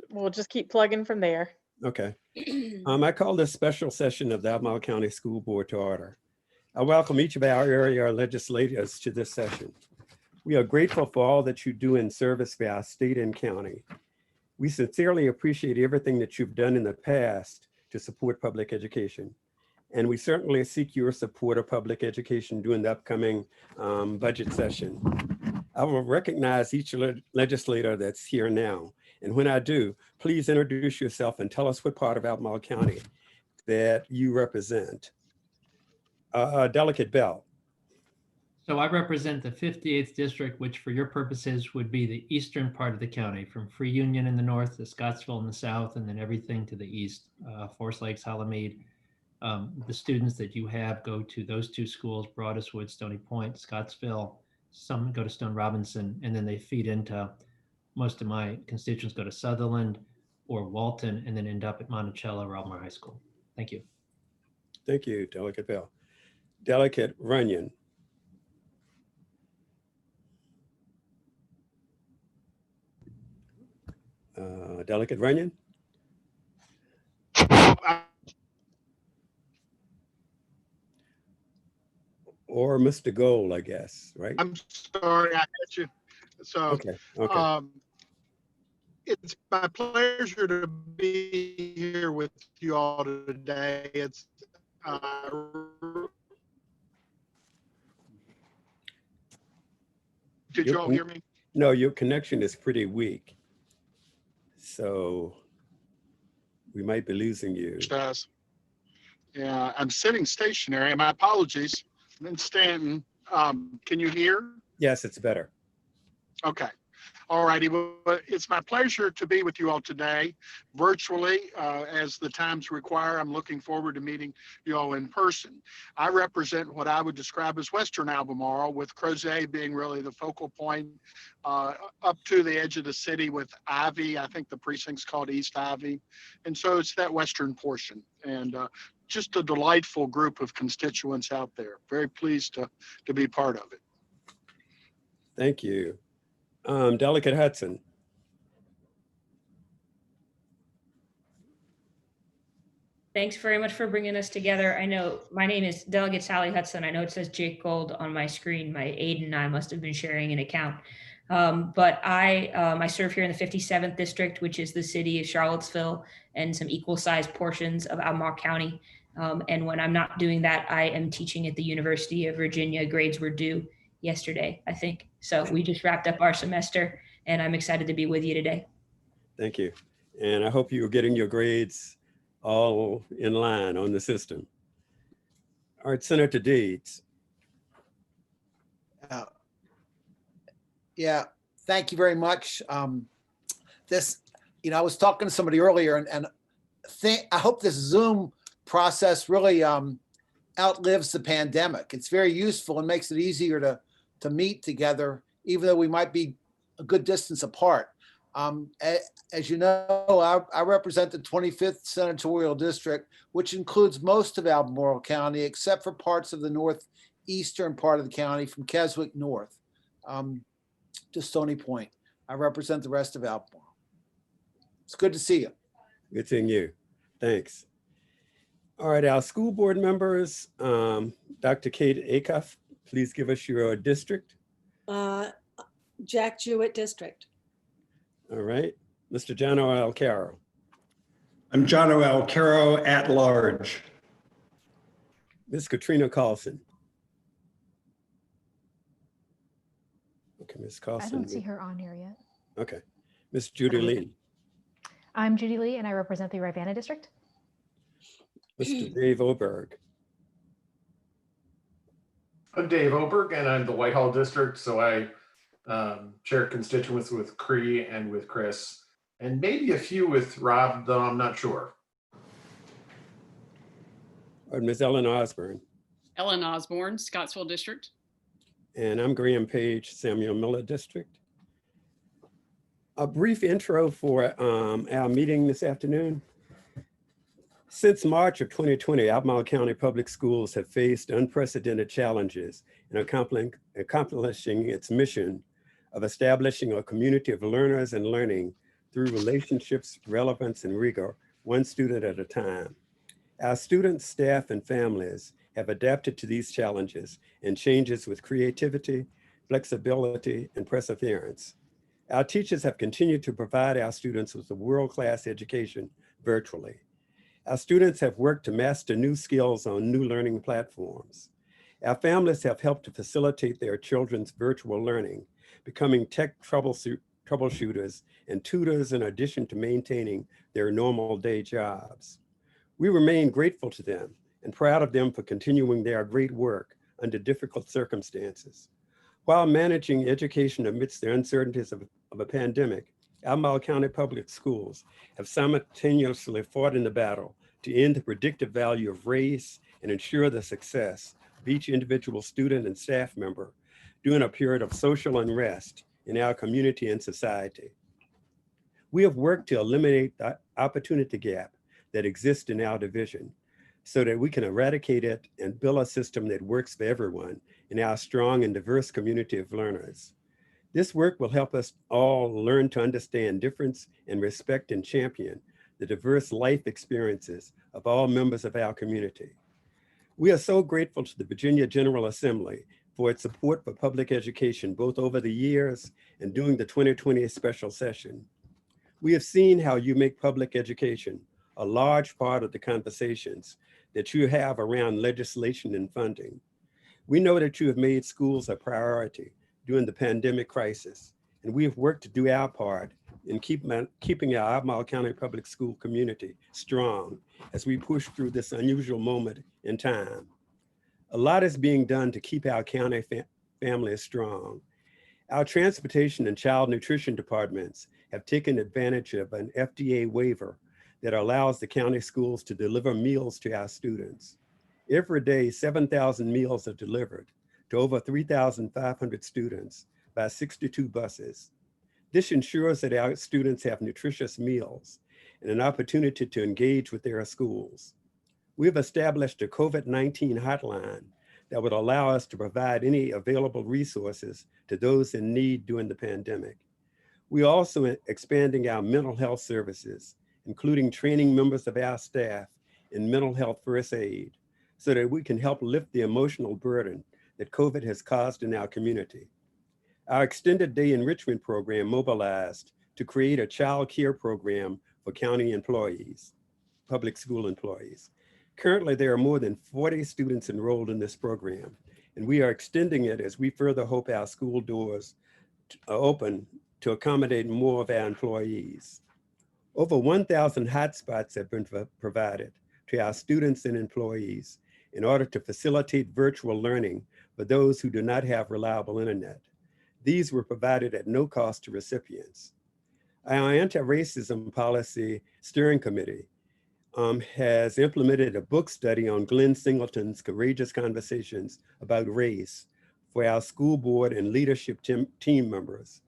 we'll just keep plugging from there. Okay. I call this special session of the Albemarle County School Board to order. I welcome each of our area legislators to this session. We are grateful for all that you do in service for our state and county. We sincerely appreciate everything that you've done in the past to support public education. And we certainly seek your support of public education during the upcoming budget session. I will recognize each legislator that's here now. And when I do, please introduce yourself and tell us what part of Albemarle County that you represent. Delegate Bell. So I represent the 58th district, which for your purposes would be the eastern part of the county, from Free Union in the north to Scottsville in the south, and then everything to the east, Forest Lakes, Hollomead. The students that you have go to those two schools, Broaduswood, Stony Point, Scottsville. Some go to Stone Robinson, and then they feed into, most of my constituents go to Sutherland or Walton, and then end up at Monticello or Albemarle High School. Thank you. Thank you, Delegate Bell. Delegate Runyon. Delegate Runyon? Or Mr. Gold, I guess, right? I'm sorry, I had you. So, Okay. It's my pleasure to be here with you all today. It's did you all hear me? No, your connection is pretty weak. So we might be losing you. Yeah, I'm sitting stationary. My apologies. I'm in Stanton. Can you hear? Yes, it's better. Okay. All righty. Well, it's my pleasure to be with you all today, virtually, as the times require. I'm looking forward to meeting you all in person. I represent what I would describe as Western Albemarle, with Crozet being really the focal point, up to the edge of the city with Ivy. I think the precinct's called East Ivy. And so it's that western portion. And just a delightful group of constituents out there. Very pleased to be part of it. Thank you. Delegate Hudson. Thanks very much for bringing us together. I know my name is Delegate Sally Hudson. I know it says Jake Gold on my screen. My aide and I must have been sharing an account. But I serve here in the 57th district, which is the city of Charlottesville and some equal sized portions of Albemarle County. And when I'm not doing that, I am teaching at the University of Virginia. Grades were due yesterday, I think. So we just wrapped up our semester and I'm excited to be with you today. Thank you. And I hope you're getting your grades all in line on the system. All right, Senator Deeds. Yeah, thank you very much. I was talking to somebody earlier and I hope this Zoom process really outlives the pandemic. It's very useful and makes it easier to meet together, even though we might be a good distance apart. As you know, I represent the 25th Senatorial District, which includes most of Albemarle County, except for parts of the northeastern part of the county from Keswick north to Stony Point. I represent the rest of Albemarle. It's good to see you. Good seeing you. Thanks. All right, our school board members, Dr. Kate Acuff, please give us your district. Jack Jewett District. All right, Mr. John O. Alcaro. I'm John O. Alcaro at large. Ms. Katrina Carlson. Okay, Ms. Carlson. I don't see her on here yet. Okay, Ms. Judy Lee. I'm Judy Lee and I represent the Rivanna District. Mr. Dave Oberg. I'm Dave Oberg and I'm the Whitehall District, so I share constituents with Cree and with Chris, and maybe a few with Rob, though I'm not sure. All right, Ms. Ellen Osborne. Ellen Osborne, Scottsville District. And I'm Graham Page, Samuel Miller District. A brief intro for our meeting this afternoon. Since March of 2020, Albemarle County Public Schools have faced unprecedented challenges in accomplishing its mission of establishing a community of learners and learning through relationships, relevance, and rigor, one student at a time. Our students, staff, and families have adapted to these challenges and changes with creativity, flexibility, and perseverance. Our teachers have continued to provide our students with a world-class education virtually. Our students have worked to master new skills on new learning platforms. Our families have helped to facilitate their children's virtual learning, becoming tech troubleshooters and tutors in addition to maintaining their normal day jobs. We remain grateful to them and proud of them for continuing their great work under difficult circumstances. While managing education amidst the uncertainties of a pandemic, Albemarle County Public Schools have simultaneously fought in the battle to end the predictive value of race and ensure the success of each individual student and staff member during a period of social unrest in our community and society. We have worked to eliminate the opportunity gap that exists in our division so that we can eradicate it and build a system that works for everyone in our strong and diverse community of learners. This work will help us all learn to understand difference and respect and champion the diverse life experiences of all members of our community. We are so grateful to the Virginia General Assembly for its support for public education, both over the years and during the 2020 special session. We have seen how you make public education a large part of the conversations that you have around legislation and funding. We know that you have made schools a priority during the pandemic crisis, and we have worked to do our part in keeping our Albemarle County Public School community strong as we push through this unusual moment in time. A lot is being done to keep our county families strong. Our transportation and child nutrition departments have taken advantage of an FDA waiver that allows the county schools to deliver meals to our students. Every day, 7,000 meals are delivered to over 3,500 students by 62 buses. This ensures that our students have nutritious meals and an opportunity to engage with their schools. We have established a COVID-19 hotline that would allow us to provide any available resources to those in need during the pandemic. We are also expanding our mental health services, including training members of our staff in mental health first aid, so that we can help lift the emotional burden that COVID has caused in our community. Our extended day enrichment program mobilized to create a child care program for county employees, public school employees. Currently, there are more than 40 students enrolled in this program, and we are extending it as we further hope our school doors are open to accommodate more of our employees. Over 1,000 hotspots have been provided to our students and employees in order to facilitate virtual learning for those who do not have reliable internet. These were provided at no cost to recipients. Our anti-racism policy steering committee has implemented a book study on Glenn Singleton's Courageous Conversations About Race for our school board and leadership team members.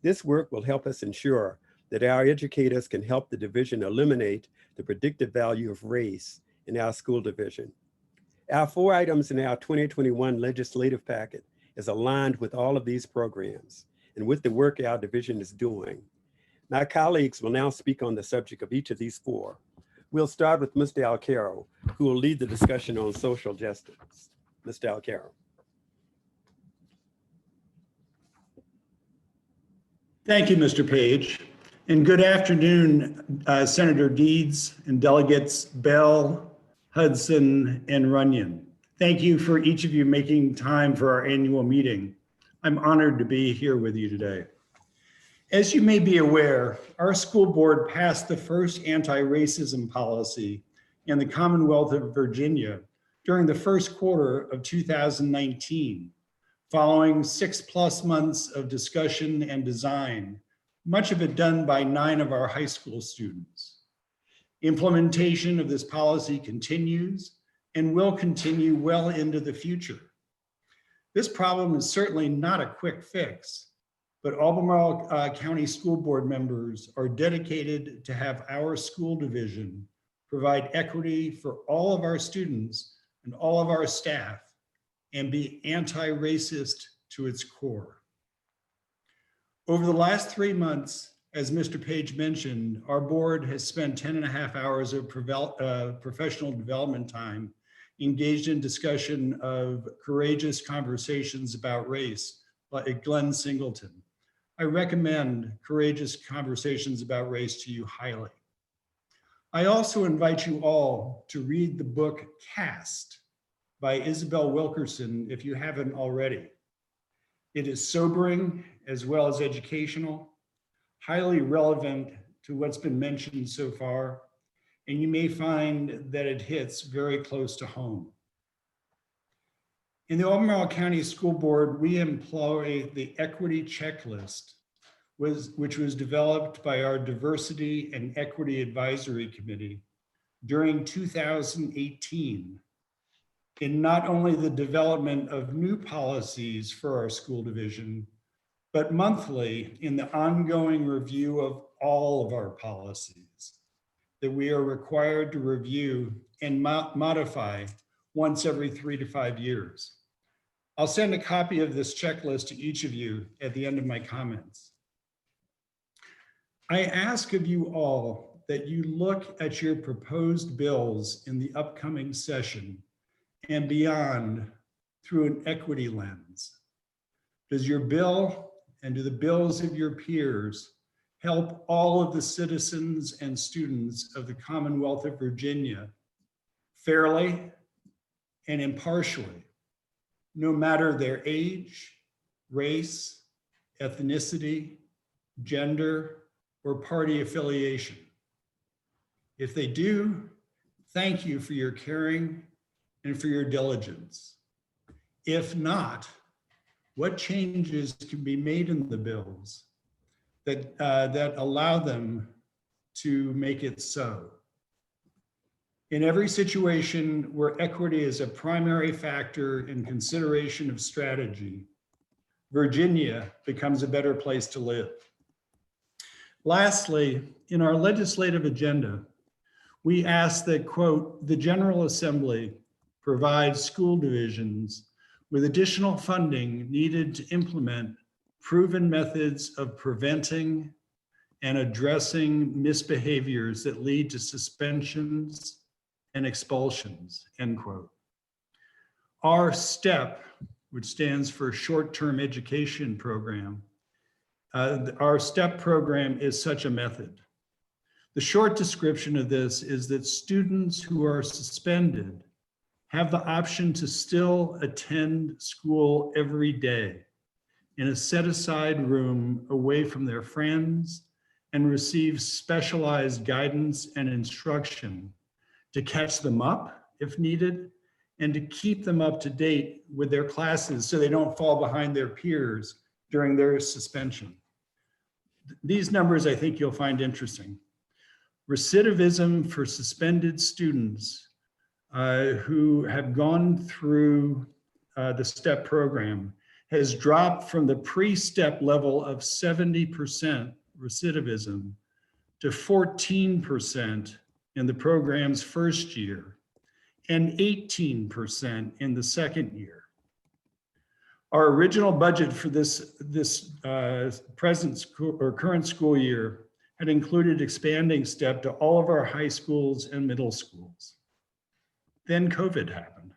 This work will help us ensure that our educators can help the division eliminate the predictive value of race in our school division. Our 4 items in our 2021 legislative packet is aligned with all of these programs and with the work our division is doing. My colleagues will now speak on the subject of each of these 4. We'll start with Mr. Alcaro, who will lead the discussion on social justice. Mr. Alcaro. Thank you, Mr. Page. And good afternoon, Senator Deeds and Delegates Bell, Hudson, and Runyon. Thank you for each of you making time for our annual meeting. I'm honored to be here with you today. As you may be aware, our school board passed the first anti-racism policy in the Commonwealth of Virginia during the first quarter of 2019, following 6+ months of discussion and design, much of it done by 9 of our high school students. Implementation of this policy continues and will continue well into the future. This problem is certainly not a quick fix, but Albemarle County School Board members are dedicated to have our school division provide equity for all of our students and all of our staff and be anti-racist to its core. Over the last 3 months, As Mr. Page mentioned, our board has spent 10.5 hours of professional development time engaged in discussion of courageous conversations about race by Glenn Singleton. I recommend Courageous Conversations About Race to you highly. I also invite you all to read the book Caste by Isabel Wilkerson if you haven't already. It is sobering as well as educational, highly relevant to what's been mentioned so far, and you may find that it hits very close to home. In the Albemarle County School Board, we employ the equity checklist, which was developed by our Diversity and Equity Advisory Committee during 2018 in not only the development of new policies for our school division, but monthly in the ongoing review of all of our policies that we are required to review and modify once every 3 to 5 years. I'll send a copy of this checklist to each of you at the end of my comments. I ask of you all that you look at your proposed bills in the upcoming session and beyond through an equity lens. Does your bill and do the bills of your peers help all of the citizens and students of the Commonwealth of Virginia fairly and impartially, no matter their age, race, ethnicity, gender, or party affiliation? If they do, thank you for your caring and for your diligence. If not, what changes can be made in the bills that allow them to make it so? In every situation where equity is a primary factor in consideration of strategy, Virginia becomes a better place to live. Lastly, in our legislative agenda, we ask that, quote, the General Assembly provide school divisions with additional funding needed to implement proven methods of preventing and addressing misbehaviors that lead to suspensions and expulsions, end quote. Our STEP, which stands for Short-Term Education Program, our STEP program is such a method. The short description of this is that students who are suspended have the option to still attend school every day in a set-aside room away from their friends and receive specialized guidance and instruction to catch them up if needed and to keep them up to date with their classes so they don't fall behind their peers during their suspension. These numbers I think you'll find interesting. Recidivism for suspended students who have gone through the STEP program has dropped from the pre-STEP level of 70% recidivism to 14% in the program's first year and 18% in the second year. Our original budget for this present school or current school year had included expanding STEP to all of our high schools and middle schools. Then COVID happened.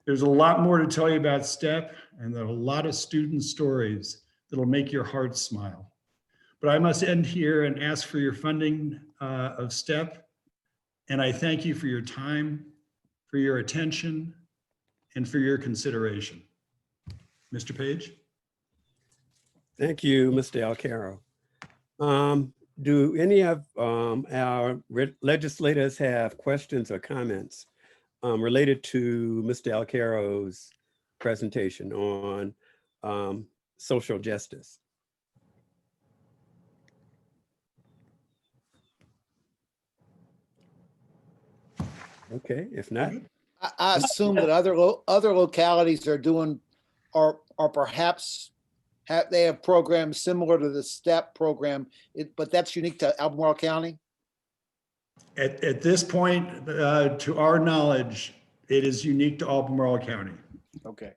There's a lot more to tell you about STEP, and there are a lot of student stories that'll make your heart smile. But I must end here and ask for your funding of STEP. And I thank you for your time, for your attention, and for your consideration. Mr. Page? Thank you, Mr. Alcaro. Do any of our legislators have questions or comments related to Mr. Alcaro's presentation on social justice? Okay, if not. I assume that other localities are doing, are perhaps they have programs similar to the STEP program, but that's unique to Albemarle County? At this point, to our knowledge, it is unique to Albemarle County. Okay.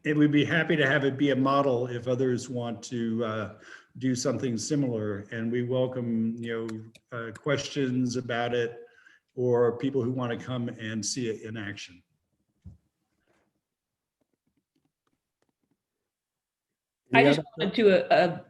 it would be happy to have it be a model if others want to do something similar. And we welcome, questions about it or people who want to come and see it in action. I Any just other- wanted to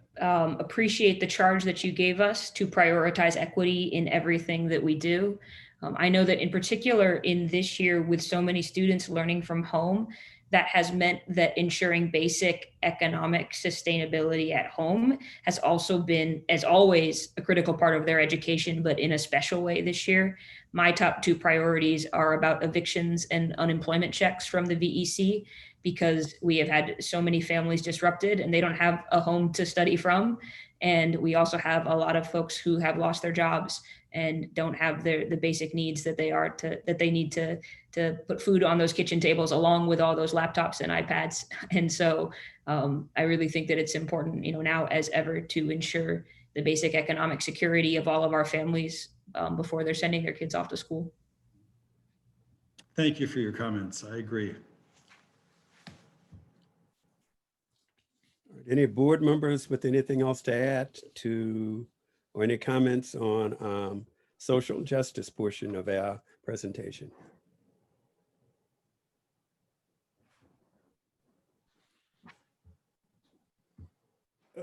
appreciate the charge that you gave us to prioritize equity in everything that we do. I know that in particular in this year with so many students learning from home, that has meant that ensuring basic economic sustainability at home has also been, as always, a critical part of their education, but in a special way this year. My top two priorities are about evictions and unemployment checks from the VEC, because we have had so many families disrupted and they don't have a home to study from. And we also have a lot of folks who have lost their jobs and don't have the basic needs that they need to put food on those kitchen tables, along with all those laptops and iPads. And so I really think that it's important, now as ever, to ensure the basic economic security of all of our families before they're sending their kids off to school. Thank you for your comments. I agree. Any board members with anything else to add to, or any comments on social justice portion of our presentation?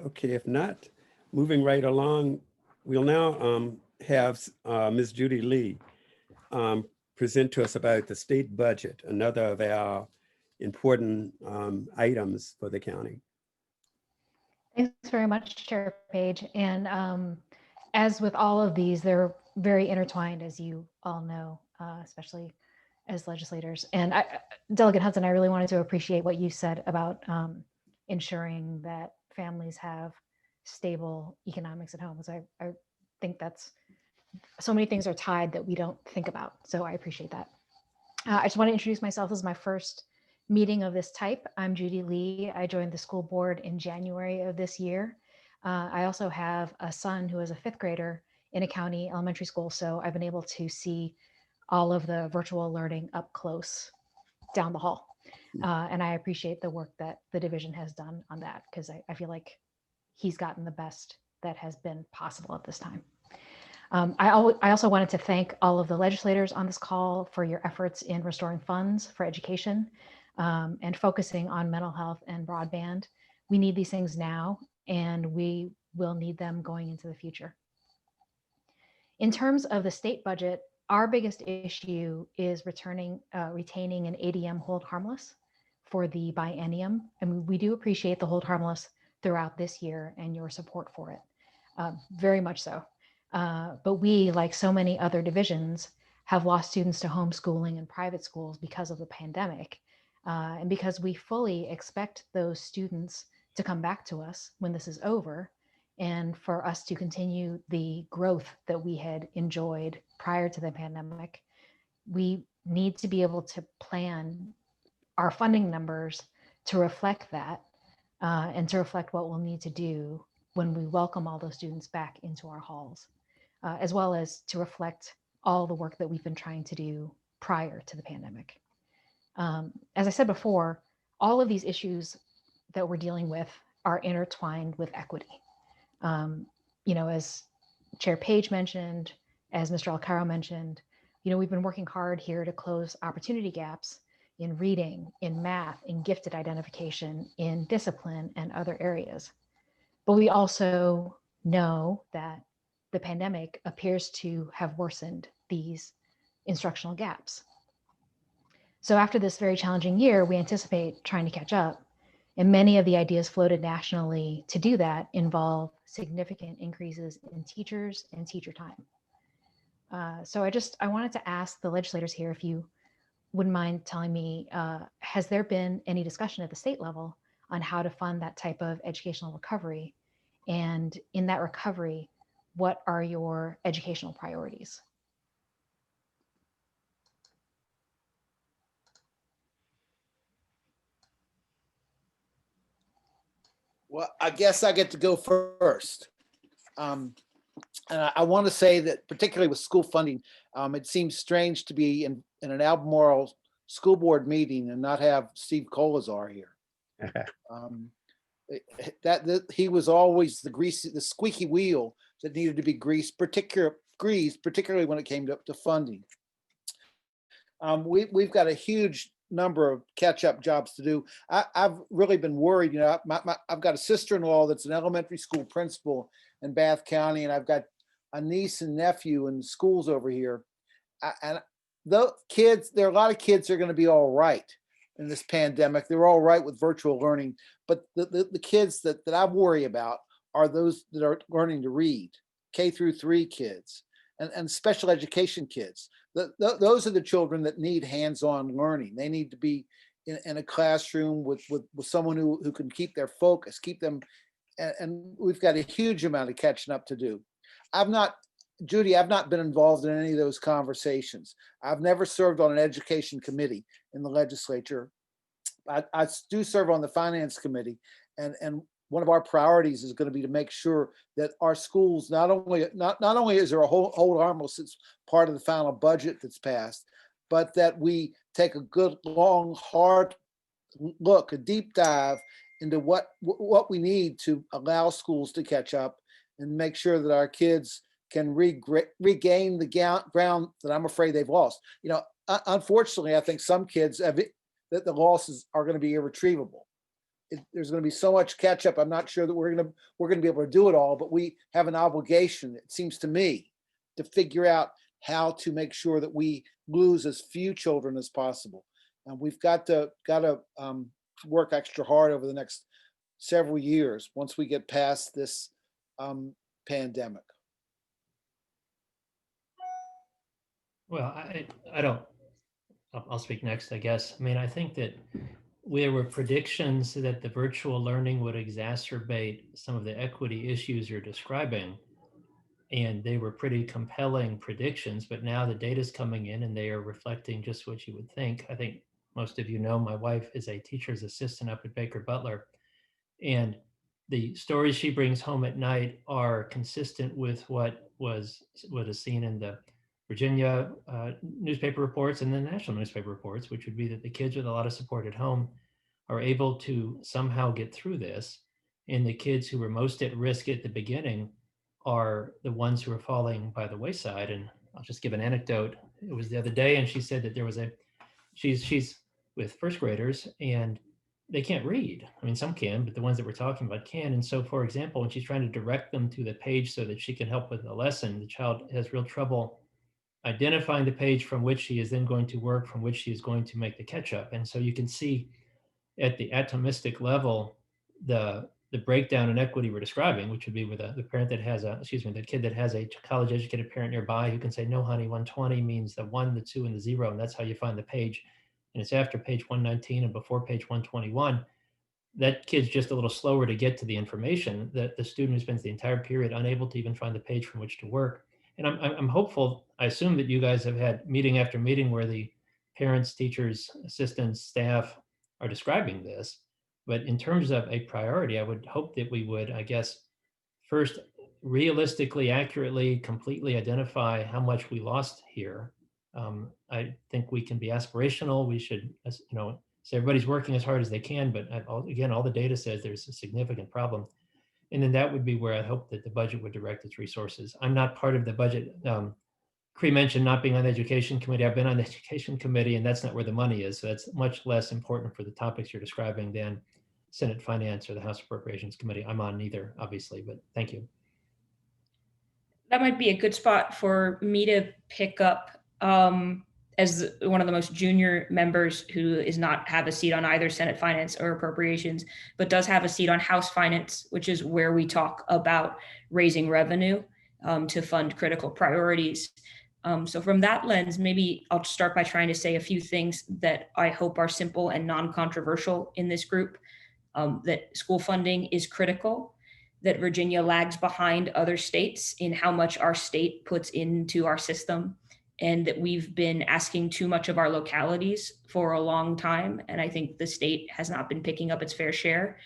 Okay, if not, moving right along, we'll now have Ms. Judy Lee present to us about the state budget, another of our important items for the county. Thanks very much, Chair Page. And as with all of these, they're very intertwined, as you all know, especially as legislators. And Delegate Hudson, I really wanted to appreciate what you said about ensuring that families have stable economics at home, because I think that's, so many things are tied that we don't think about. So I appreciate that. I just want to introduce myself. This is my first meeting of this type. I'm Judy Lee. I joined the school board in January of this year. I also have a son who is a 5th grader in a county elementary school, so I've been able to see all of the virtual learning up close down the hall. And I appreciate the work that the division has done on that, because I feel like he's gotten the best that has been possible at this time. I also wanted to thank all of the legislators on this call for your efforts in restoring funds for education and focusing on mental health and broadband. We need these things now, and we will need them going into the future. In terms of the state budget, our biggest issue is retaining an ADM hold harmless for the biennium. And we do appreciate the hold harmless throughout this year and your support for it, very much so. But we, like so many other divisions, have lost students to homeschooling and private schools because of the pandemic. And because we fully expect those students to come back to us when this is over, and for us to continue the growth that we had enjoyed prior to the pandemic, we need to be able to plan our funding numbers to reflect that and to reflect what we'll need to do when we welcome all those students back into our halls, as well as to reflect all the work that we've been trying to do prior to the pandemic. As I said before, all of these issues that we're dealing with are intertwined with equity. As Chair Page mentioned, as Mr. Alcaro mentioned, we've been working hard here to close opportunity gaps in reading, in math, in gifted identification, in discipline, and other areas. But we also know that the pandemic appears to have worsened these instructional gaps. So after this very challenging year, we anticipate trying to catch up. And many of the ideas floated nationally to do that involve significant increases in teachers and teacher time. So I wanted to ask the legislators here if you wouldn't mind telling me, has there been any discussion at the state level on how to fund that type of educational recovery? And in that recovery, what are your educational priorities? Well, I guess I get to go first. And I want to say that particularly with school funding, it seems strange to be in an Albemarle school board meeting and not have Steve Colazar here. That he was always the squeaky wheel that needed to be greased, particularly when it came to funding. We've got a huge number of catch-up jobs to do. I've really been worried. I've got a sister-in-law that's an elementary school principal in Bath County, and I've got a niece and nephew in schools over here. And the kids, there are a lot of kids that are going to be all right in this pandemic. They're all right with virtual learning, but the kids that I worry about are those that are learning to read, K-3 kids, and special education kids. Those are the children that need hands-on learning. They need to be in a classroom with someone who can keep their focus, keep them, and we've got a huge amount of catching up to do. Judy, I've not been involved in any of those conversations. I've never served on an education committee in the legislature. I do serve on the finance committee, and one of our priorities is going to be to make sure that our schools, not only is there a hold harmless, it's part of the final budget that's passed, but that we take a good, long, hard look, a deep dive into what we need to allow schools to catch up and make sure that our kids can regain the ground that I'm afraid they've lost. Unfortunately, I think some kids that the losses are going to be irretrievable. There's going to be so much catch up. I'm not sure that we're going to be able to do it all, but we have an obligation, it seems to me, to figure out how to make sure that we lose as few children as possible. And we've got to work extra hard over the next several years once we get past this pandemic. Well, I'll speak next, I guess. I mean, I think that there were predictions that the virtual learning would exacerbate some of the equity issues you're describing. And they were pretty compelling predictions, but now the data's coming in and they are reflecting just what you would think. I think most of you know my wife is a teacher's assistant up at Baker Butler. And the stories she brings home at night are consistent with what is seen in the Virginia newspaper reports and the national newspaper reports, which would be that the kids with a lot of support at home are able to somehow get through this. And the kids who were most at risk at the beginning are the ones who are falling by the wayside. And I'll just give an anecdote. It was the other day, and she said that she's with first graders and they can't read. I mean, some can, but the ones that we're talking about can. And so, for example, when she's trying to direct them to the page so that she can help with the lesson, the child has real trouble identifying the page from which she is then going to work, from which she is going to make the catch up. And so you can see at the atomistic level, the breakdown in equity we're describing, which would be with the parent that has the kid that has a college educated parent nearby who can say, no, honey, 120 means the 1, the 2, and the 0. And that's how you find the page. And it's after page 119 and before page 121. That kid's just a little slower to get to the information that the student who spends the entire period unable to even find the page from which to work. And I'm hopeful, I assume that you guys have had meeting after meeting where the parents, teachers, assistants, staff are describing this. But in terms of a priority, I would hope that we would, I guess, first realistically, accurately, completely identify how much we lost here. I think we can be aspirational. We should, say everybody's working as hard as they can, but again, all the data says there's a significant problem. And then that would be where I hope that the budget would direct its resources. I'm not part of the budget. Cree mentioned not being on the education committee. I've been on the education committee, and that's not where the money is. So that's much less important for the topics you're describing than Senate Finance or the House Appropriations Committee. I'm on neither, obviously, but thank you. That might be a good spot for me to pick up as one of the most junior members who is not have a seat on either Senate Finance or Appropriations, but does have a seat on House Finance, which is where we talk about raising revenue to fund critical priorities. So from that lens, maybe I'll start by trying to say a few things that I hope are simple and non-controversial in this group. That school funding is critical, that Virginia lags behind other states in how much our state puts into our system, and that we've been asking too much of our localities for a long time. And I think the state has not been picking up its fair share.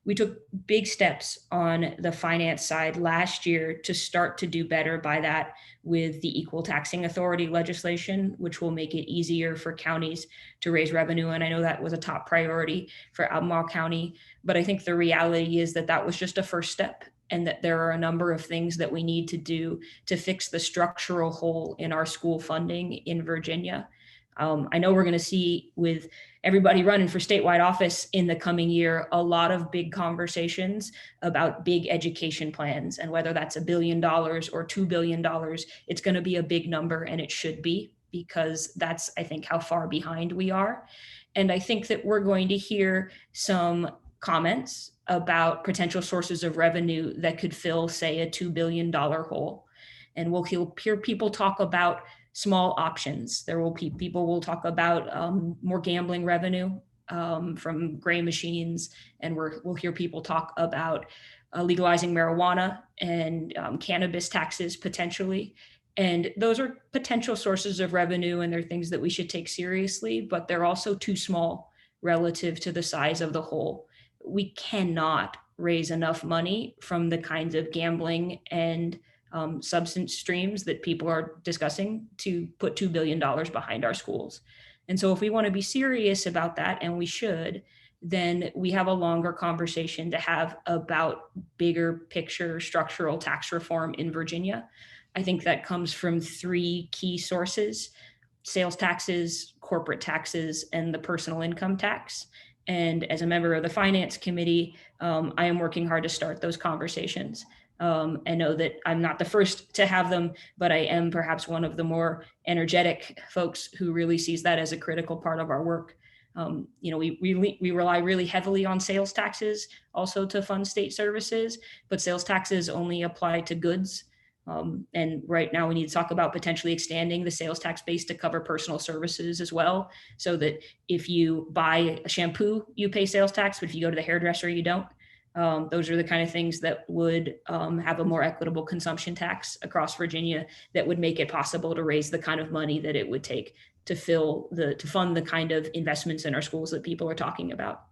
We took big steps on the finance side last year to start to do better by that with the equal taxing authority legislation, which will make it easier for counties to raise revenue. And I know that was a top priority for Albemarle County, but I think the reality is that that was just a first step, and that there are a number of things that we need to do to fix the structural hole in our school funding in Virginia. I know we're going to see, with everybody running for statewide office in the coming year, a lot of big conversations about big education plans, and whether that's $1 billion or $2 billion, it's going to be a big number, and it should be, because that's, I think, how far behind we are. And I think that we're going to hear some comments about potential sources of revenue that could fill, say, a $2 billion hole. And we'll hear people talk about small options. There will be people will talk about more gambling revenue from gray machines, and we'll hear people talk about legalizing marijuana and cannabis taxes potentially. And those are potential sources of revenue, and they're things that we should take seriously, but they're also too small relative to the size of the whole. We cannot raise enough money from the kinds of gambling and substance streams that people are discussing to put $2 billion behind our schools. And so if we want to be serious about that, and we should, then we have a longer conversation to have about bigger picture structural tax reform in Virginia. I think that comes from 3 key sources: sales taxes, corporate taxes, and the personal income tax. And as a member of the finance committee, I am working hard to start those conversations. I know that I'm not the first to have them, but I am perhaps one of the more energetic folks who really sees that as a critical part of our work. We rely really heavily on sales taxes also to fund state services, but sales taxes only apply to goods. And right now we need to talk about potentially expanding the sales tax base to cover personal services as well, so that if you buy a shampoo, you pay sales tax, but if you go to the hairdresser, you don't. Those are the kind of things that would have a more equitable consumption tax across Virginia that would make it possible to raise the kind of money that it would take to fund the kind of investments in our schools that people are talking about.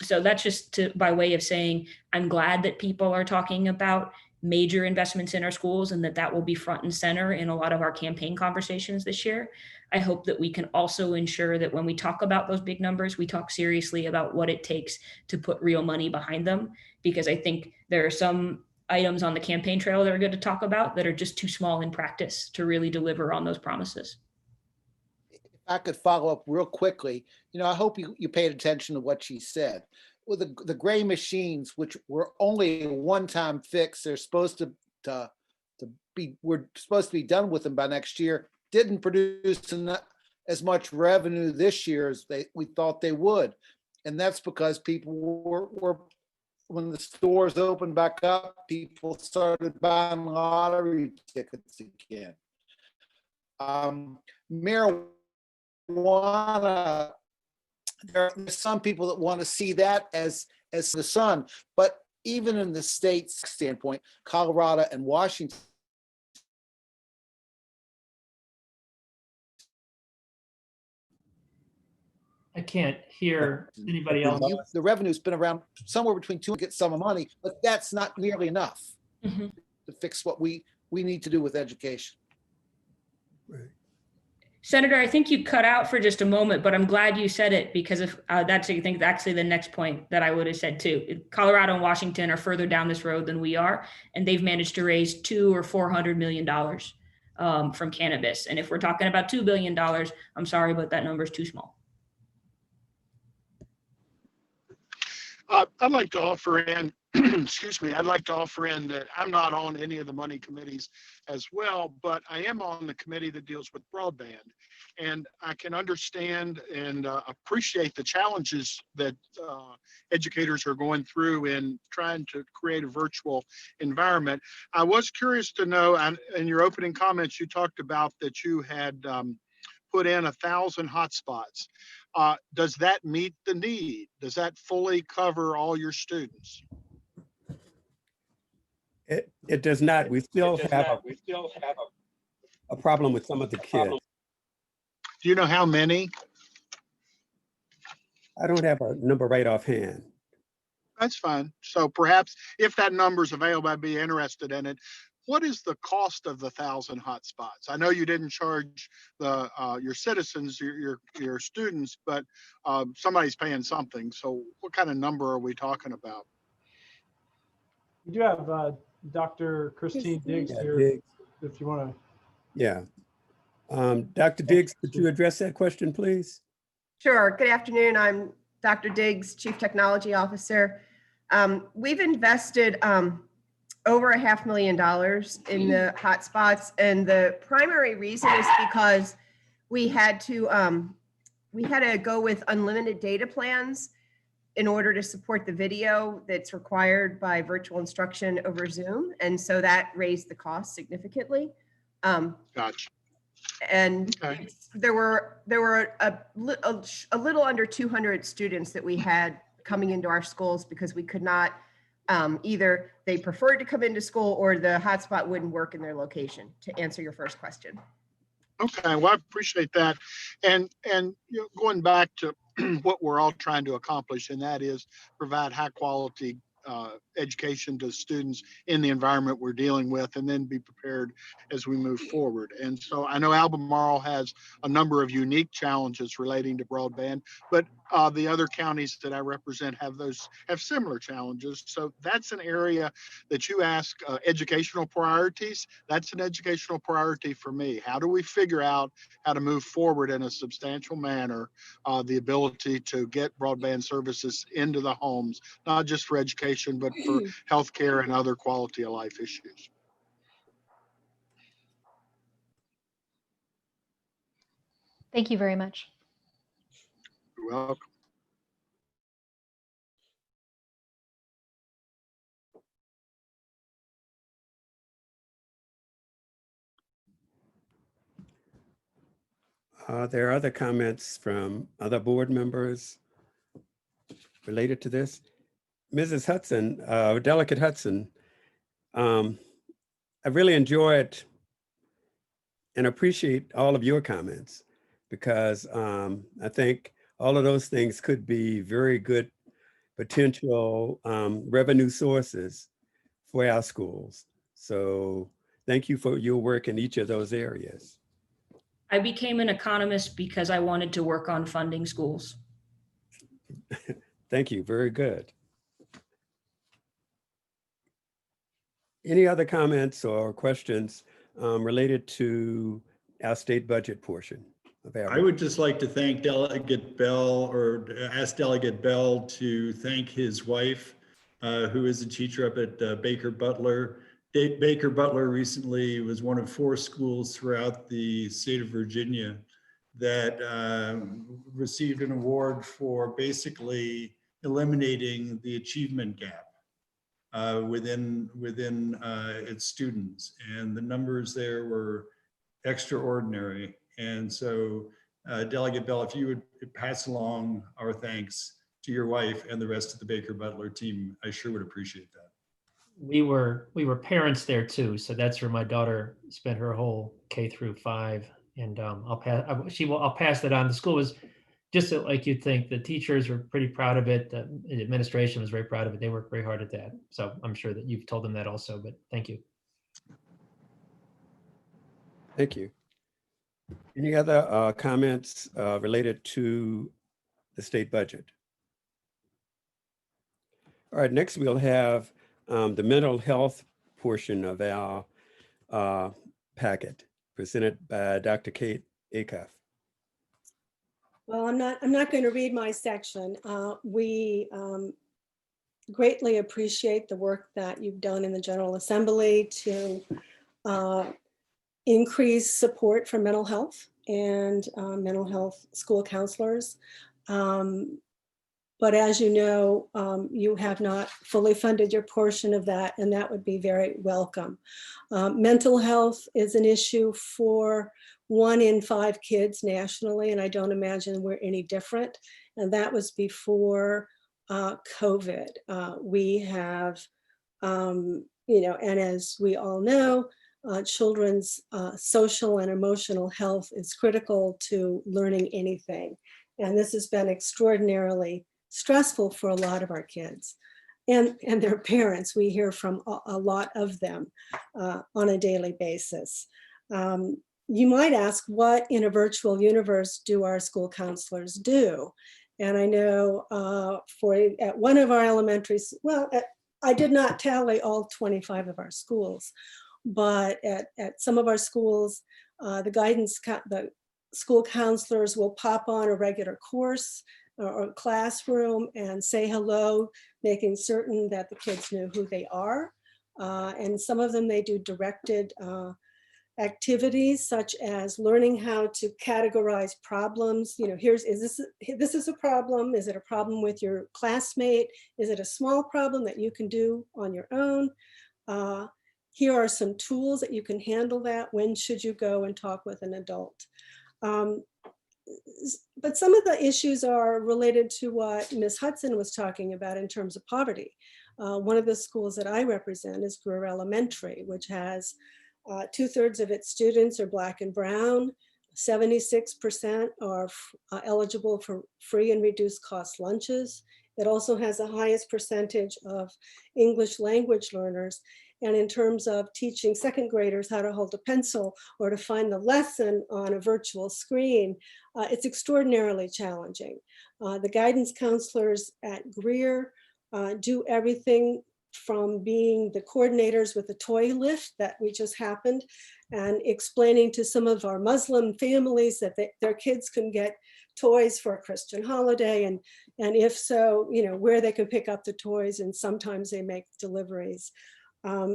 So that's just by way of saying, I'm glad that people are talking about major investments in our schools, and that will be front and center in a lot of our campaign conversations this year. I hope that we can also ensure that when we talk about those big numbers, we talk seriously about what it takes to put real money behind them, because I think there are some items on the campaign trail that are good to talk about that are just too small in practice to really deliver on those promises. If I could follow up real quickly, I hope you paid attention to what she said. With the gray machines, which were only a one-time fix, they're supposed to be done with them by next year, didn't produce as much revenue this year as we thought they would. And that's because people were when the stores opened back up, people started buying lottery tickets again. Marijuana, there are some people that want to see that as the sun, but even in the state's standpoint, Colorado and Washington, I can't hear anybody else. the revenue's been around somewhere between 2 and get some money, but that's not nearly enough to fix what we need to do with education. Right. Senator, I think you cut out for just a moment, but I'm glad you said it, because if that's, I think, actually the next point that I would have said too. Colorado and Washington are further down this road than we are, and they've managed to raise $200 or $400 million from cannabis. And if we're talking about $2 billion, I'm sorry, but that number is too small. I'd like to offer in, excuse me, I'd like to offer in that I'm not on any of the money committees as well, but I am on the committee that deals with broadband. And I can understand and appreciate the challenges that educators are going through in trying to create a virtual environment. I was curious to know, and in your opening comments, you talked about that you had put in 1,000 hotspots. Does that meet the need? Does that fully cover all your students? It does not. We still have a problem with some of the kids. Do you know how many? I don't have a number right offhand. That's fine. So perhaps if that number is available, I'd be interested in it. What is the cost of the 1,000 hotspots? I know you didn't charge the your citizens, your students, but somebody's paying something. So what kind of number are we talking about? We do have Dr. Christine Diggs Yeah, here, Diggs. if you want to. Yeah. Dr. Diggs, could you address that question, please? Sure. Good afternoon. I'm Dr. Diggs, Chief Technology Officer. We've invested over $500,000 in the hotspots, and the primary reason is because we had to go with unlimited data plans in order to support the video that's required by virtual instruction over Zoom, and so that raised the cost significantly. Gotcha. And Okay. there were a little under 200 students that we had coming into our schools because we could not, either they preferred to come into school or the hotspot wouldn't work in their location, to answer your first question. Okay, well, I appreciate that. And you know, going back to what we're all trying to accomplish, and that is provide high quality education to students in the environment we're dealing with, and then be prepared as we move forward. And so I know Albemarle has a number of unique challenges relating to broadband, but the other counties that I represent have similar challenges. So that's an area that you ask educational priorities. That's an educational priority for me. How do we figure out how to move forward in a substantial manner, the ability to get broadband services into the homes, not just for education, but for healthcare and other quality of life issues. Thank you very much. You're welcome. There are other comments from other board members related to this. Mrs. Hudson, Delegate Hudson, I really enjoyed and appreciate all of your comments, because I think all of those things could be very good potential revenue sources for our schools. So thank you for your work in each of those areas. I became an economist because I wanted to work on funding schools. Thank you, very good. Any other comments or questions related to our state budget portion of our? I would just like to thank Delegate Bell, or ask Delegate Bell to thank his wife, who is a teacher up at Baker Butler. Baker Butler recently was one of 4 schools throughout the state of Virginia that received an award for basically eliminating the achievement gap within its students. And the numbers there were extraordinary. And so Delegate Bell, if you would pass along our thanks to your wife and the rest of the Baker Butler team, I sure would appreciate that. We were parents there too, so that's where my daughter spent her whole K through 5, and I'll pass that on. The school was just like you'd think. The teachers were pretty proud of it. The administration was very proud of it. They worked very hard at that. So I'm sure that you've told them that also, but thank you. Thank you. Any other comments related to the state budget? All right, next we'll have the mental health portion of our packet presented by Dr. Kate Acuff. Well, I'm not going to read my section. We greatly appreciate the work that you've done in the General Assembly to increase support for mental health and mental health school counselors. But as you know, you have not fully funded your portion of that, and that would be very welcome. Mental health is an issue for 1 in 5 kids nationally, and I don't imagine we're any different. And that was before COVID. We have, and as we all know, children's social and emotional health is critical to learning anything. And this has been extraordinarily stressful for a lot of our kids. and their parents. We hear from a lot of them on a daily basis. You might ask, what in a virtual universe do our school counselors do? And I know at one of our elementaries, I did not tally all 25 of our schools, but at some of our schools, the school counselors will pop on a regular course or classroom and say hello, making certain that the kids know who they are. And some of them, they do directed activities such as learning how to categorize problems. You know, this is a problem. Is it a problem with your classmate? Is it a small problem that you can do on your own? Here are some tools that you can handle that. When should you go and talk with an adult? But some of the issues are related to what Ms. Hudson was talking about in terms of poverty. One of the schools that I represent is Greer Elementary, which has 2/3 of its students are Black and brown. 76% are eligible for free and reduced cost lunches. It also has the highest percentage of English language learners. And in terms of teaching second graders how to hold a pencil or to find the lesson on a virtual screen, it's extraordinarily challenging. The guidance counselors at Greer do everything from being the coordinators with the toy lift that we just happened and explaining to some of our Muslim families that their kids can get toys for a Christian holiday, and if so, you know, where they can pick up the toys, and sometimes they make deliveries.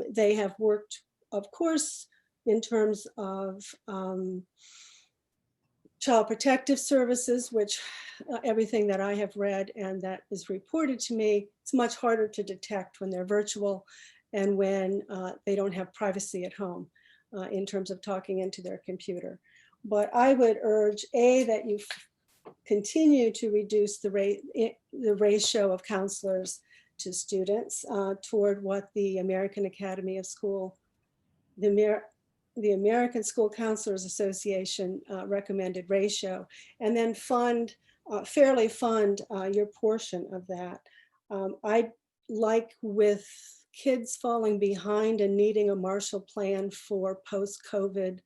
They have worked, of course, in terms of Child Protective Services, which everything that I have read and that is reported to me, it's much harder to detect when they're virtual and when they don't have privacy at home in terms of talking into their computer. But I would urge, A, that you continue to reduce the ratio of counselors to students toward what the American Academy of School, the American School Counselors Association recommended ratio, and then fairly fund your portion of that. I like, with kids falling behind and needing a Marshall Plan for post-COVID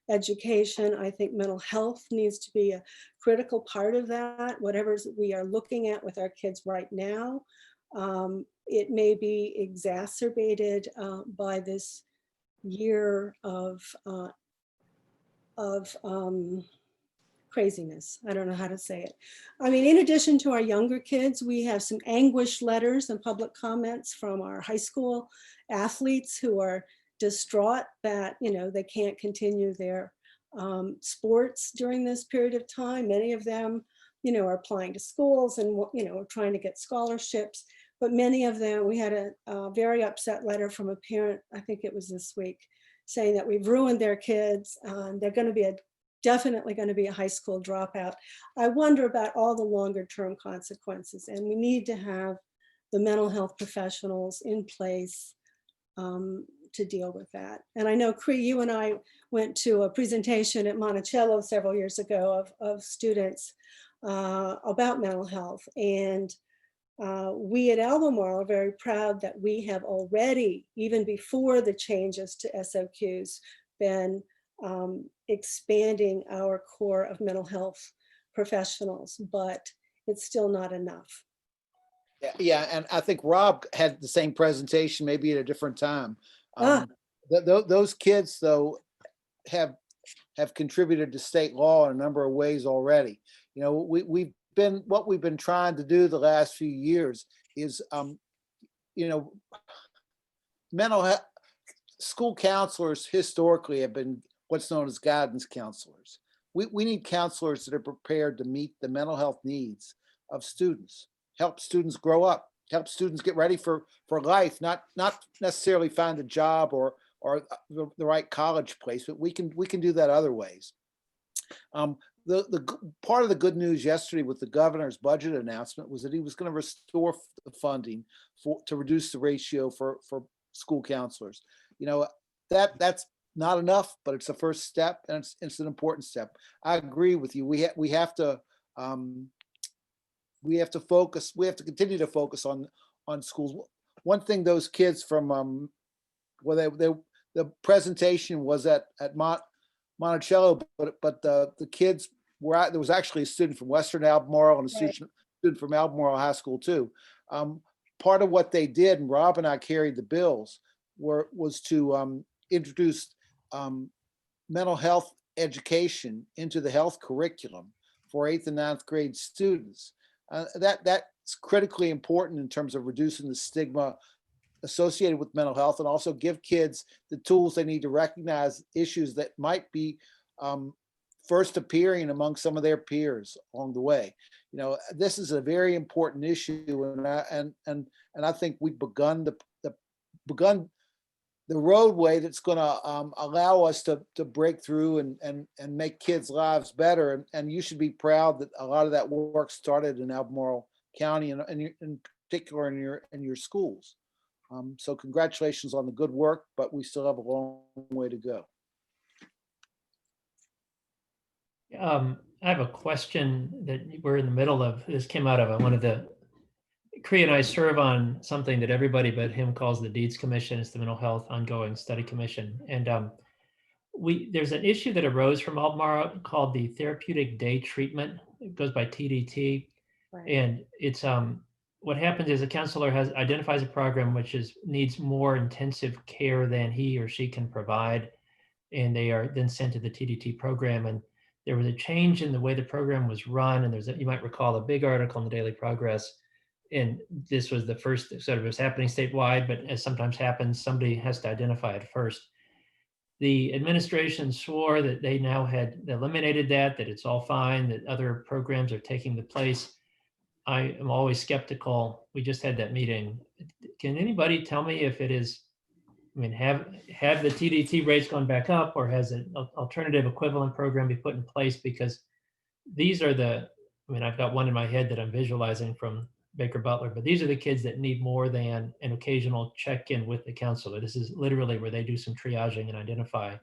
education, I think mental health needs to be a critical part of that. Whatever we are looking at with our kids right now, it may be exacerbated by this year of craziness. I don't know how to say it. I mean, in addition to our younger kids, we have some anguished letters and public comments from our high school athletes who are distraught that, you know, they can't continue their sports during this period of time. Many of them, you know, are applying to schools and, you know, are trying to get scholarships. But many of them, we had a very upset letter from a parent, I think it was this week, saying that we've ruined their kids. They're going to be definitely going to be a high school dropout. I wonder about all the longer term consequences, and we need to have the mental health professionals in place to deal with that. And I know, Cree, you and I went to a presentation at Monticello several years ago of students about mental health. And we at Albemarle are very proud that we have already, even before the changes to SOQs, been expanding our core of mental health professionals, but it's still not enough. Yeah, and I think Rob had the same presentation, maybe at a different time. Those kids, though, have contributed to state law in a number of ways already. You know, what we've been trying to do the last few years is, you know, mental health school counselors historically have been what's known as guidance counselors. We need counselors that are prepared to meet the mental health needs of students, help students grow up, help students get ready for life, not necessarily find a job or the right college place, but we can do that other ways. The part of the good news yesterday with the governor's budget announcement was that he was going to restore the funding to reduce the ratio for school counselors. You know, that's not enough, but it's a first step, and it's an important step. I agree with you. We have to focus. We have to continue to focus on on schools. One thing those kids from well, the presentation was at Monticello, but the kids were out. There was actually a student from Western Albemarle and a student from Albemarle High School too. Part of what they did, and Rob and I carried the bills, was to introduce mental health education into the health curriculum for 8th and 9th grade students. That's critically important in terms of reducing the stigma associated with mental health, and also give kids the tools they need to recognize issues that might be first appearing among some of their peers along the way. You know, this is a very important issue, and I think we've begun the roadway that's going to allow us to break through and make kids' lives better. And you should be proud that a lot of that work started in Albemarle County, and in particular in your schools. So congratulations on the good work, but we still have a long way to go. I have a question that we're in the middle of. This came out of one of the, Cree and I serve on something that everybody but him calls the Deeds Commission. It's the Mental Health Ongoing Study Commission. And there's an issue that arose from Albemarle called the Therapeutic Day Treatment. It goes by TDT. Right. And it's what happens is a counselor identifies a program which needs more intensive care than he or she can provide, and they are then sent to the TDT program. And there was a change in the way the program was run, and you might recall a big article in the Daily Progress, and this was the first sort of, it was happening statewide, but as sometimes happens, somebody has to identify it first. The administration swore that they now had eliminated that it's all fine, that other programs are taking the place. I am always skeptical. We just had that meeting. Can anybody tell me if it is, I mean, have the TDT rates gone back up, or has an alternative equivalent program be put in place? Because these are I've got one in my head that I'm visualizing from Baker Butler, but these are the kids that need more than an occasional check-in with the counselor. This is literally where they do some triaging and identify.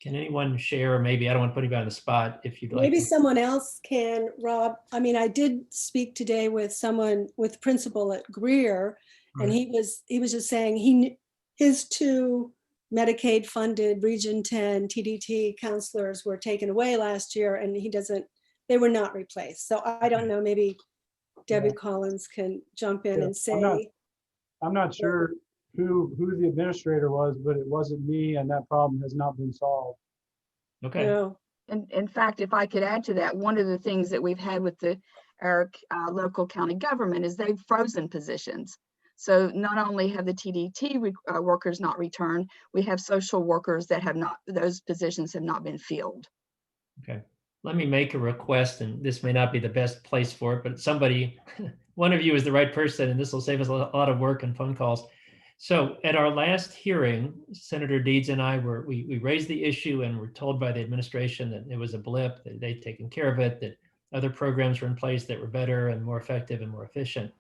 Can anyone share, or maybe, I don't want to put anybody on the spot, if you'd like. Maybe someone else can, Rob. I mean, I did speak today with the principal at Greer, and he was just saying his 2 Medicaid funded Region 10 TDT counselors were taken away last year, and they were not replaced. So I don't know, maybe Debbie Collins can jump in and say. I'm not sure who the administrator was, but it wasn't me, and that problem has not been solved. Okay. No. And in fact, if I could add to that, one of the things that we've had with our local county government is they've frozen positions. So not only have the TDT workers not returned, we have social workers that those positions have not been filled. Okay. Let me make a request, and this may not be the best place for it, but somebody, one of you is the right person, and this will save us a lot of work and phone calls. So at our last hearing, Senator Deeds and I we raised the issue, and were told by the administration that it was a blip, that they'd taken care of it, that other programs were in place that were better and more effective and more efficient.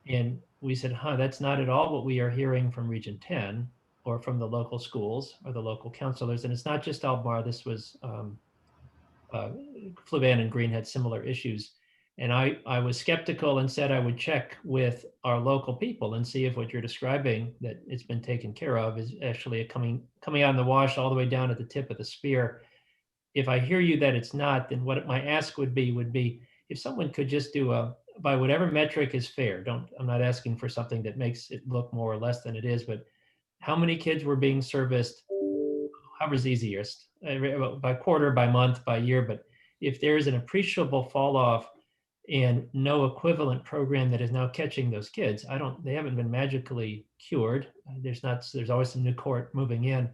And we said, that's not at all what we are hearing from Region 10 or from the local schools or the local counselors. And it's not just Albemarle. This was Fluvan and Green had similar issues. And I was skeptical and said I would check with our local people and see if what you're describing, that it's been taken care of, is actually coming out in the wash all the way down at the tip of the spear. If I hear you that it's not, then what my ask would be if someone could just do by whatever metric is fair. I'm not asking for something that makes it look more or less than it is, but how many kids were being serviced, however's easiest, by quarter, by month, by year. But if there is an appreciable fall off and no equivalent program that is now catching those kids, they haven't been magically cured. There's always some new cohort moving in.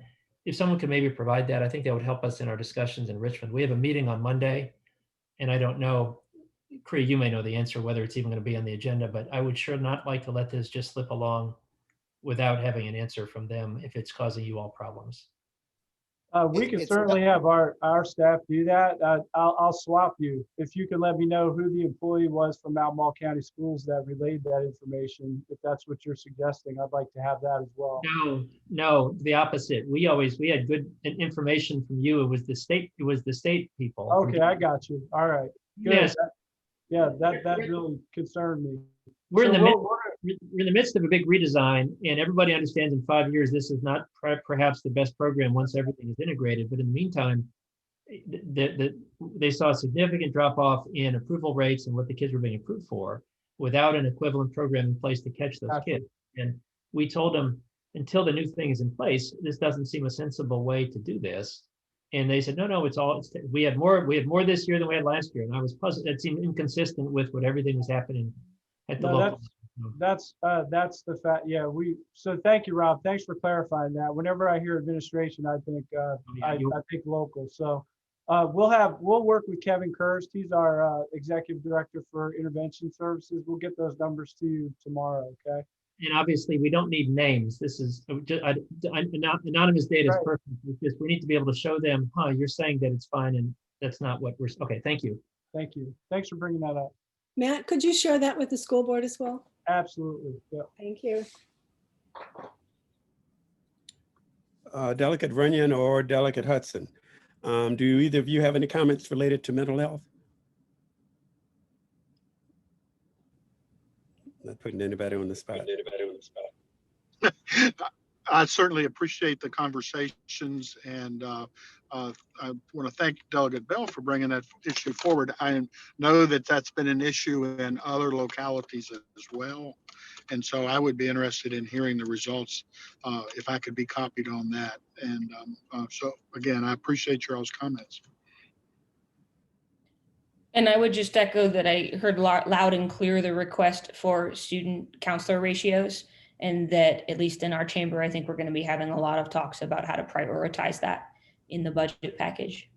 If someone could maybe provide that, I think that would help us in our discussions in Richmond. We have a meeting on Monday, and I don't know, Cree, you may know the answer, whether it's even going to be on the agenda, but I would sure not like to let this just slip along without having an answer from them if it's causing you all problems. We can certainly have our staff do that. I'll swap you. If you can let me know who the employee was from Albemarle County Schools that relayed that information, if that's what you're suggesting, I'd like to have that as well. No, the opposite. We had good information from you. It was the state people. Okay, I got you. All right. Good. Yes. That really concerned me. We're in the we're in the midst of a big redesign, and everybody understands in 5 years this is not perhaps the best program once everything is integrated. But in the meantime, they saw a significant drop off in approval rates and what the kids were being approved for without an equivalent program in place to catch those kids. And we told them, until the new thing is in place, this doesn't seem a sensible way to do this. And they said, no, we had more this year than we had last year. And I was puzzled. It seemed inconsistent with what everything was happening at the local. That's the fact. Yeah, so thank you, Rob. Thanks for clarifying that. Whenever I hear administration, I think I think local. So we'll work with Kevin Kirst. He's our executive director for intervention services. We'll get those numbers to you tomorrow. Okay. And obviously, we don't need names. This is just anonymous data is perfect. It's just we need to be able to show them, you're saying that it's fine, and that's not what we're. Okay, thank you. Thank you. Thanks for bringing that up. Matt, could you share that with the school board as well? Absolutely. Yeah. Thank you. Delegate Runyon or Delegate Hudson, do either of you have any comments related to mental health? Not putting anybody on the spot. I certainly appreciate the conversations, and I want to thank Delegate Bell for bringing that issue forward. I know that that's been an issue in other localities as well, and so I would be interested in hearing the results if I could be copied on that. And so again, I appreciate your all's comments. And I would just echo that I heard loud and clear the request for student counselor ratios, and that at least in our chamber, I think we're going to be having a lot of talks about how to prioritize that in the budget package.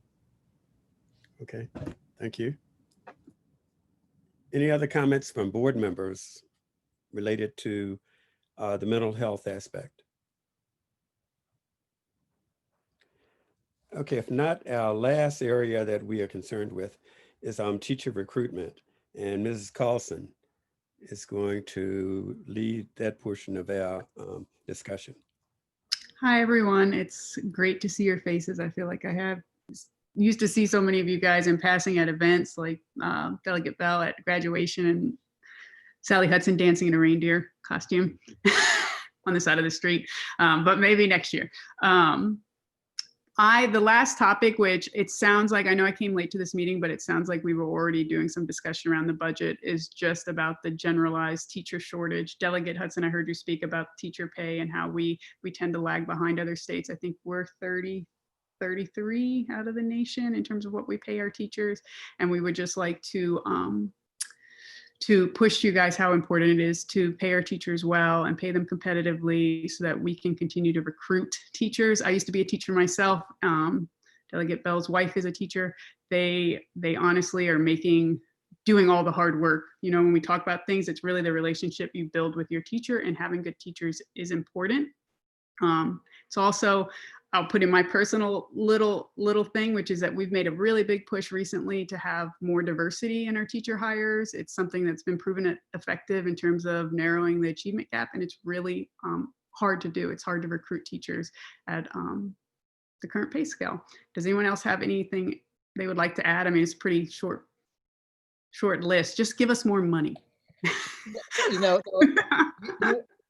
Okay, thank you. Any other comments from board members related to the mental health aspect? Okay, if not, our last area that we are concerned with is teacher recruitment, and Mrs. Carlson is going to lead that portion of our discussion. Hi, everyone. It's great to see your faces. I feel like I have used to see so many of you guys in passing at events like Delegate Bell at graduation and Sally Hudson dancing in a reindeer costume on the side of the street, but maybe next year. The last topic, which it sounds like, I know I came late to this meeting, but it sounds like we were already doing some discussion around the budget, is just about the generalized teacher shortage. Delegate Hudson, I heard you speak about teacher pay and how we tend to lag behind other states. I think we're 33 out of the nation in terms of what we pay our teachers. And we would just like to push to you guys how important it is to pay our teachers well and pay them competitively so that we can continue to recruit teachers. I used to be a teacher myself. Delegate Bell's wife is a teacher. They honestly are doing all the hard work. You know, when we talk about things, it's really the relationship you build with your teacher, and having good teachers is important. It's also, I'll put in my personal little thing, which is that we've made a really big push recently to have more diversity in our teacher hires. It's something that's been proven effective in terms of narrowing the achievement gap, and it's really hard to do. It's hard to recruit teachers at the current pay scale. Does anyone else have anything they would like to add? I mean, it's a pretty short list. Just give us more money. You know,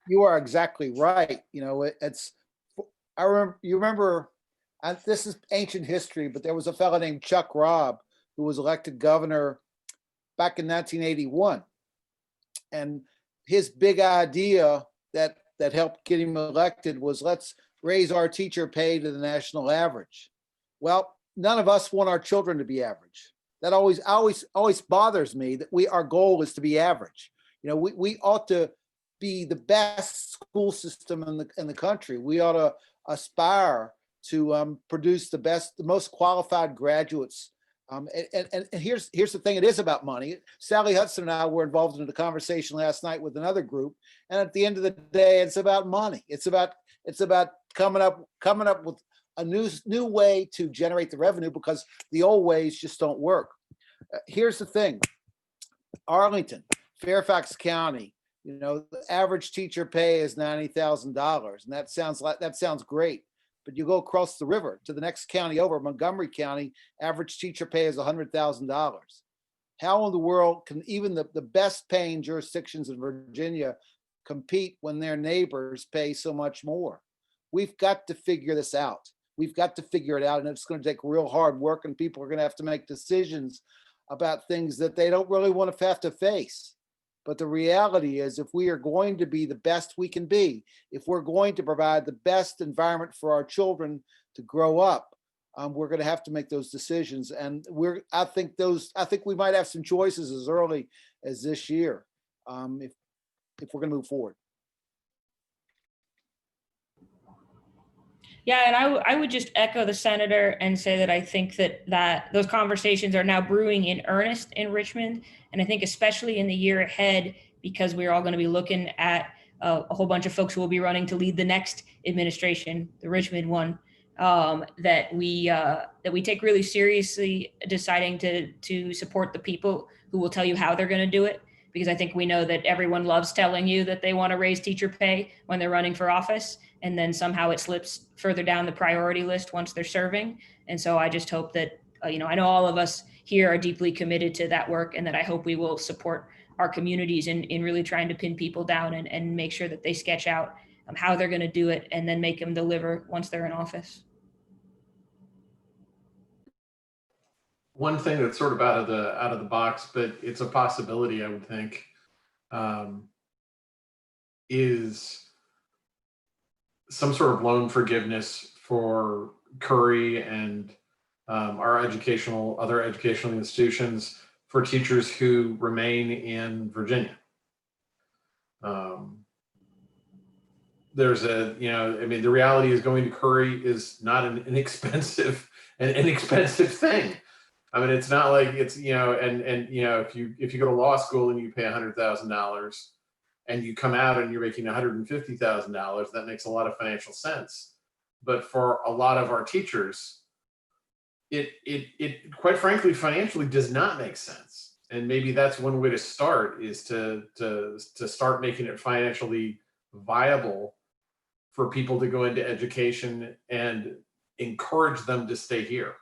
you are exactly right. You know, you remember, this is ancient history, but there was a fellow named Chuck Robb who was elected governor back in 1981. And his big idea that helped get him elected was, let's raise our teacher pay to the national average. Well, none of us want our children to be average. That always bothers me, that our goal is to be average. You know, we ought to be the best school system in the country. We ought to aspire to produce the most qualified graduates. And here's the thing: it is about money. Sally Hudson and I were involved in a conversation last night with another group, and at the end of the day, it's about money. It's about coming up with a new way to generate the revenue, because the old ways just don't work. Here's the thing: Arlington, Fairfax County, you know, the average teacher pay is $90,000, and that sounds great. But you go across the river to the next county over, Montgomery County, average teacher pay is $100,000. How in the world can even the best paying jurisdictions in Virginia compete when their neighbors pay so much more. We've got to figure this out. We've got to figure it out, and it's going to take real hard work, and people are going to have to make decisions about things that they don't really want to have to face. But the reality is, if we are going to be the best we can be, if we're going to provide the best environment for our children to grow up, we're going to have to make those decisions. And I think we might have some choices as early as this year, if we're going to move forward. Yeah, and I would just echo the senator and say that I think that those conversations are now brewing in earnest in Richmond. And I think especially in the year ahead, because we're all going to be looking at a whole bunch of folks who will be running to lead the next administration, the Richmond one, that we take really seriously deciding to support the people who will tell you how they're going to do it. Because I think we know that everyone loves telling you that they want to raise teacher pay when they're running for office, and then somehow it slips further down the priority list once they're serving. And so I just hope that, I know all of us here are deeply committed to that work, and that I hope we will support our communities in really trying to pin people down and make sure that they sketch out how they're going to do it, and then make them deliver once they're in office. One thing that's sort of out of the box, but it's a possibility, I would think, is some sort of loan forgiveness for Curry and our other educational institutions for teachers who remain in Virginia. There's the reality is going to Curry is not an inexpensive thing. I mean, it's not like it's, if you go to law school and you pay $100,000 and you come out and you're making $150,000, that makes a lot of financial sense. But for a lot of our teachers, it quite frankly financially does not make sense. And maybe that's one way to start, is to start making it financially viable for people to go into education and encourage them to stay here.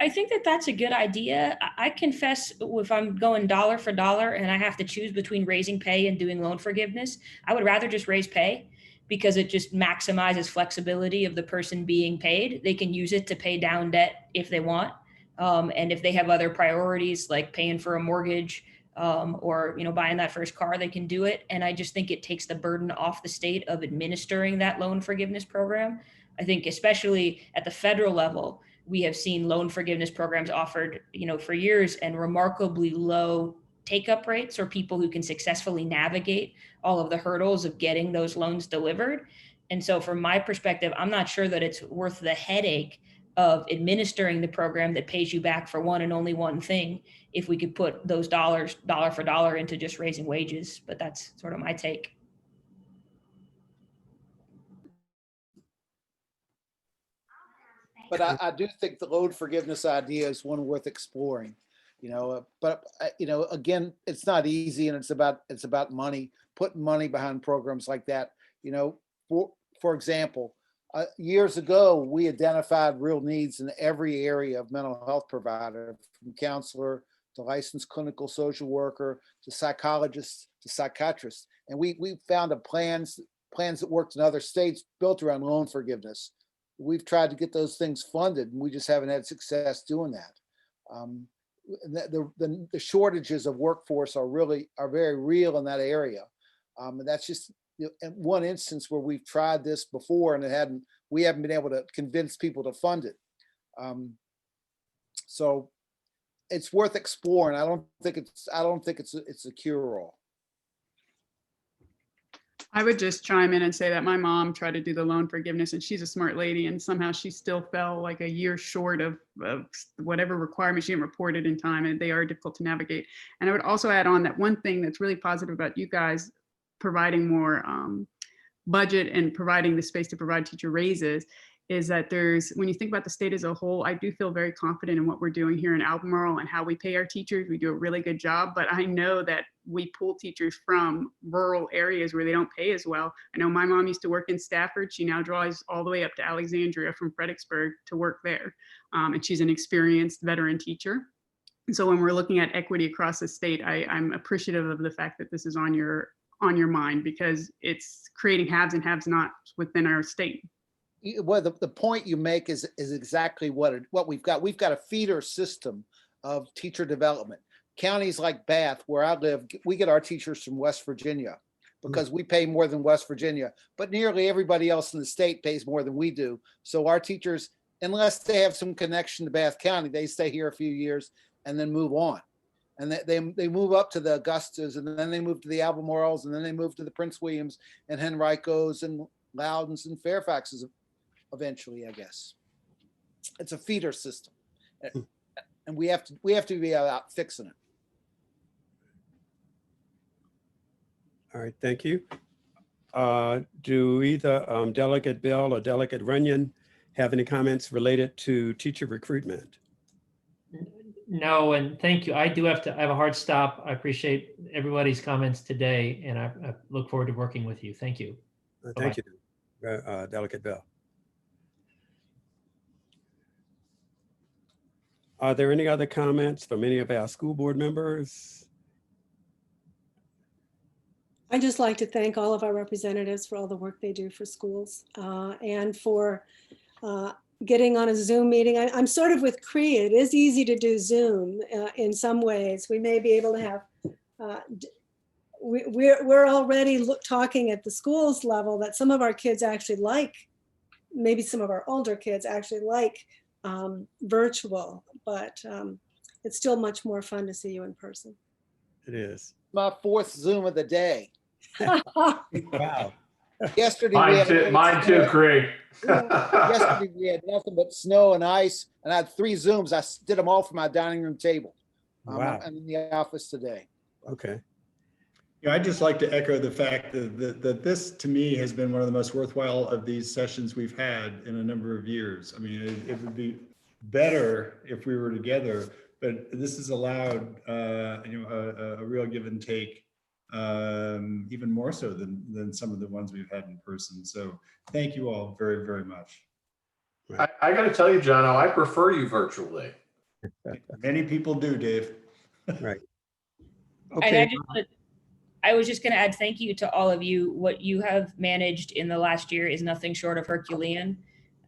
I think that's a good idea. I confess, if I'm going dollar for dollar and I have to choose between raising pay and doing loan forgiveness, I would rather just raise pay, because it just maximizes flexibility of the person being paid. They can use it to pay down debt if they want. And if they have other priorities like paying for a mortgage or buying that first car, they can do it. And I just think it takes the burden off the state of administering that loan forgiveness program. I think especially at the federal level, we have seen loan forgiveness programs offered, for years, and remarkably low take-up rates, or people who can successfully navigate all of the hurdles of getting those loans delivered. And so from my perspective, I'm not sure that it's worth the headache of administering the program that pays you back for one and only one thing, if we could put those dollars, dollar for dollar, into just raising wages. But that's sort of my take. But I do think the loan forgiveness idea is one worth exploring, but again, it's not easy, and it's about money, putting money behind programs like that. For example, years ago, we identified real needs in every area of mental health provider, from counselor to licensed clinical social worker to psychologist to psychiatrist. And we found plans that worked in other states built around loan forgiveness. We've tried to get those things funded, and we just haven't had success doing that. The shortages of workforce are very real in that area. And that's just one instance where we've tried this before, and we haven't been able to convince people to fund it. So it's worth exploring. I don't think it's a cure-all. I would just chime in and say that my mom tried to do the loan forgiveness, and she's a smart lady, and somehow she still fell like a year short of whatever requirements. She didn't report it in time, and they are difficult to navigate. And I would also add on that one thing that's really positive about you guys providing more budget and providing the space to provide teacher raises is that when you think about the state as a whole, I do feel very confident in what we're doing here in Albemarle and how we pay our teachers. We do a really good job, but I know that we pull teachers from rural areas where they don't pay as well. I know my mom used to work in Stafford. She now drives all the way up to Alexandria from Fredericksburg to work there. And she's an experienced veteran teacher. And so when we're looking at equity across the state, I'm appreciative of the fact that this is on your on your mind because it's creating haves and have-nots within our state. Well, the point you make is exactly what we've got. We've got a feeder system of teacher development. Counties like Bath, where I live, we get our teachers from West Virginia because we pay more than West Virginia, but nearly everybody else in the state pays more than we do. So our teachers, unless they have some connection to Bath County, they stay here a few years and then move on. And they move up to the Augustas, and then they move to the Albemarles, and then they move to the Prince Williams and Henricos and Loudons and Fairfaxes eventually, I guess. It's a feeder system. And we have to be out fixing it. All right, thank you. Do either Delegate Bell or Delegate Runyon have any comments related to teacher recruitment? No, and thank you. I have a hard stop. I appreciate everybody's comments today, and I look forward to working with you. Thank you. Thank you, Delegate Bell. Are there any other comments from any of our school board members? I'd just like to thank all of our representatives for all the work they do for schools and for getting on a Zoom meeting. I'm sort of with Cree. It is easy to do Zoom in some ways. We may be able to have, we're already talking at the schools level that some of our kids actually like, maybe some of our older kids actually like virtual, but it's still much more fun to see you in person. It is. My fourth Zoom of the day. Wow. Yesterday mine too, Craig. Yesterday we had nothing but snow and ice, and I had 3 Zooms. I did them all from my dining room table. Wow. I'm in the office today. Okay. Yeah, I'd just like to echo the fact that this, to me, has been one of the most worthwhile of these sessions we've had in a number of years. I mean, it would be better if we were together, but this has allowed a real give and take, even more so than some of the ones we've had in person. So thank you all very, very much. I got to tell you, Jono, I prefer you virtually. Many people do, Dave. Right. Okay. And I was just going to add thank you to all of you. What you have managed in the last year is nothing short of Herculean.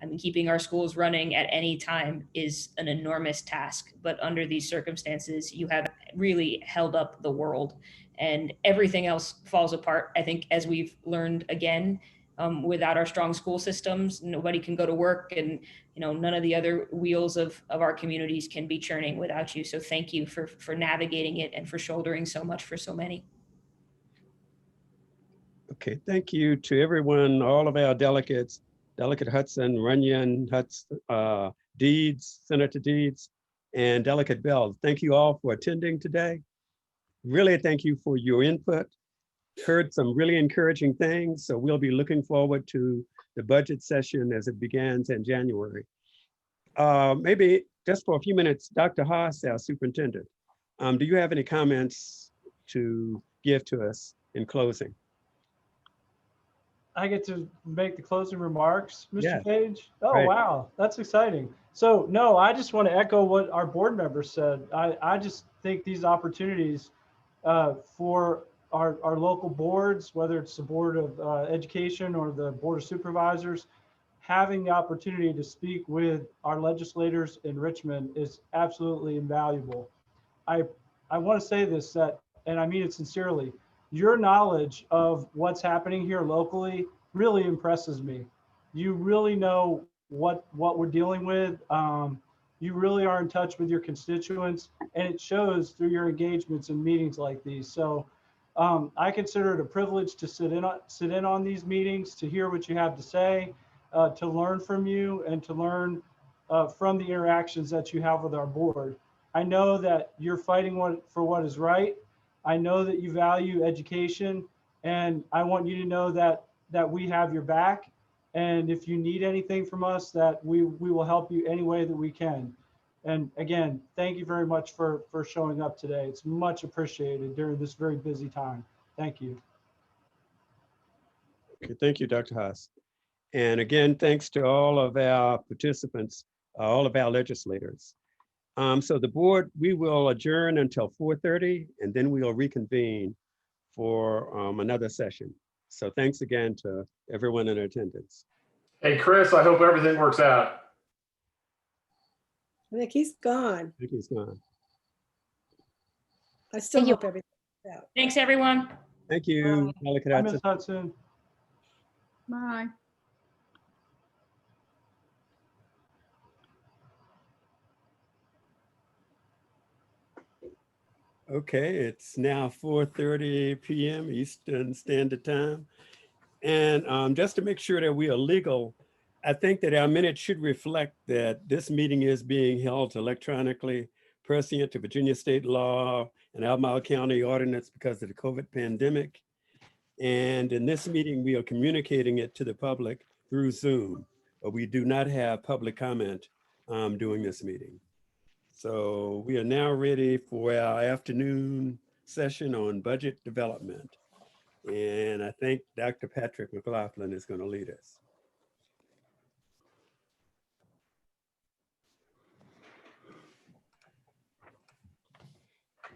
I mean, keeping our schools running at any time is an enormous task, but under these circumstances, you have really held up the world and everything else falls apart. I think as we've learned again, without our strong school systems, nobody can go to work, and none of the other wheels of our communities can be churning without you. So thank you for navigating it and for shouldering so much for so many. Okay, thank you to everyone, all of our delegates, Delegate Hudson, Runyon, Deeds, Senator Deeds, and Delegate Bell. Thank you all for attending today. Really thank you for your input. Heard some really encouraging things, so we'll be looking forward to the budget session as it begins in January. Maybe just for a few minutes, Dr. Haas, our superintendent, do you have any comments to give to us in closing? I get to make the closing remarks, Mr. Yes. Page. Oh, Right. Wow, that's exciting. So no, I just want to echo what our board members said. I just think these opportunities for our local boards, whether it's the Board of Education or the Board of Supervisors, having the opportunity to speak with our legislators in Richmond is absolutely invaluable. I want to say this, and I mean it sincerely, your knowledge of what's happening here locally really impresses me. You really know what we're dealing with. You really are in touch with your constituents, and it shows through your engagements in meetings like these. So I consider it a privilege to sit in on these meetings, to hear what you have to say, to learn from you, and to learn from the interactions that you have with our board. I know that you're fighting for what is right. I know that you value education, and I want you to know that we have your back. And if you need anything from us, that we will help you any way that we can. And again, thank you very much for showing up today. It's much appreciated during this very busy time. Thank you. Okay, thank you, Dr. Haas. And again, thanks to all of our participants, all of our legislators. So the board, we will adjourn until 4:30, and then we will reconvene for another session. So thanks again to everyone in attendance. Hey, Chris, I hope everything works out. I think he's gone. I think he's gone. I still Thank you. hope everything works out. Thanks, everyone. Thank you, Delegate Hi, Hudson. Ms. Hudson. Bye. Okay, it's now 4:30 p.m. Eastern Standard Time. And just to make sure that we are legal, I think that our minutes should reflect that this meeting is being held electronically pursuant to Virginia state law and Albemarle County ordinance because of the COVID pandemic. And in this meeting, we are communicating it to the public through Zoom, but we do not have public comment during this meeting. So we are now ready for our afternoon session on budget development. And I think Dr. Patrick McLaughlin is going to lead us.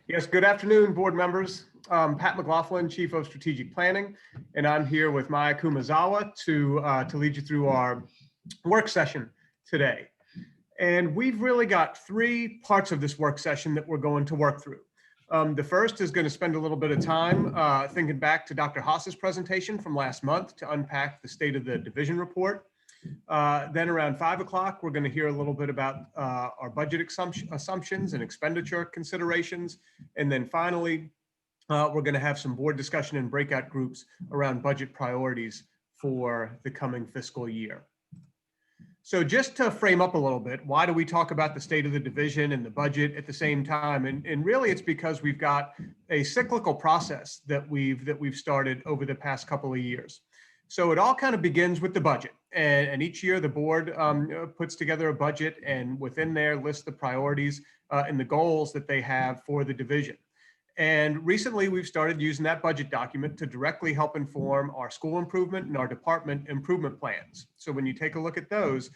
Yes, good afternoon, board members. Pat McLaughlin, Chief of Strategic Planning, and I'm here with Maya Kumazawa to lead you through our work session today. And we've really got three parts of this work session that we're going to work through. The first is going to spend a little bit of time thinking back to Dr. Haas's presentation from last month to unpack the State of the Division report. Then around 5 o'clock, we're going to hear a little bit about our budget assumptions and expenditure considerations. And then finally, we're going to have some board discussion and breakout groups around budget priorities for the coming fiscal year. So just to frame up a little bit, why do we talk about the state of the division and the budget at the same time? And really it's because we've got a cyclical process that we've started over the past couple of years. So it all kind of begins with the budget. And each year the board puts together a budget and within there lists the priorities and the goals that they have for the division. And recently we've started using that budget document to directly help inform our school improvement and our department improvement plans. So when you take a look at those,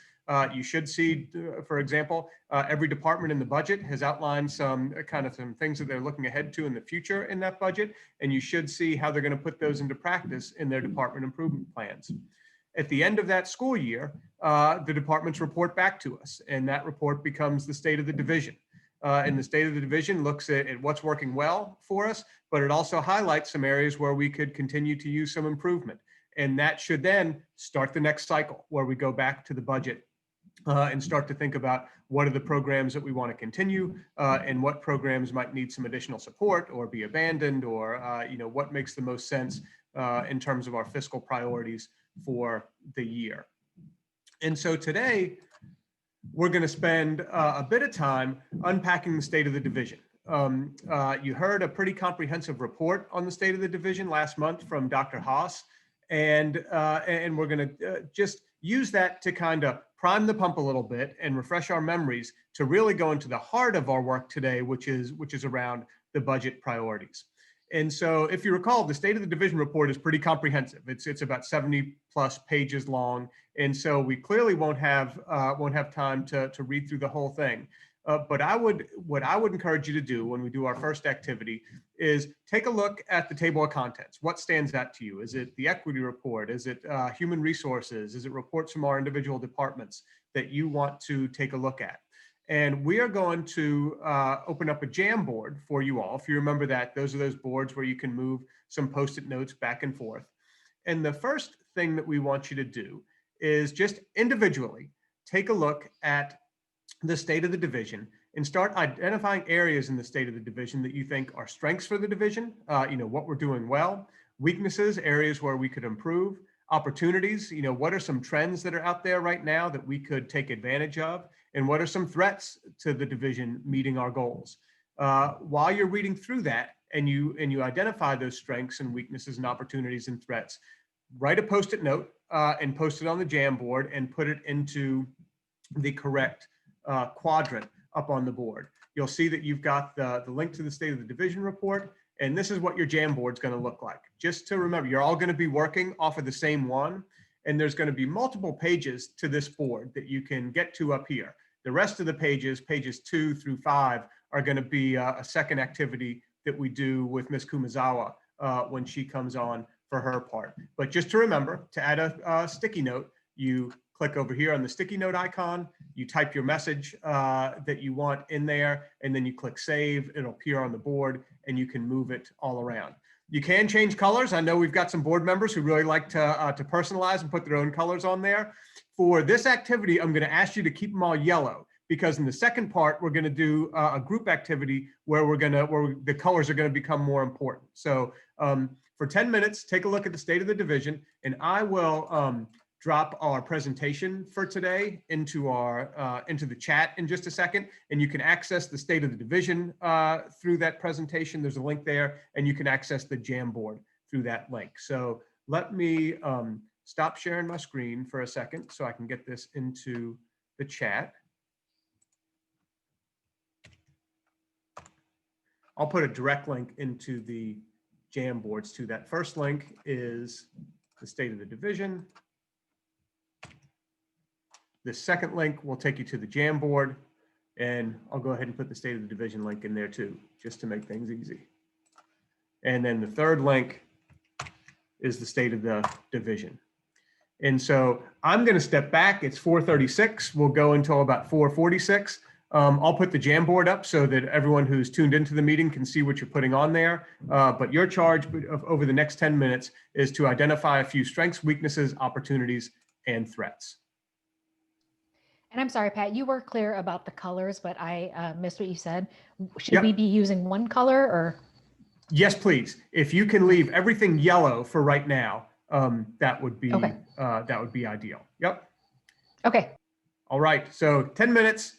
you should see, for example, every department in the budget has outlined some things that they're looking ahead to in the future in that budget. And you should see how they're going to put those into practice in their department improvement plans. At the end of that school year, the departments report back to us, and that report becomes the state of the division. And the state of the division looks at what's working well for us, but it also highlights some areas where we could continue to use some improvement. And that should then start the next cycle where we go back to the budget and start to think about what are the programs that we want to continue and what programs might need some additional support or be abandoned, or what makes the most sense in terms of our fiscal priorities for the year. And so today, we're going to spend a bit of time unpacking the state of the division. You heard a pretty comprehensive report on the state of the division last month from Dr. Haas, and we're going to just use that to kind of prime the pump a little bit and refresh our memories to really go into the heart of our work today, which is around the budget priorities. And so if you recall, the State of the Division report is pretty comprehensive. It's about 70 plus pages long. And so we clearly won't have time to read through the whole thing. But what I would encourage you to do when we do our first activity is take a look at the table of contents. What stands out to you? Is it the equity report? Is it human resources? Is it reports from our individual departments that you want to take a look at? And we are going to open up a Jamboard for you all. If you remember that, those are those boards where you can move some Post-it notes back and forth. And the first thing that we want you to do is just individually take a look at the state of the division and start identifying areas in the state of the division that you think are strengths for the division, what we're doing well, weaknesses, areas where we could improve, opportunities, what are some trends that are out there right now that we could take advantage of, and what are some threats to the division meeting our goals. While you're reading through that and you identify those strengths and weaknesses and opportunities and threats, write a Post-it note and post it on the Jamboard and put it into the correct quadrant up on the board. You'll see that you've got the link to the State of the Division report, and this is what your Jamboard is going to look like. Just to remember, you're all going to be working off of the same one, and there's going to be multiple pages to this board that you can get to up here. The rest of the pages 2 through 5, are going to be a second activity that we do with Ms. Kumazawa when she comes on for her part. But just to remember, to add a sticky note, you click over here on the sticky note icon, you type your message that you want in there, and then you click save. It'll appear on the board and you can move it all around. You can change colors. I know we've got some board members who really like to personalize and put their own colors on there. For this activity, I'm going to ask you to keep them all yellow, because in the second part, we're going to do a group activity where the colors are going to become more important. So for 10 minutes, take a look at the state of the division, and I will drop our presentation for today into the chat in just a second, and you can access the state of the division through that presentation. There's a link there, and you can access the Jamboard through that link. So let me stop sharing my screen for a second so I can get this into the chat. I'll put a direct link into the Jamboards too. That first link is the state of the division. The second link will take you to the Jamboard, and I'll go ahead and put the state of the division link in there too, just to make things easy. And then the third link is the state of the division. And so I'm going to step back. It's 4:36. We'll go until about 4:46. I'll put the Jamboard up so that everyone who's tuned into the meeting can see what you're putting on there. But your charge over the next 10 minutes is to identify a few strengths, weaknesses, opportunities, and threats. And I'm sorry, Pat, you were clear about the colors, but I missed what you said. Should Yep. we be using one color or? Yes, please. If you can leave everything yellow for right now, that would be Okay. Ideal. Yep. Okay. All right. So 10 minutes.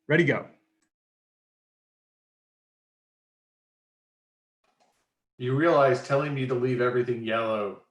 Ready, go. You realize telling me to leave everything yellow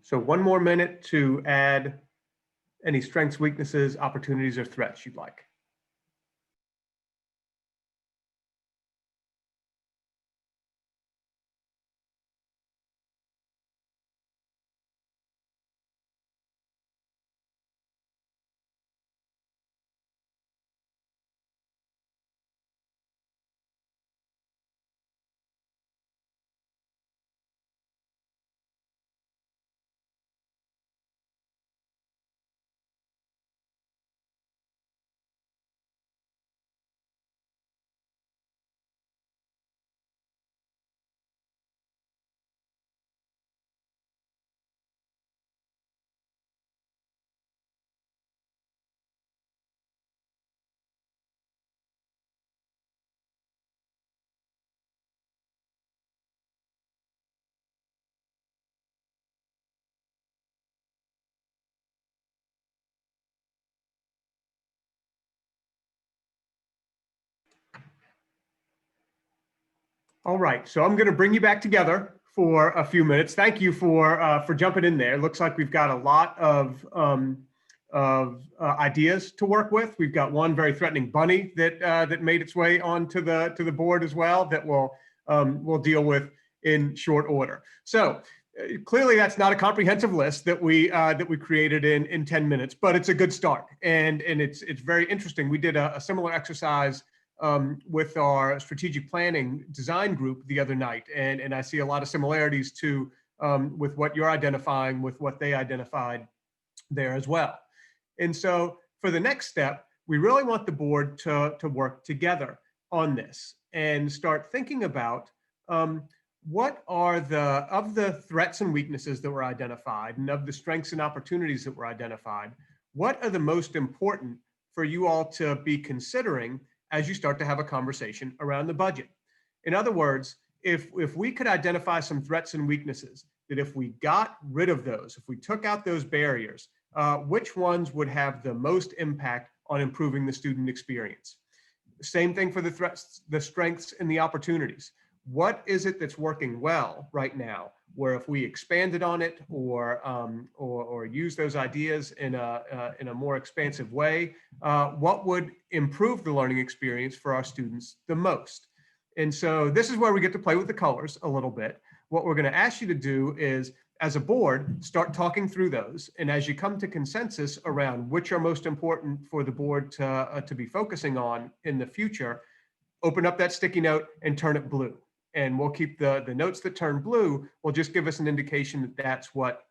So one more minute to add any strengths, weaknesses, opportunities, or threats you'd like. All right, so I'm going to bring you back together for a few minutes. Thank you for jumping in there. Looks like we've got a lot of ideas to work with. We've got one very threatening bunny that made its way onto the board as well that we'll deal with in short order. So clearly that's not a comprehensive list that we created in 10 minutes, but it's a good start, and it's very interesting. We did a similar exercise with our strategic planning design group the other night, and I see a lot of similarities to with what you're identifying with what they identified there as well. And so for the next step, we really want the board to work together on this and start thinking about what are of the threats and weaknesses that were identified and of the strengths and opportunities that were identified, what are the most important for you all to be considering as you start to have a conversation around the budget. In other words, if we could identify some threats and weaknesses, that if we got rid of those, if we took out those barriers, which ones would have the most impact on improving the student experience? Same thing for the threats, the strengths, and the opportunities. What is it that's working well right now, where if we expanded on it or use those ideas in a more expansive way, what would improve the learning experience for our students the most? And so this is where we get to play with the colors a little bit. What we're going to ask you to do is, as a board, start talking through those. And as you come to consensus around which are most important for the board to be focusing on in the future, open up that sticky note and turn it blue. And we'll keep the notes that turn blue will just give us an indication that that's what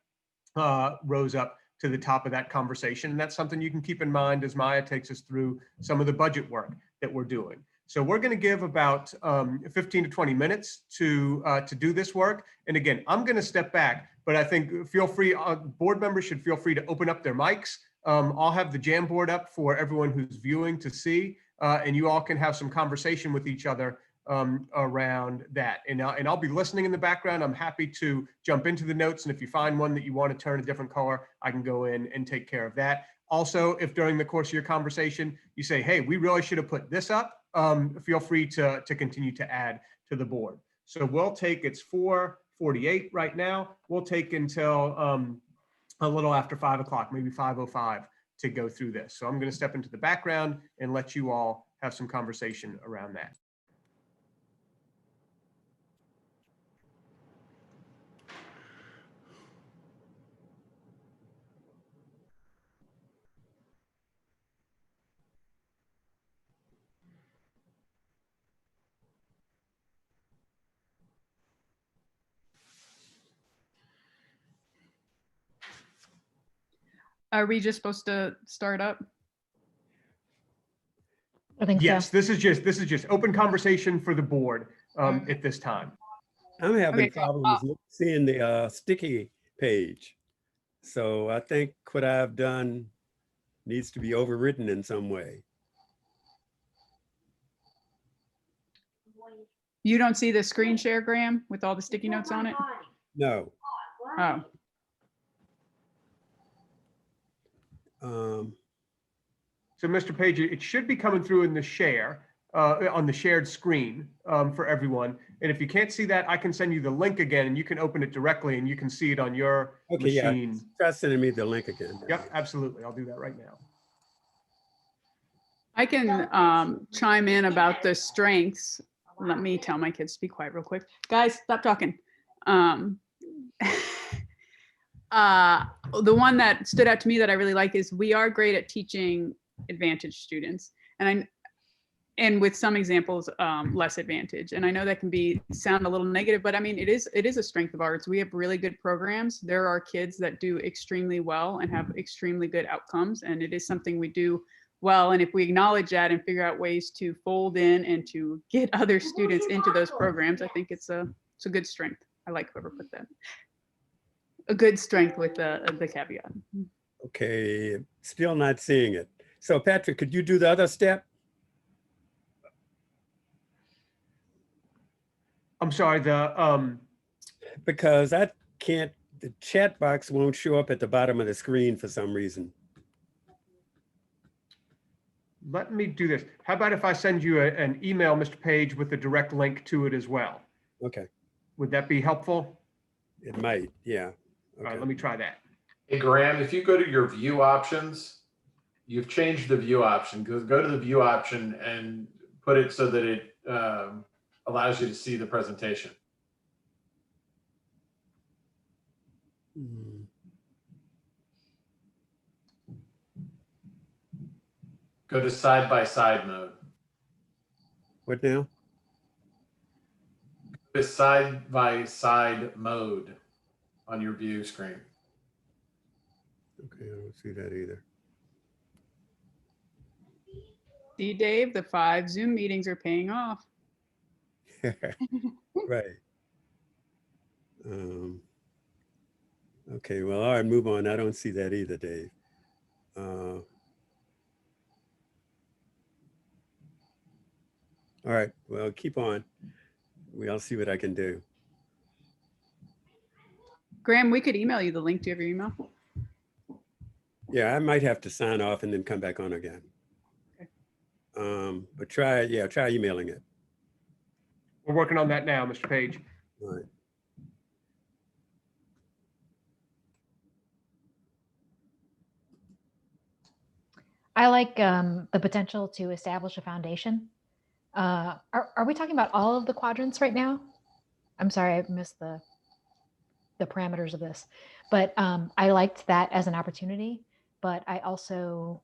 rose up to the top of that conversation. And that's something you can keep in mind as Maya takes us through some of the budget work that we're doing. So we're going to give about 15 to 20 minutes to do this work. And again, I'm going to step back, but I think feel free, board members should feel free to open up their mics. I'll have the Jamboard up for everyone who's viewing to see, and you all can have some conversation with each other around that. And I'll be listening in the background. I'm happy to jump into the notes. And if you find one that you want to turn a different color, I can go in and take care of that. Also, if during the course of your conversation, you say, hey, we really should have put this up, feel free to continue to add to the board. So we'll take, it's 4:48 right now. We'll take until a little after 5 o'clock, maybe 5:05 to go through this. So I'm going to step into the background and let you all have some conversation around that. Are we just supposed to start up? I think yes, so. this is just open conversation for the board at this time. I'm having Okay, so, problems seeing the sticky page. So I think what I've done needs to be overwritten in some way. You don't see the screen share, Graham, with all the sticky notes on it? No. Oh, So Mr. Page, it should be coming through in the share. on the shared screen for everyone. And if you can't see that, I can send you the link again and you can open it directly and you can see it on your machine. Yeah. Try sending me the link again. Yep, absolutely. I'll do that right now. I can chime in about the strengths. Let me tell my kids to be quiet real quick. Guys, stop talking. The one that stood out to me that I really like is we are great at teaching advantaged students. And with some examples, less advantage. And I know that can sound a little negative, but I mean, it is a strength of ours. We have really good programs. There are kids that do extremely well and have extremely good outcomes. And it is something we do well. And if we acknowledge that and figure out ways to fold in and to get other students into those programs, I think it's a good strength. I like whoever put that. A good strength with the caveat. Okay, still not seeing it. So Patrick, could you do the other step? I'm sorry, because I can't, the chat box won't show up at the bottom of the screen for some reason. let me do this. How about if I send you an email, Mr. Page, with a direct link to it as well? Okay. Would that be helpful? It might, yeah. Okay. All right, let me try that. Hey, Graham, if you go to your view options, you've changed the view option. Go to the view option and put it so that it allows you to see the presentation. Go to side-by-side mode. What now? Go to side-by-side mode on your view screen. Okay, I don't see that either. See, Dave, the 5 Zoom meetings are paying off. Right. Okay, well, all right, move on. I don't see that either, Dave. All right, well, keep on. I'll see what I can do. Graham, we could email you the link. Do you have your email? Yeah, I might have to sign off and then come back on again. Okay. But try emailing it. We're working on that now, Mr. Page. All right. I like the potential to establish a foundation. Are we talking about all of the quadrants right now? I'm sorry, I missed the parameters of this, but I liked that as an opportunity, but I also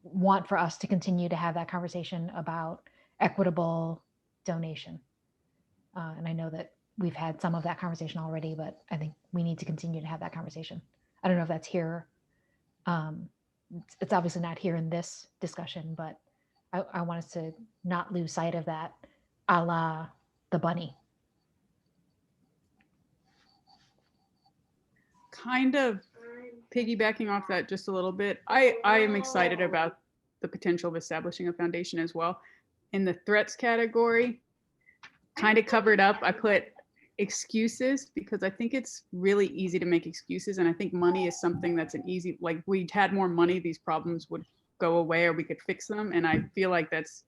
want for us to continue to have that conversation about equitable donation. And I know that we've had some of that conversation already, but I think we need to continue to have that conversation. I don't know if that's here. It's obviously not here in this discussion, but I want us to not lose sight of that, a la the bunny. Kind of piggybacking off that just a little bit, I am excited about the potential of establishing a foundation as well. In the threats category, kind of covered up, I put excuses because I think it's really easy to make excuses. And I think money is something that's an easy, like we'd had more money, these problems would go away or we could fix them. And I feel like that's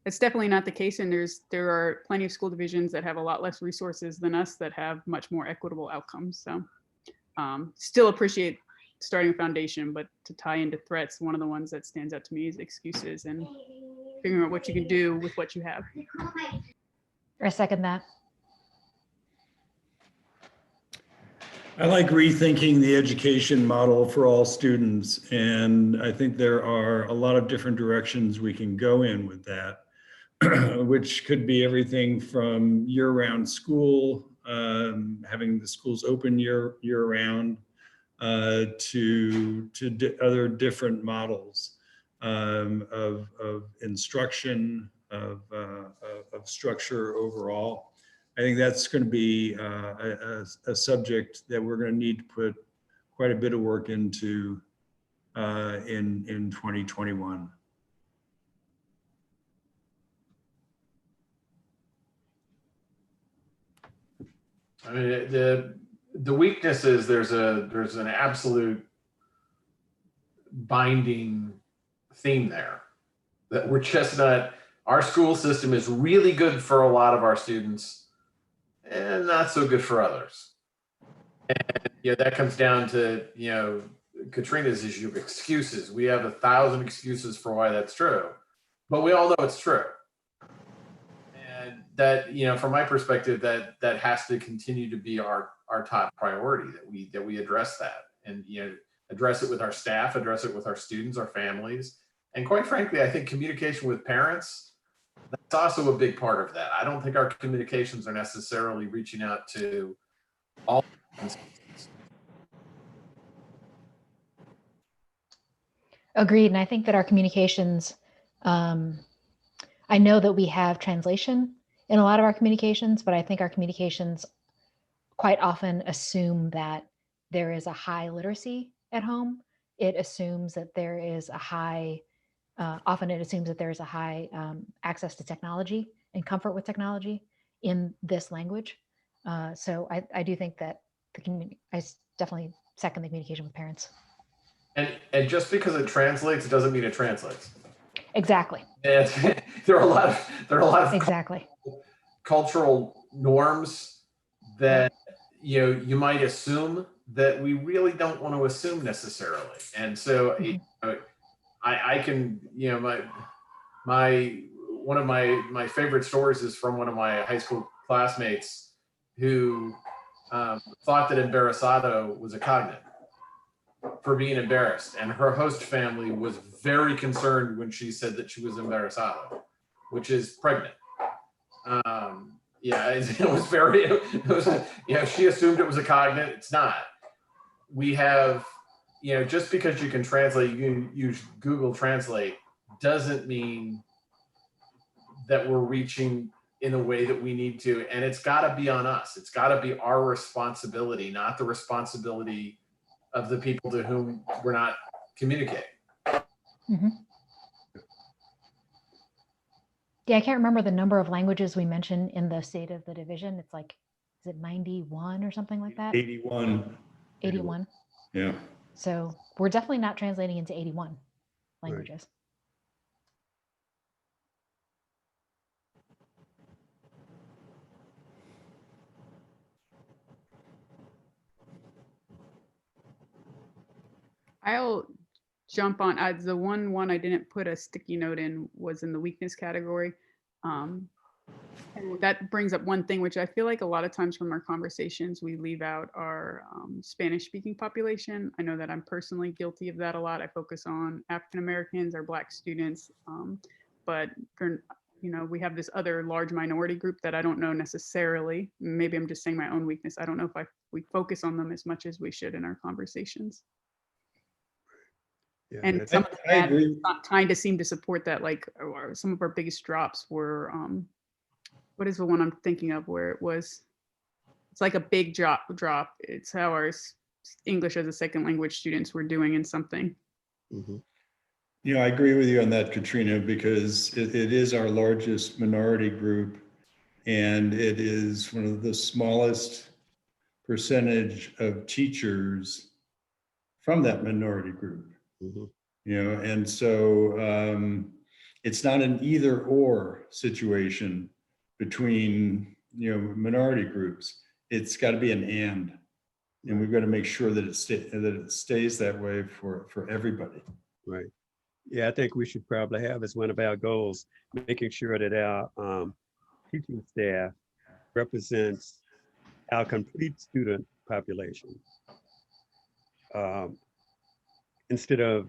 definitely not the case. And there are plenty of school divisions that have a lot less resources than us that have much more equitable outcomes. So still appreciate starting a foundation, but to tie into threats, one of the ones that stands out to me is excuses and figuring out what you can do with what you have. I second that. I like rethinking the education model for all students. And I think there are a lot of different directions we can go in with that, which could be everything from year-round school, having the schools open year-round, to other different models of instruction, of structure overall. I think that's going to be a subject that we're going to need to put quite a bit of work into in 2021. I mean, the weakness is there's an absolute binding theme there. That we're just not, our school system is really good for a lot of our students and not so good for others. And that comes down to, Katrina's issue of excuses. We have 1,000 excuses for why that's true, but we all know it's true. And that, from my perspective, that has to continue to be our top priority, that we address that and, address it with our staff, address it with our students, our families. And quite frankly, I think communication with parents, that's also a big part of that. I don't think our communications are necessarily reaching out to all. Agreed. And I think that our communications, I know that we have translation in a lot of our communications, but I think our communications quite often assume that there is a high literacy at home. It assumes that there is a high, often it assumes that there is a high access to technology and comfort with technology in this language. So I do think that I definitely second the communication with parents. And just because it translates doesn't mean it translates. Exactly. And there are a lot of exactly cultural norms that you might assume that we really don't want to assume necessarily. And so I can, one of my favorite stories is from one of my high school classmates who thought that embarazado was a cognate for being embarrassed. And her host family was very concerned when she said that she was embarazado, which is pregnant. It was very, she assumed it was a cognate. It's not. We have, just because you can translate, you can use Google Translate, doesn't mean that we're reaching in a way that we need to. And it's got to be on us. It's got to be our responsibility, not the responsibility of the people to whom we're not communicating. Mm-hmm. Yeah, I can't remember the number of languages we mentioned in the State of the Division. It's like, is it 91 or something like that? 81. 81. Yeah. So we're definitely not translating into 81 languages. I'll jump on. The one I didn't put a sticky note in was in the weakness category. And that brings up one thing, which I feel like a lot of times from our conversations, we leave out our Spanish speaking population. I know that I'm personally guilty of that a lot. I focus on African Americans or Black students, but we have this other large minority group that I don't know necessarily. Maybe I'm just saying my own weakness. I don't know if we focus on them as much as we should in our conversations. Yeah, And some of the data is not trying to seem to support that. Like some of our biggest drops were, what is the one I'm thinking of where it's like a big drop. It's how our English as a second language students were doing in something. Mm-hmm. I agree with you on that, Katrina, because it is our largest minority group, and it is one of the smallest percentage of teachers from that minority group. Mm-hmm. And so it's not an either or situation between minority groups. It's got to be an and we've got to make sure that it stays that way for everybody. Right. Yeah, I think we should probably have as one of our goals, making sure that our teaching staff represents our complete student population. Instead of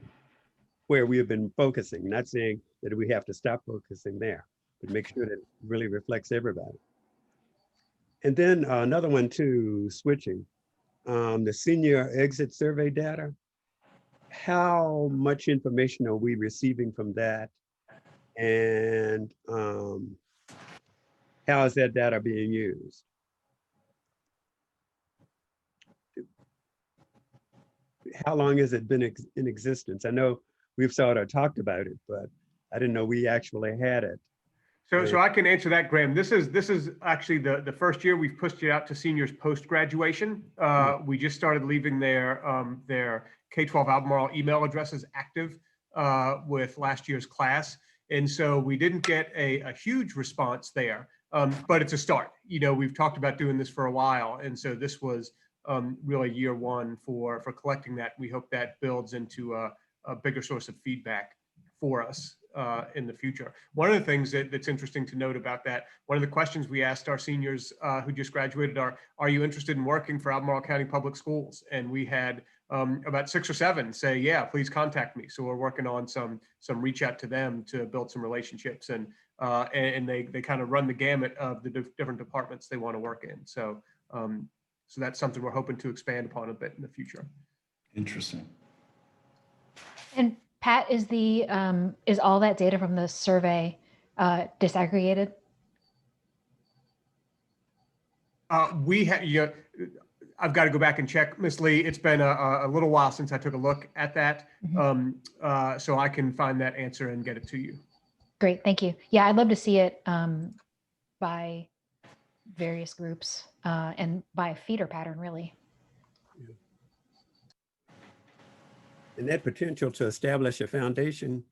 where we have been focusing, not saying that we have to stop focusing there, but make sure that it really reflects everybody. And then another one too, switching, the senior exit survey data. How much information are we receiving from that? And how is that data being used? How long has it been in existence? I know we've sort of talked about it, but I didn't know we actually had it. So I can answer that, Graham. This is actually the first year we've pushed it out to seniors post-graduation. We just started leaving their K-12 Albemarle email addresses active with last year's class. And so we didn't get a huge response there, but it's a start. You know, we've talked about doing this for a while. And so this was really year one for collecting that. We hope that builds into a bigger source of feedback for us in the future. One of the things that's interesting to note about that, one of the questions we asked our seniors who just graduated are you interested in working for Albemarle County Public Schools? And we had about 6 or 7 say, yeah, please contact me. So we're working on some reach out to them to build some relationships, and they kind of run the gamut of the different departments they want to work in. So so that's something we're hoping to expand upon a bit in the future. Interesting. And Pat, is all that data from the survey disaggregated? I've got to go back and check, Ms. Lee. It's been a little while since I took a look at that. Mm-hmm. So I can find that answer and get it to you. Great, thank you. Yeah, I'd love to see it by various groups and by a feeder pattern, really. And that potential to establish a foundation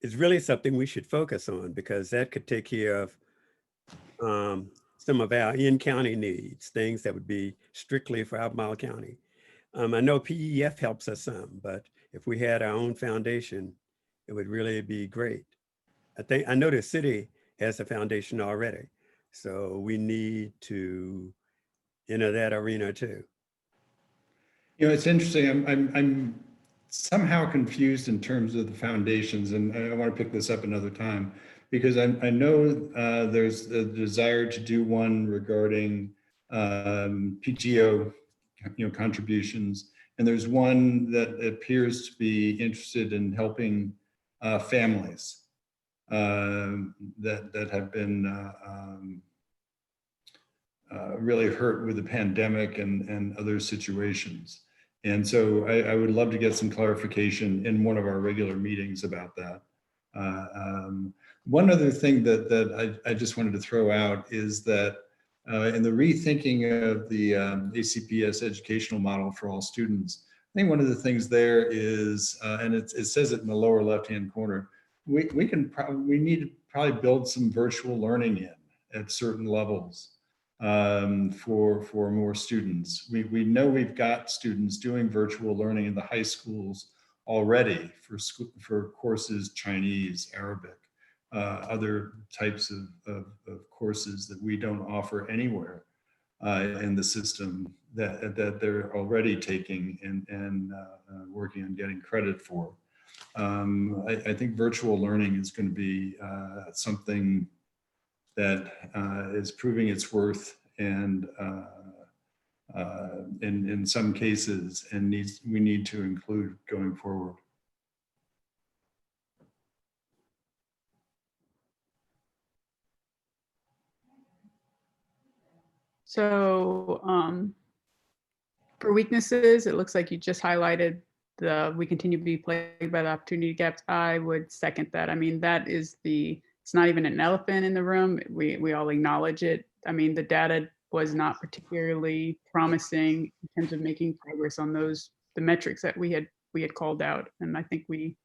is really something we should focus on, because that could take care of some of our in-county needs, things that would be strictly for Albemarle County. I know PEF helps us some, but if we had our own foundation, it would really be great. I know the city has a foundation already, so we need to enter that arena too. You know, it's interesting. I'm somehow confused in terms of the foundations, and I want to pick this up another time, because I know there's a desire to do one regarding PTO, contributions, and there's one that appears to be interested in helping families that have been really hurt with the pandemic and other situations. And so I would love to get some clarification in one of our regular meetings about that. One other thing that I just wanted to throw out is that in the rethinking of the ACPS educational model for all students, I think one of the things there is, and it says it in the lower left-hand corner, we need to probably build some virtual learning in at certain levels. For more students. We know we've got students doing virtual learning in the high schools already for courses, Chinese, Arabic, other types of courses that we don't offer anywhere in the system that they're already taking and working on getting credit for. I think virtual learning is going to be something that is proving its worth, and in some cases, and we need to include going forward. So for weaknesses, it looks like you just highlighted we continue to be plagued by the opportunity gaps. I would second that. I mean, it's not even an elephant in the room. We all acknowledge it. I mean, the data was not particularly promising in terms of making progress on the metrics that we had called out. And I think we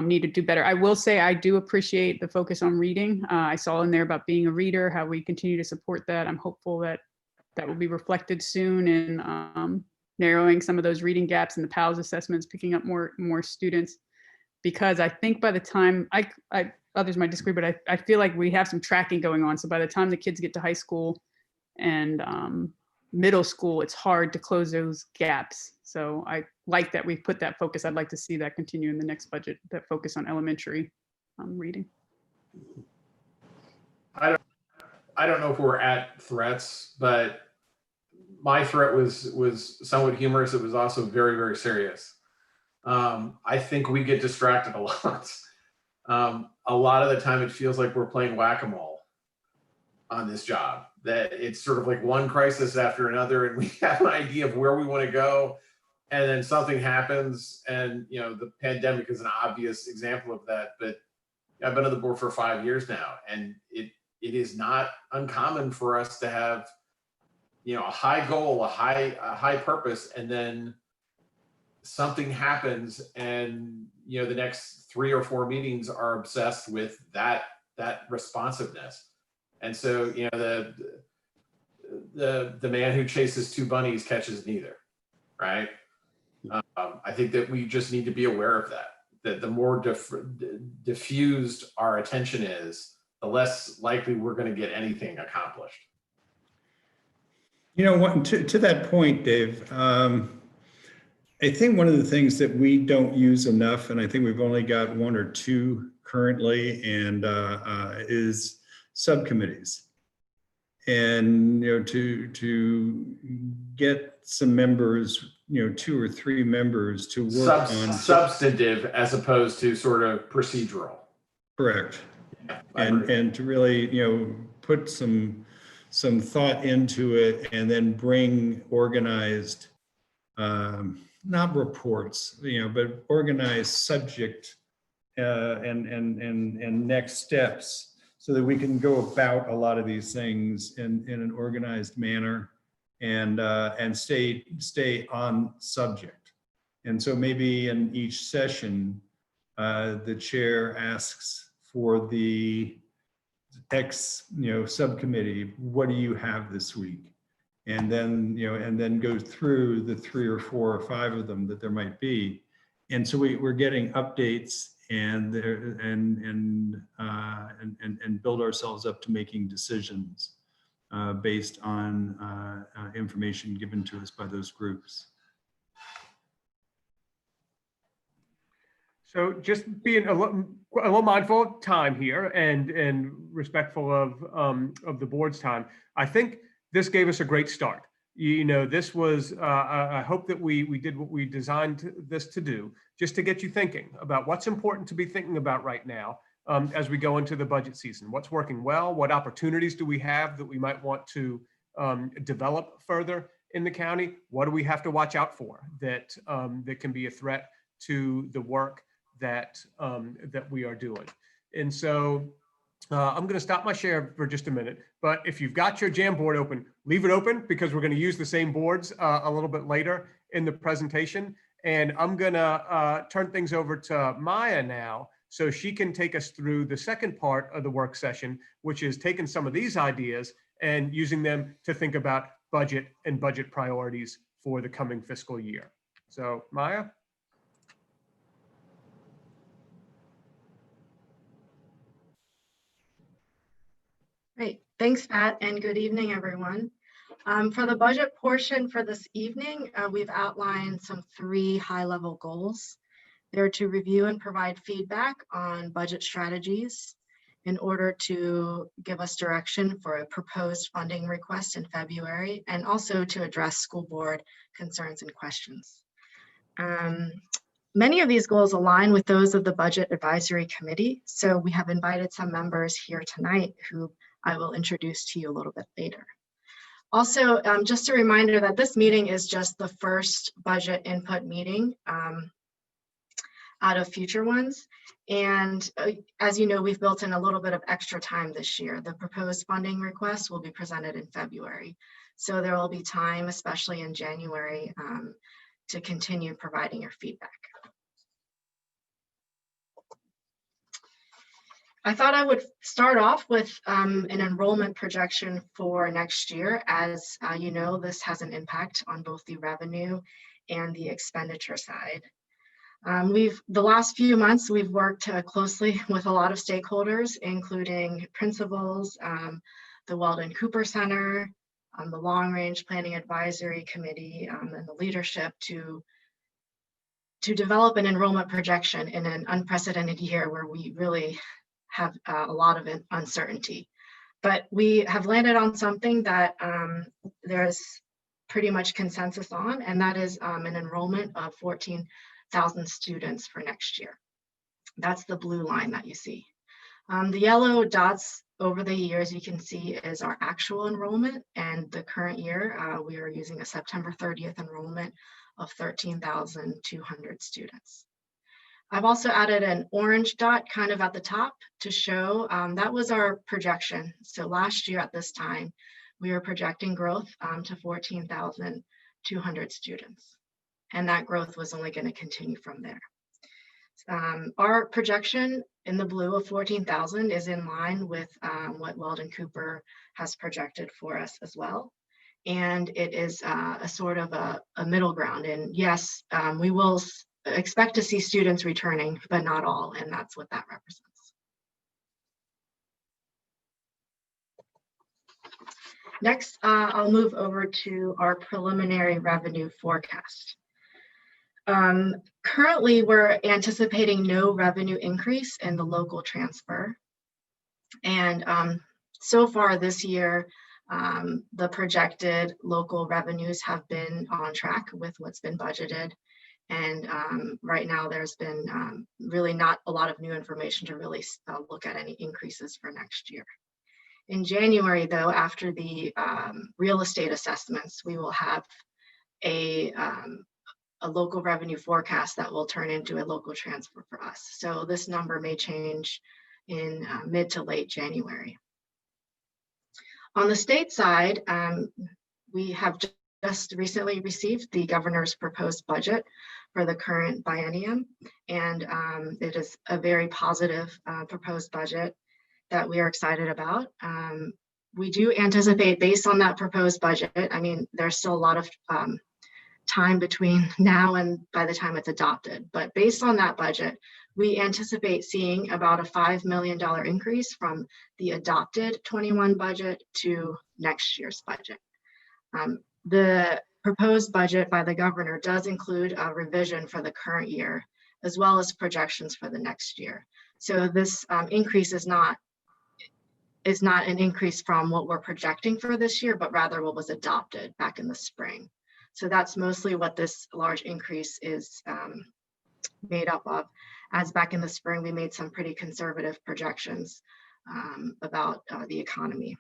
need to do better. I will say I do appreciate the focus on reading. I saw in there about being a reader, how we continue to support that. I'm hopeful that will be reflected soon in narrowing some of those reading gaps in the PALS assessments, picking up more students. Because I think by the time others might disagree, but I feel like we have some tracking going on. So by the time the kids get to high school and middle school, it's hard to close those gaps. So I like that we put that focus. I'd like to see that continue in the next budget, that focus on elementary reading. I don't know if we're at threats, but my threat was somewhat humorous. It was also very, very serious. I think we get distracted a lot. A lot of the time it feels like we're playing whack-a-mole on this job, that it's sort of like one crisis after another, and we have an idea of where we want to go, and then something happens. And the pandemic is an obvious example of that, but I've been on the board for 5 years now, and it is not uncommon for us to have a high goal, a high purpose, and then something happens and, you know, the next 3 or 4 meetings are obsessed with that responsiveness. And so, you know, the man who chases 2 bunnies catches neither, right? I think that we just need to be aware of that the more diffused our attention is, the less likely we're going to get anything accomplished. You know what, to that point, Dave, I think one of the things that we don't use enough, and I think we've only got 1 or 2 currently, and is subcommittees. And, you know, to get some members, you know, 2 or 3 members to work on substantive as opposed to sort of procedural. Correct. Yeah, and to really, you know, put some thought into it, and then bring organized, not reports, you know, but organized subject and next steps, so that we can go about a lot of these things in an organized manner, and stay on subject. And so maybe in each session, the chair asks for the subcommittee, what do you have this week? And then, you know, and then go through the 3 or 4 or 5 of them that there might be. And so we're getting updates and build ourselves up to making decisions based on information given to us by those groups. So just being a little mindful of time here and respectful of the board's time, I think this gave us a great start. You know, this was, I hope that we did what we designed this to do, just to get you thinking about what's important to be thinking about right now as we go into the budget season. What's working well? What opportunities do we have that we might want to develop further in the county? What do we have to watch out for that can be a threat to the work that we are doing? And so I'm going to stop my share for just a minute, but if you've got your Jamboard open, leave it open, because we're going to use the same boards a little bit later in the presentation. And I'm going to turn things over to Maya now, so she can take us through the second part of the work session, which is taking some of these ideas and using them to think about budget and budget priorities for the coming fiscal year. So Maya. Great. Thanks, Pat, and good evening, everyone. For the budget portion for this evening, we've outlined some 3 high-level goals. They're to review and provide feedback on budget strategies in order to give us direction for a proposed funding request in February, and also to address school board concerns and questions. Many of these goals align with those of the Budget Advisory Committee, so we have invited some members here tonight who I will introduce to you a little bit later. Also, just a reminder that this meeting is just the first budget input meeting out of future ones. And as you know, we've built in a little bit of extra time this year. The proposed funding request will be presented in February. So there will be time, especially in January, to continue providing your feedback. I thought I would start off with an enrollment projection for next year. As you know, this has an impact on both the revenue and the expenditure side. The last few months, we've worked closely with a lot of stakeholders, including principals, the Weldon Cooper Center, the Long Range Planning Advisory Committee, and the leadership to develop an enrollment projection in an unprecedented year where we really have a lot of uncertainty. But we have landed on something that there's pretty much consensus on, and that is an enrollment of 14,000 students for next year. That's the blue line that you see. The yellow dots over the years you can see is our actual enrollment, and the current year we are using a September 30th enrollment of 13,200 students. I've also added an orange dot kind of at the top to show that was our projection. So last year at this time, we were projecting growth to 14,200 students. and that growth was only going to continue from there. Our projection in the blue of 14,000 is in line with what Weldon Cooper has projected for us as well. And it is a sort of a middle ground. And yes, we will expect to see students returning, but not all, and that's what that represents. Next, I'll move over to our preliminary revenue forecast. Currently, we're anticipating no revenue increase in the local transfer. And so far this year, the projected local revenues have been on track with what's been budgeted. And right now there's been really not a lot of new information to really look at any increases for next year. In January, though, after the real estate assessments, we will have a local revenue forecast that will turn into a local transfer for us. So this number may change in mid to late January. On the state side, we have just recently received the governor's proposed budget for the current biennium, and it is a very positive proposed budget that we are excited about. We do anticipate, based on that proposed budget, I mean, there's still a lot of time between now and by the time it's adopted, but based on that budget, we anticipate seeing about a $5 million increase from the adopted 21 budget to next year's budget. The proposed budget by the governor does include a revision for the current year, as well as projections for the next year. So this increase is not an increase from what we're projecting for this year, but rather what was adopted back in the spring. So that's mostly what this large increase is made up of. As back in the spring, we made some pretty conservative projections about the economy.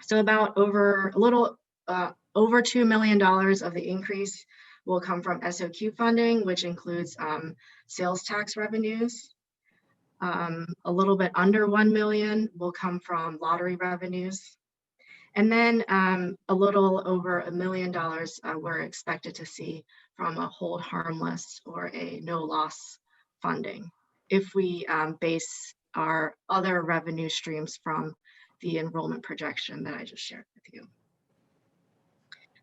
So about a little over $2 million of the increase will come from SOQ funding, which includes sales tax revenues. A little bit under 1 million will come from lottery revenues. And then a little over $1 million we're expected to see from a hold harmless or a no loss funding, if we base our other revenue streams from the enrollment projection that I just shared with you.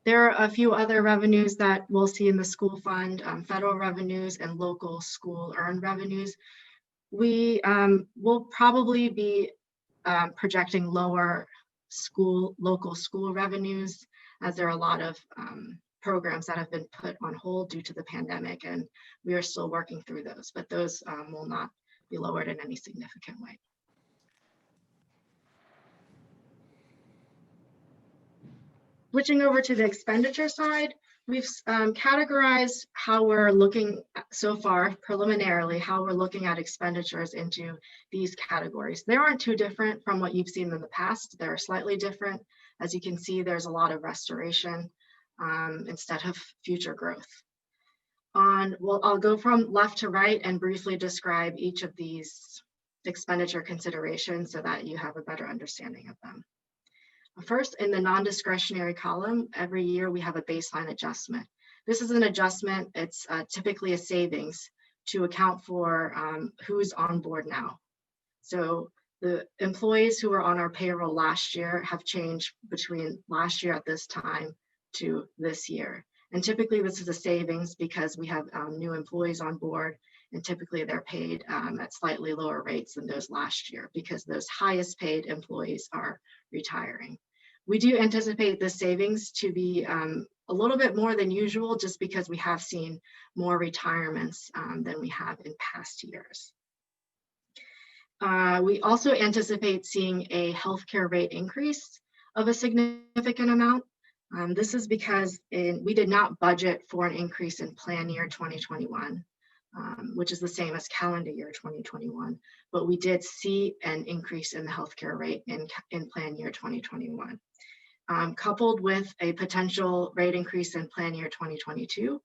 There are a few other revenues that we'll see in the school fund, federal revenues and local school earned revenues. We will probably be projecting lower local school revenues, as there are a lot of programs that have been put on hold due to the pandemic, and we are still working through those, but those will not be lowered in any significant way. Switching over to the expenditure side, we've categorized how we're looking so far preliminarily, how we're looking at expenditures into these categories. They aren't too different from what you've seen in the past. They're slightly different. As you can see, there's a lot of restoration instead of future growth. I'll go from left to right and briefly describe each of these expenditure considerations so that you have a better understanding of them. First, in the non-discretionary column, every year we have a baseline adjustment. This is an adjustment, it's typically a savings to account for who's on board now. So the employees who were on our payroll last year have changed between last year at this time to this year. And typically this is a savings because we have new employees on board, and typically they're paid at slightly lower rates than those last year because those highest paid employees are retiring. We do anticipate this savings to be a little bit more than usual just because we have seen more retirements than we have in past years. We also anticipate seeing a healthcare rate increase of a significant amount. This is because we did not budget for an increase in plan year 2021. Which is the same as calendar year 2021, but we did see an increase in the healthcare rate in plan year 2021. Coupled with a potential rate increase in plan year 2022,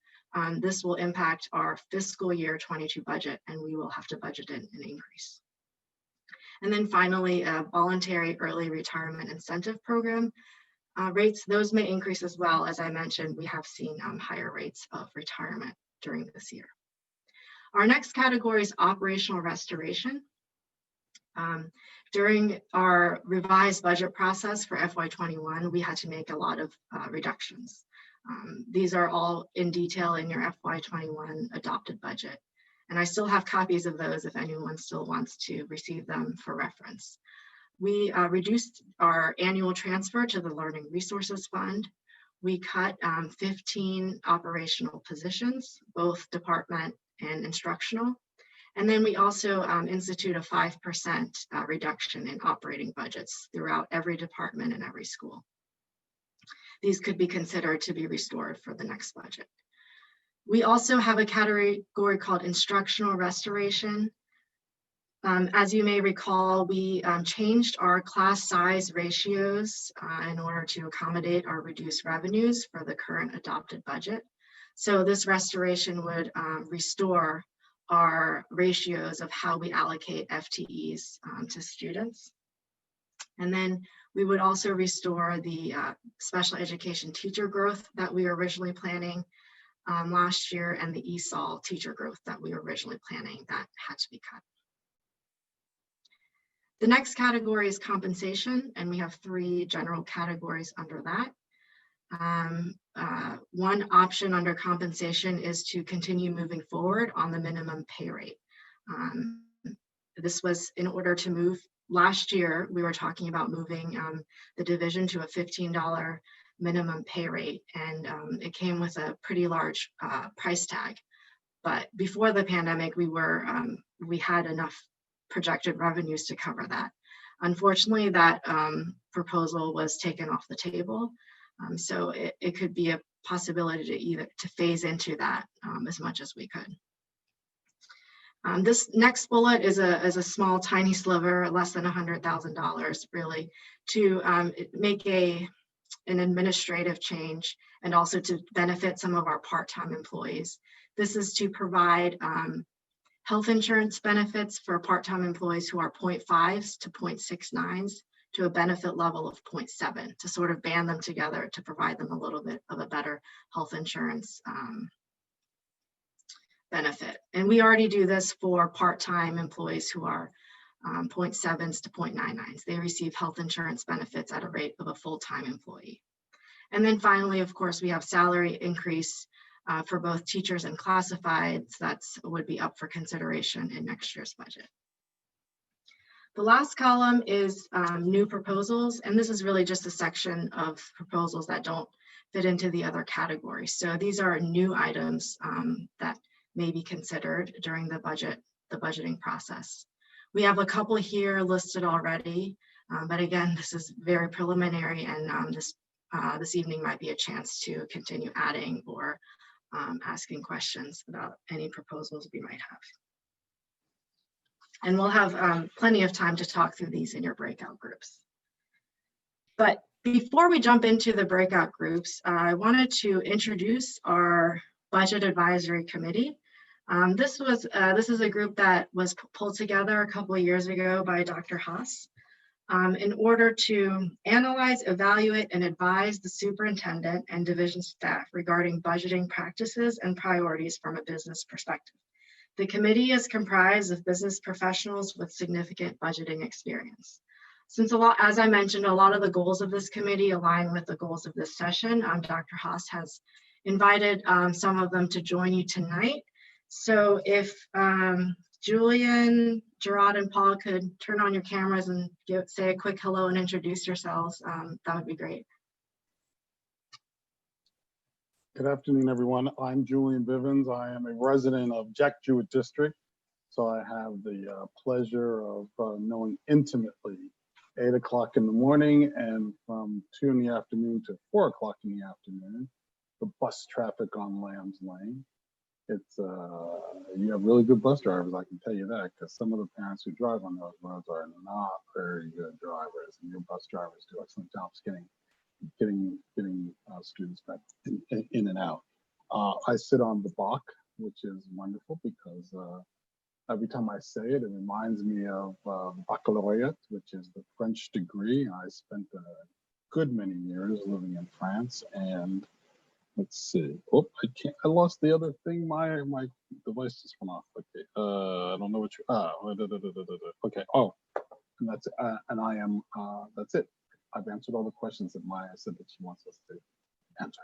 this will impact our fiscal year 22 budget, and we will have to budget in an increase. And then finally, a voluntary early retirement incentive program. rates, those may increase as well. As I mentioned, we have seen higher rates of retirement during this year. Our next category is operational restoration. During our revised budget process for FY21, we had to make a lot of reductions. These are all in detail in your FY21 adopted budget. And I still have copies of those if anyone still wants to receive them for reference. We reduced our annual transfer to the Learning Resources Fund. We cut 15 operational positions, both department and instructional. And then we also institute a 5% reduction in operating budgets throughout every department and every school. These could be considered to be restored for the next budget. We also have a category called instructional restoration. As you may recall, we changed our class size ratios in order to accommodate our reduced revenues for the current adopted budget. So this restoration would restore our ratios of how we allocate FTEs to students. And then we would also restore the special education teacher growth that we were originally planning last year, and the ESOL teacher growth that we were originally planning that had to be cut. The next category is compensation, and we have 3 general categories under that. One option under compensation is to continue moving forward on the minimum pay rate. This was in order to move. Last year, we were talking about moving the division to a $15 minimum pay rate, and it came with a pretty large price tag. But before the pandemic, we had enough projected revenues to cover that. Unfortunately, that proposal was taken off the table. So it could be a possibility to phase into that as much as we could. This next bullet is a small, tiny sliver, less than $100,000, really, to make an administrative change and also to benefit some of our part-time employees. This is to provide health insurance benefits for part-time employees who are 0.5s to 0.69s to a benefit level of 0.7, to sort of band them together to provide them a little bit of a better health insurance benefit. And we already do this for part-time employees who are 0.7s to 0.99s. They receive health insurance benefits at a rate of a full-time employee. And then finally, of course, we have salary increase for both teachers and classifieds. That would be up for consideration in next year's budget. The last column is new proposals, and this is really just a section of proposals that don't fit into the other categories. So these are new items that may be considered during the budgeting process. We have a couple here listed already, but again, this is very preliminary, and this evening might be a chance to continue adding or asking questions about any proposals we might have. And we'll have plenty of time to talk through these in your breakout groups. But before we jump into the breakout groups, I wanted to introduce our Budget Advisory Committee. This is a group that was pulled together a couple of years ago by Dr. Haas in order to analyze, evaluate, and advise the superintendent and division staff regarding budgeting practices and priorities from a business perspective. The committee is comprised of business professionals with significant budgeting experience. Since as I mentioned, a lot of the goals of this committee align with the goals of this session, Dr. Haas has invited some of them to join you tonight. So if Julian, Gerard, and Paul could turn on your cameras and say a quick hello and introduce yourselves, that would be great. Good afternoon, everyone. I'm Julian Bivens. I am a resident of Jack Jewett District. So I have the pleasure of knowing intimately 8 o'clock in the morning and from 2 in the afternoon to 4 o'clock in the afternoon, the bus traffic on Lambs Lane. It's, you have really good bus drivers, I can tell you that, because some of the parents who drive on those roads are not very good drivers, and your bus drivers do excellent jobs getting students back in and out. I sit on the BAC, which is wonderful because every time I say it, it reminds me of baccalaureate, which is the French degree. I spent good many years living in France. And let's see. Oh, I lost the other thing. My device just went off. Okay. I don't know what you. Okay. Oh, and that's and I am. That's it. I've answered all the questions that Maya said that she wants us to answer.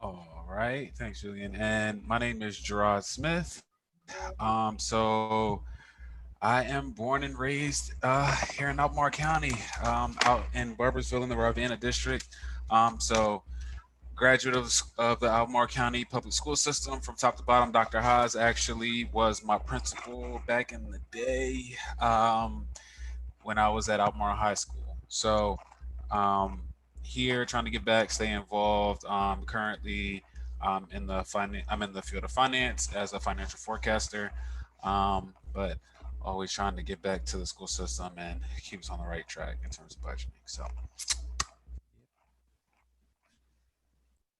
All right, thanks, Julian. And my name is Gerard Smith. So I am born and raised here in Albemarle County, out in Barboursville in the Ravenna district. So graduate of the Albemarle County public school system from top to bottom. Dr. Haas actually was my principal back in the day when I was at Albemarle High School. So here trying to get back, stay involved. Currently I'm in the field of finance as a financial forecaster, but always trying to get back to the school system and keep us on the right track in terms of budgeting. So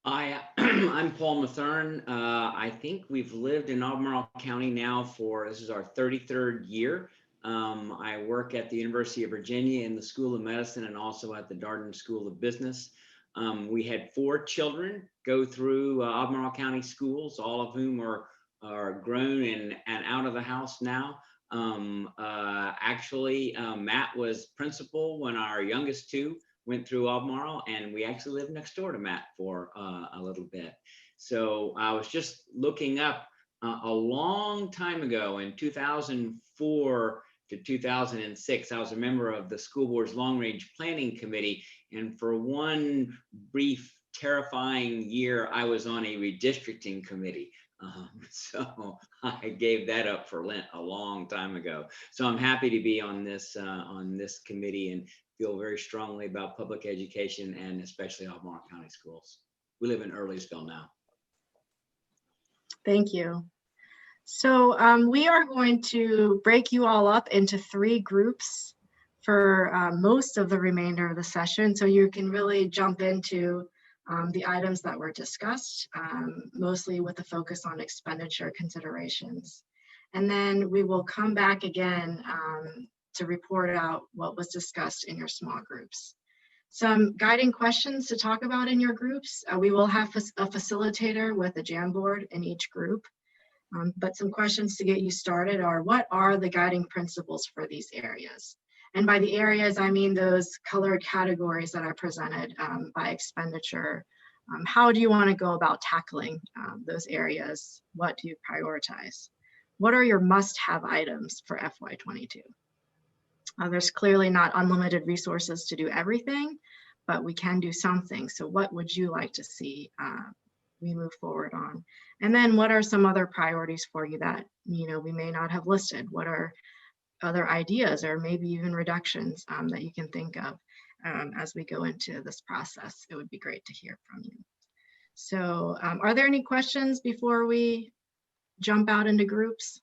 I'm Paul Mathern. I think we've lived in Albemarle County now this is our 33rd year. I work at the University of Virginia in the School of Medicine and also at the Darden School of Business. We had 4 children go through Albemarle County schools, all of whom are grown and out of the house now. Actually, Matt was principal when our youngest 2 went through Albemarle, and we actually lived next door to Matt for a little bit. So I was just looking up a long time ago in 2004 to 2006, I was a member of the school board's long range planning committee. And for one brief, terrifying year, I was on a redistricting committee. So I gave that up for Lent a long time ago. So I'm happy to be on this committee and feel very strongly about public education and especially Albemarle County schools. We live in Earlysville now. Thank you. So we are going to break you all up into 3 groups for most of the remainder of the session. So you can really jump into the items that were discussed, mostly with a focus on expenditure considerations. And then we will come back again to report out what was discussed in your small groups. Some guiding questions to talk about in your groups. We will have a facilitator with a Jamboard in each group. But some questions to get you started are, what are the guiding principles for these areas? And by the areas, I mean those colored categories that are presented by expenditure. How do you want to go about tackling those areas? What do you prioritize? What are your must-have items for FY22? There's clearly not unlimited resources to do everything, but we can do something. So what would you like to see we move forward on? And then what are some other priorities for you that we may not have listed? What are other ideas or maybe even reductions that you can think of as we go into this process? It would be great to hear from you. So are there any questions before we jump out into groups?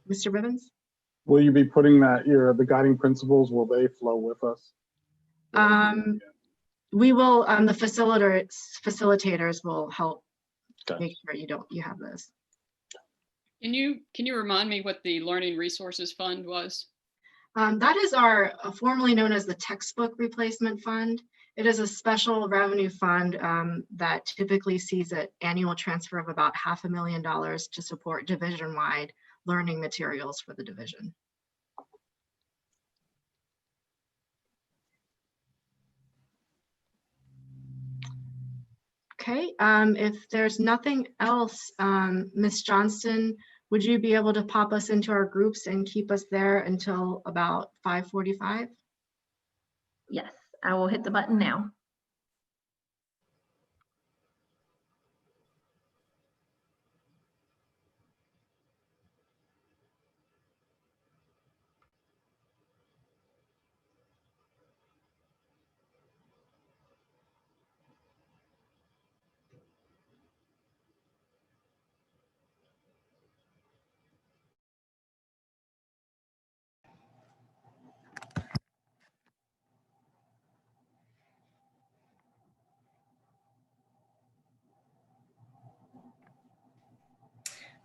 Mr. Bivens? Will you be putting the guiding principles, will they flow with us? We will, the facilitators will help make sure you have this. Can you remind me what the Learning Resources Fund was? That is formerly known as the Textbook Replacement Fund. It is a special revenue fund that typically sees an annual transfer of about $500,000 to support division-wide learning materials for the division. Okay, if there's nothing else, Ms. Johnston, would you be able to pop us into our groups and keep us there until about 5:45? Yes, I will hit the button now.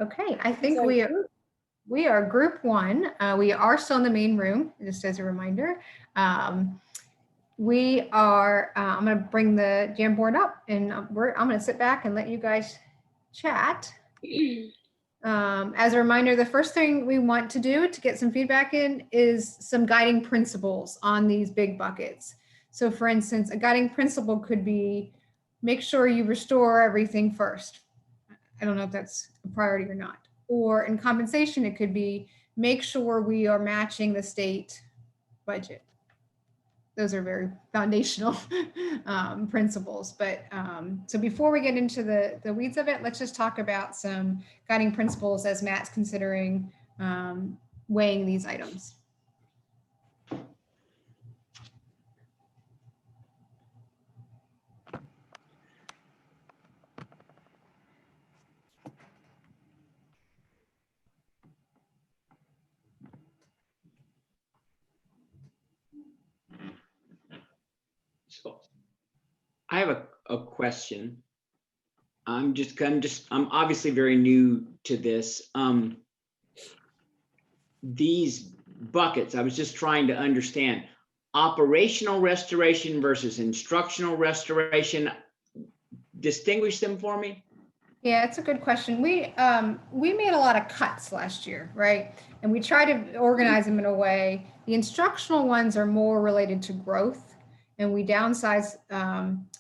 Okay, I think we are group one. We are still in the main room, just as a reminder. We are, I'm going to bring the Jamboard up and I'm going to sit back and let you guys chat. As a reminder, the first thing we want to do to get some feedback in is some guiding principles on these big buckets. So for instance, a guiding principle could be make sure you restore everything first. I don't know if that's a priority or not. Or in compensation, it could be make sure we are matching the state budget. Those are very foundational principles. But so before we get into the weeds of it, let's just talk about some guiding principles as Matt's considering weighing these items. So I have a question. I'm obviously very new to this. These buckets, I was just trying to understand operational restoration versus instructional restoration. Distinguish them for me. Yeah, it's a good question. We made a lot of cuts last year, right? And we try to organize them in a way. The instructional ones are more related to growth, and we downsize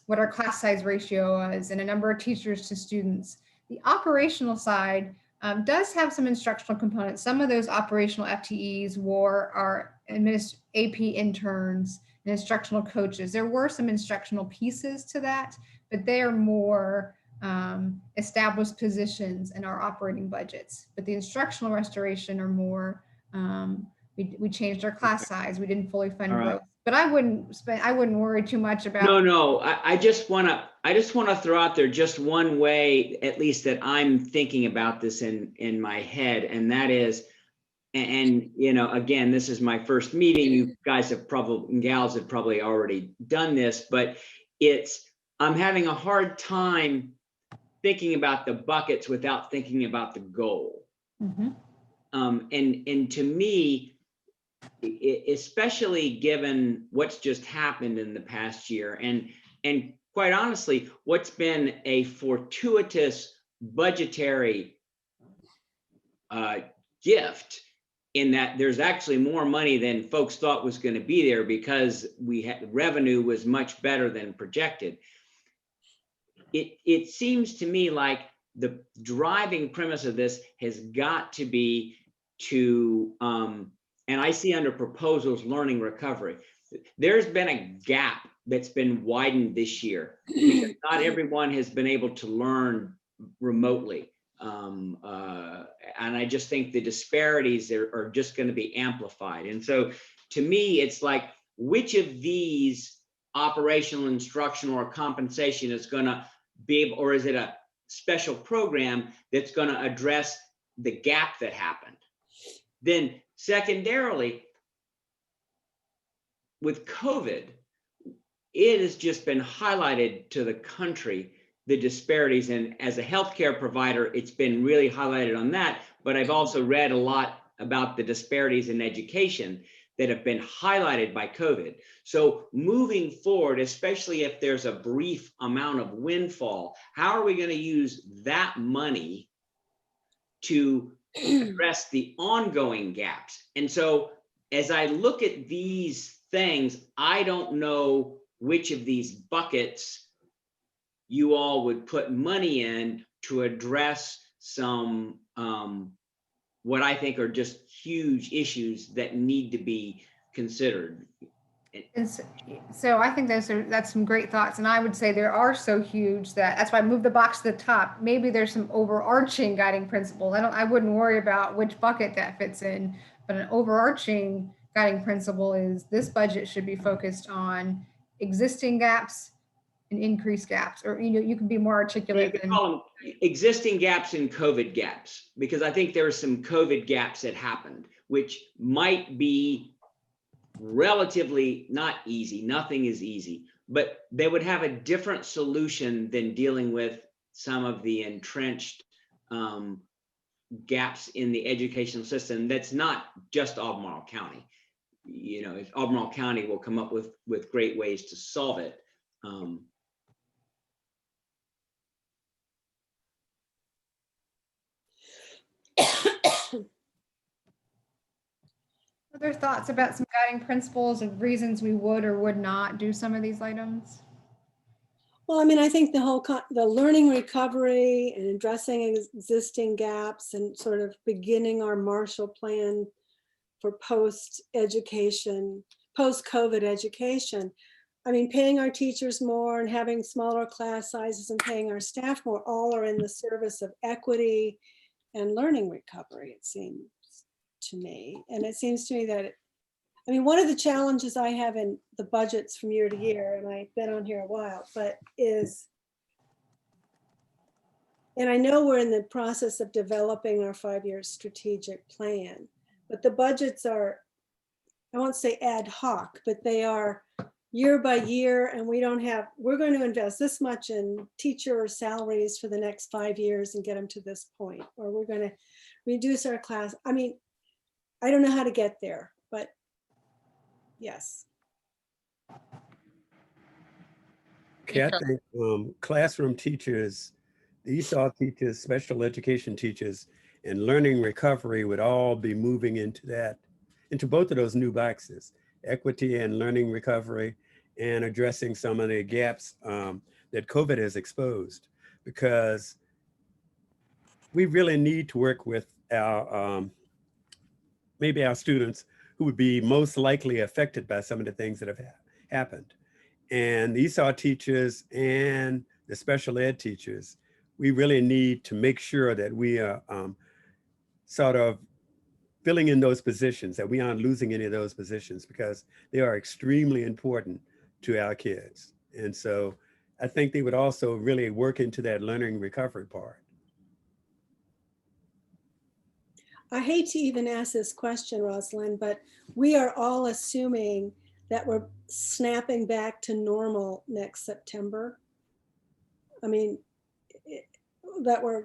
what our class size ratio is and a number of teachers to students. The operational side does have some instructional components. Some of those operational FTEs were our AP interns and instructional coaches. There were some instructional pieces to that, but they are more established positions in our operating budgets. But the instructional restoration are more, we changed our class size. We didn't fully fund growth. But I wouldn't worry too much about. No, I just want to throw out there just one way, at least that I'm thinking about this in my head, and that is, and you know, again, this is my first meeting. You guys have probably, and gals have probably already done this, but I'm having a hard time thinking about the buckets without thinking about the goal. Mm-hmm. And to me, especially given what's just happened in the past year, and quite honestly, what's been a fortuitous budgetary gift, in that there's actually more money than folks thought was going to be there because revenue was much better than projected. It seems to me like the driving premise of this has got to be to, and I see under proposals, learning recovery. There's been a gap that's been widened this year because not everyone has been able to learn remotely. And I just think the disparities are just going to be amplified. And so to me, it's like, which of these operational, instructional, or compensation is going to be able, or is it a special program that's going to address the gap that happened? Then secondarily, with COVID, it has just been highlighted to the country, the disparities. And as a healthcare provider, it's been really highlighted on that. But I've also read a lot about the disparities in education that have been highlighted by COVID. So moving forward, especially if there's a brief amount of windfall, how are we going to use that money to address the ongoing gaps? And so as I look at these things, I don't know which of these buckets you all would put money in to address some what I think are just huge issues that need to be considered. And so I think that's some great thoughts. And I would say there are so huge that's why I moved the box to the top. Maybe there's some overarching guiding principles. I wouldn't worry about which bucket that fits in, but an overarching guiding principle is this budget should be focused on existing gaps and increased gaps, or you can be more articulate. You can call them existing gaps and COVID gaps, because I think there are some COVID gaps that happened, which might be relatively not easy. Nothing is easy, but they would have a different solution than dealing with some of the entrenched gaps in the educational system. That's not just Albemarle County. You know, if Albemarle County will come up with great ways to solve it. Other thoughts about some guiding principles of reasons we would or would not do some of these items? Well, I mean, I think the learning recovery and addressing existing gaps and sort of beginning our Marshall Plan for post-education, post-COVID education. I mean, paying our teachers more and having smaller class sizes and paying our staff more, all are in the service of equity and learning recovery, it seems to me. And it seems to me that, I mean, one of the challenges I have in the budgets from year to year, and I've been on here a while, but is, and I know we're in the process of developing our 5-year strategic plan, but the budgets are, I won't say ad hoc, but they are year by year, and we don't have, we're going to invest this much in teacher salaries for the next 5 years and get them to this point, or we're going to reduce our class. I mean, I don't know how to get there, but yes. Okay, I think classroom teachers, the ESOL teachers, special education teachers, and learning recovery would all be moving into both of those new boxes, equity and learning recovery, and addressing some of the gaps that COVID has exposed, because we really need to work with our, maybe our students who would be most likely affected by some of the things that have happened. And the ESOL teachers and the special ed teachers, we really need to make sure that we are sort of filling in those positions, that we aren't losing any of those positions, because they are extremely important to our kids. And so I think they would also really work into that learning recovery part. I hate to even ask this question, Rosalind, but we are all assuming that we're snapping back to normal next September. I mean, that we're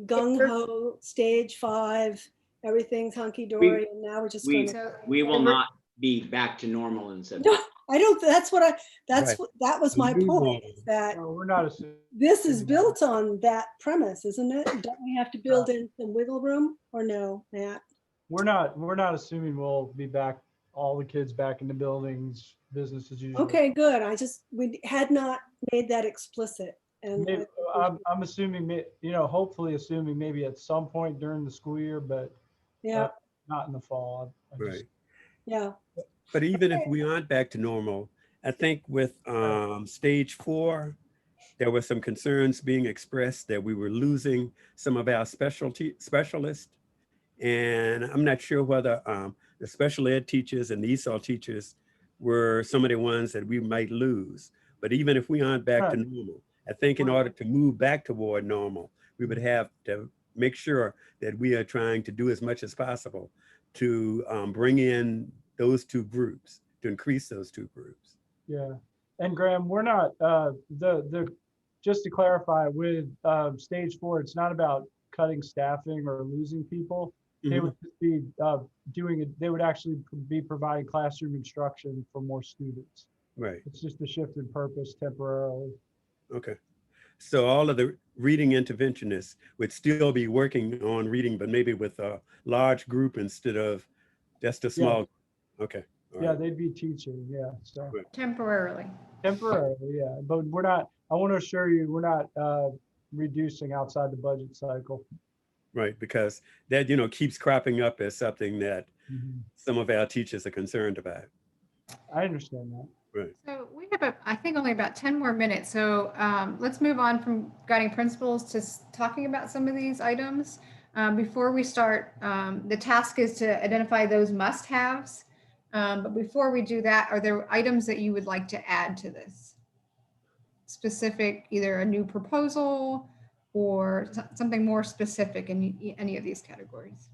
gung-ho, stage 5, everything's hunky-dory, and now we're just going to... We will not be back to normal in September. No, I don't, that's what I, Right. that was my point, is that No, we're not assuming. this is built on that premise, isn't it? Don't we have to build in some wiggle room, or no, Matt? We're not assuming we'll be back, all the kids back in the buildings, business as usual. Okay, good. We had not made that explicit. And Maybe, I'm assuming, you know, hopefully assuming maybe at some point during the school year, but yeah, not in the fall. Right. Yeah. But even if we aren't back to normal, I think with stage 4, there were some concerns being expressed that we were losing some of our specialists. And I'm not sure whether the special ed teachers and the ESOL teachers were some of the ones that we might lose. But even if we aren't back to normal, I think in order to move back toward normal, we would have to make sure that we are trying to do as much as possible to bring in those two groups, to increase those two groups. Yeah. And Graham, we're not, just to clarify, with stage 4, it's not about cutting staffing or losing people. They would just be they would actually be providing classroom instruction for more students. Right. It's just a shift in purpose temporarily. Okay. So all of the reading interventionists would still be working on reading, but maybe with a large group instead of just a small. Yeah. Okay. All right. They'd be teaching. Yeah. So Temporarily. Temporarily, yeah. But we're not, I want to assure you, we're not reducing outside the budget cycle. Right, because that, you know, keeps cropping up as something that some of our teachers are concerned about. I understand that. Right. So we have, I think, only about 10 more minutes. So let's move on from guiding principles to talking about some of these items. Before we start, the task is to identify those must-haves. But before we do that, are there items that you would like to add to this? Specific, either a new proposal or something more specific in any of these categories?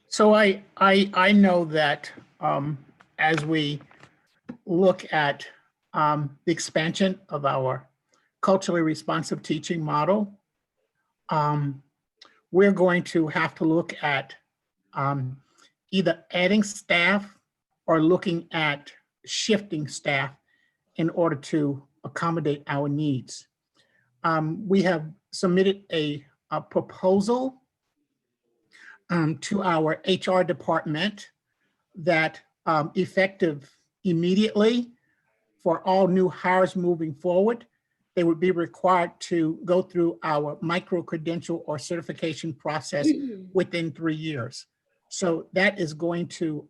So I know that as we look at the expansion of our culturally responsive teaching model, we're going to have to look at either adding staff or looking at shifting staff in order to accommodate our needs. We have submitted a proposal to our HR department that effective immediately for all new hires moving forward, they would be required to go through our micro-credential or certification process within 3 years. So that is going to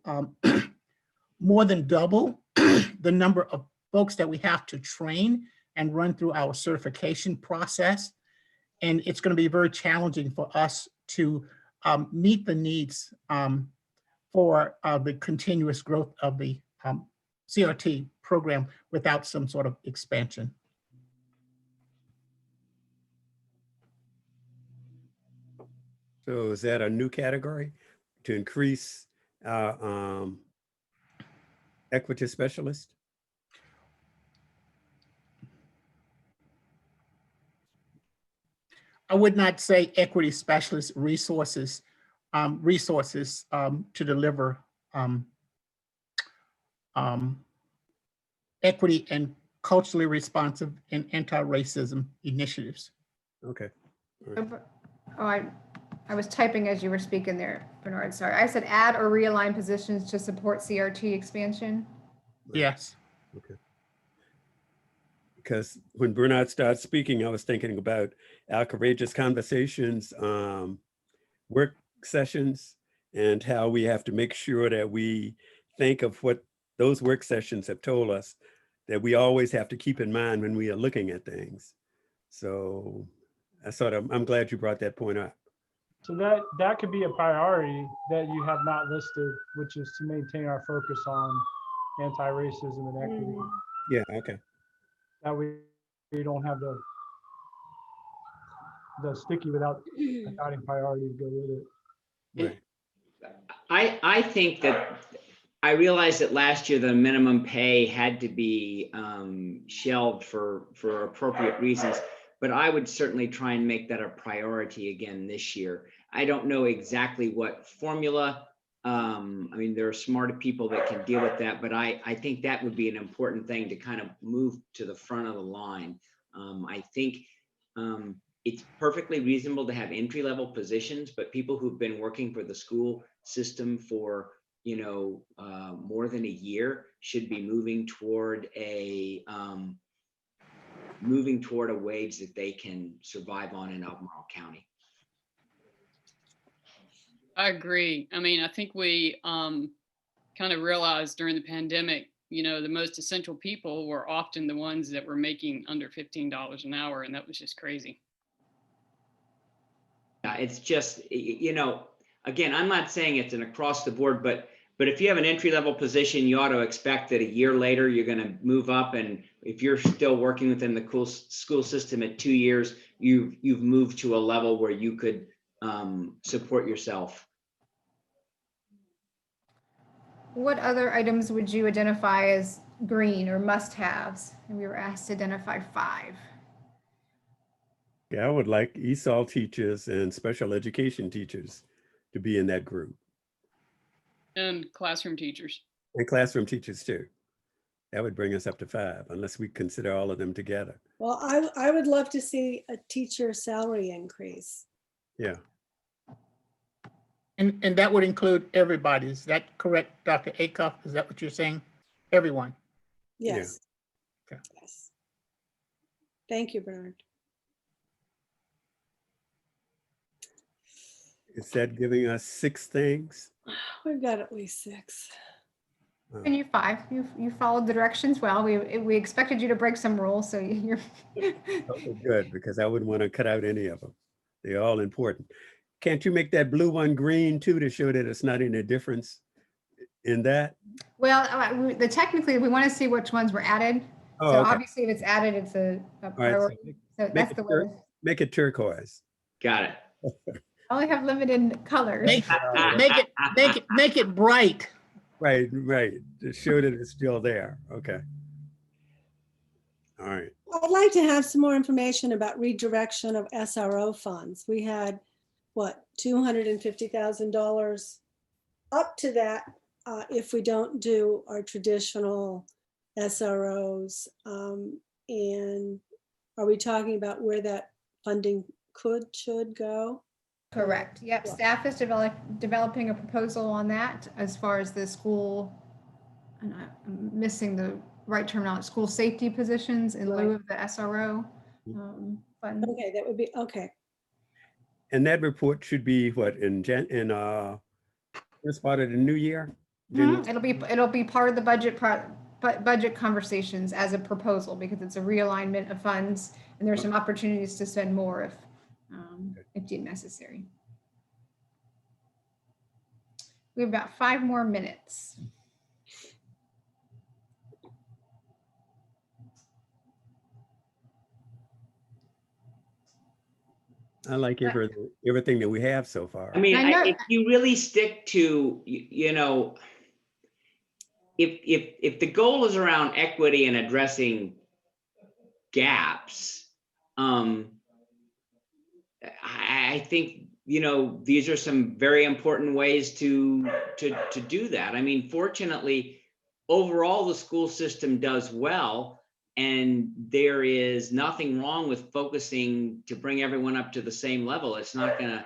more than double the number of folks that we have to train and run through our certification process. And it's going to be very challenging for us to meet the needs for the continuous growth of the CRT program without some sort of expansion. So is that a new category to increase equity specialist? I would not say equity specialist resources, to deliver equity and culturally responsive and anti-racism initiatives. Okay. Oh, I was typing as you were speaking there, Bernard. Sorry. I said add or realign positions to support CRT expansion. Yes. Okay. Because when Bernard started speaking, I was thinking about our Courageous Conversations work sessions and how we have to make sure that we think of what those work sessions have told us that we always have to keep in mind when we are looking at things. So I'm glad you brought that point up. So that could be a priority that you have not listed, which is to maintain our focus on anti-racism and equity. Yeah, okay. That way we don't have the sticky without a guiding priority to go with it. Right. I think that I realized that last year the minimum pay had to be shelved for appropriate reasons, but I would certainly try and make that a priority again this year. I don't know exactly what formula. I mean, there are smarter people that can deal with that, but I think that would be an important thing to kind of move to the front of the line. I think it's perfectly reasonable to have entry-level positions, but people who've been working for the school system for more than a year should be moving toward a wage that they can survive on in Albemarle County. I agree. I mean, I think we kind of realized during the pandemic, the most essential people were often the ones that were making under $15 an hour, and that was just crazy. It's just, again, I'm not saying it's an across the board, but if you have an entry-level position, you ought to expect that a year later you're going to move up, and if you're still working within the school system at 2 years, you've moved to a level where you could support yourself. What other items would you identify as green or must-haves? And we were asked to identify 5. Yeah, I would like ESOL teachers and special education teachers to be in that group. And classroom teachers. And classroom teachers too. That would bring us up to 5, unless we consider all of them together. Well, I would love to see a teacher salary increase. Yeah. And that would include everybody. Is that correct, Dr. Acuff? Is that what you're saying? Everyone? Yes. Yeah. Okay. Yes. Thank you, Bernard. Is that giving us 6 things? We've got at least 6. And you 5. You followed the directions well. We expected you to break some rules, so you're Okay, good, because I wouldn't want to cut out any of them. They're all important. Can't you make that blue one green too to show that it's not any difference in that? well. Technically, we want to see which ones were added. Oh, So okay. obviously, if it's added, it's a priority. So that's the way. Make it turquoise. Got it. I only have limited colors. Make it bright. Right, right. To show that it's still there. Okay. All right. I'd like to have some more information about redirection of SRO funds. We had, what, $250,000 up to that if we don't do our traditional SROs. And are we talking about where that funding should go? Correct. Yep. Staff is developing a proposal on that as far as the school, and I'm missing the right terminology, school safety positions in lieu of the SRO fund. Okay, that would be, okay. And that report should be what, first part of the new year? It'll be part of the budget conversations as a proposal, because it's a realignment of funds and there's some opportunities to spend more if deemed necessary. We have about 5 more minutes. I like everything that we have so far. I mean, if you really stick to, you know, if the goal is around equity and addressing gaps, I think, you know, these are some very important ways to do that. I mean, fortunately, overall, the school system does well, and there is nothing wrong with focusing to bring everyone up to the same level. It's not gonna,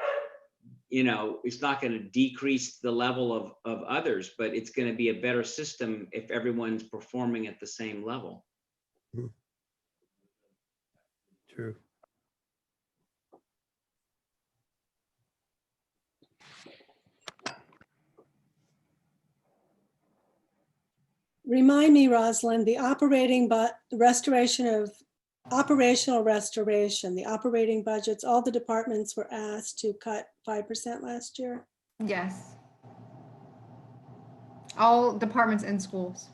you know, it's not gonna decrease the level of others, but it's gonna be a better system if everyone's performing at the same level. True. Remind me, Rosalind, the operational restoration, the operating budgets, all the departments were asked to cut 5% last year? Yes. All departments and schools.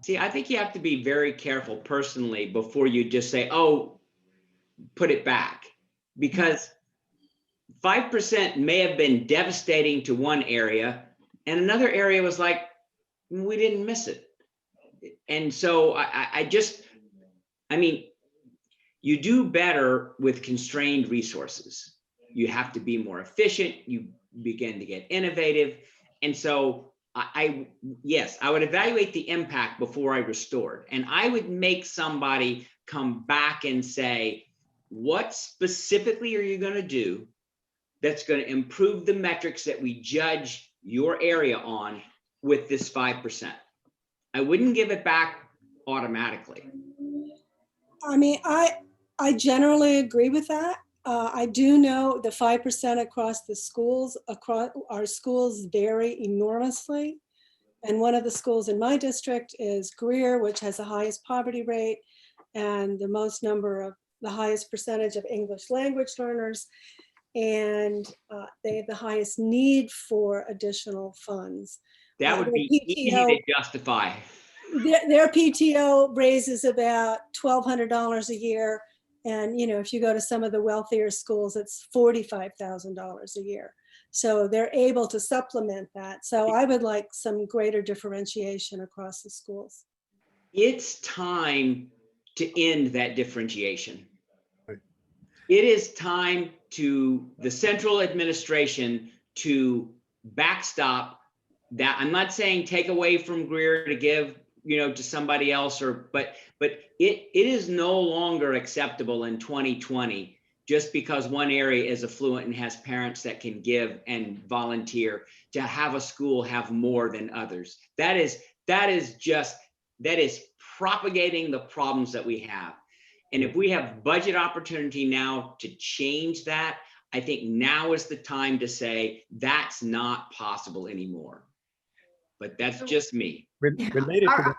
See, I think you have to be very careful personally before you just say, oh, put it back, because 5% may have been devastating to one area, and another area was like, we didn't miss it. And so I mean, you do better with constrained resources. You have to be more efficient. You begin to get innovative. And so yes, I would evaluate the impact before I restored. And I would make somebody come back and say, what specifically are you going to do that's going to improve the metrics that we judge your area on with this 5%? I wouldn't give it back automatically. I mean, I generally agree with that. I do know the 5% across the schools, across our schools vary enormously. And one of the schools in my district is Greer, which has the highest poverty rate and the highest percentage of English language learners. And they have the highest need for additional funds. That would be easy to justify. Their PTO raises about $1,200 a year. And, you know, if you go to some of the wealthier schools, it's $45,000 a year. So they're able to supplement that. So I would like some greater differentiation across the schools. It's time to end that differentiation. It is time to the central administration to backstop that. I'm not saying take away from Greer to give, you know, to somebody else, but it is no longer acceptable in 2020 just because one area is affluent and has parents that can give and volunteer to have a school have more than others. That is propagating the problems that we have. And if we have budget opportunity now to change that, I think now is the time to say that's not possible anymore. But that's just me. Related to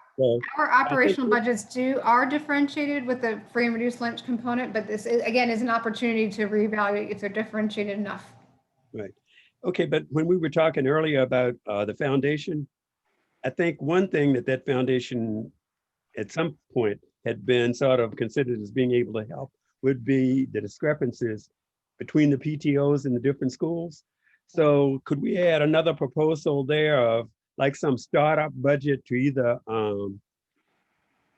our operational budgets are differentiated with the free and reduced lunch component, but this again is an opportunity to reevaluate if they're differentiated enough. Right. Okay, but when we were talking earlier about the foundation, I think one thing that foundation at some point had been sort of considered as being able to help would be the discrepancies between the PTOs in the different schools. So could we add another proposal there of like some startup budget to either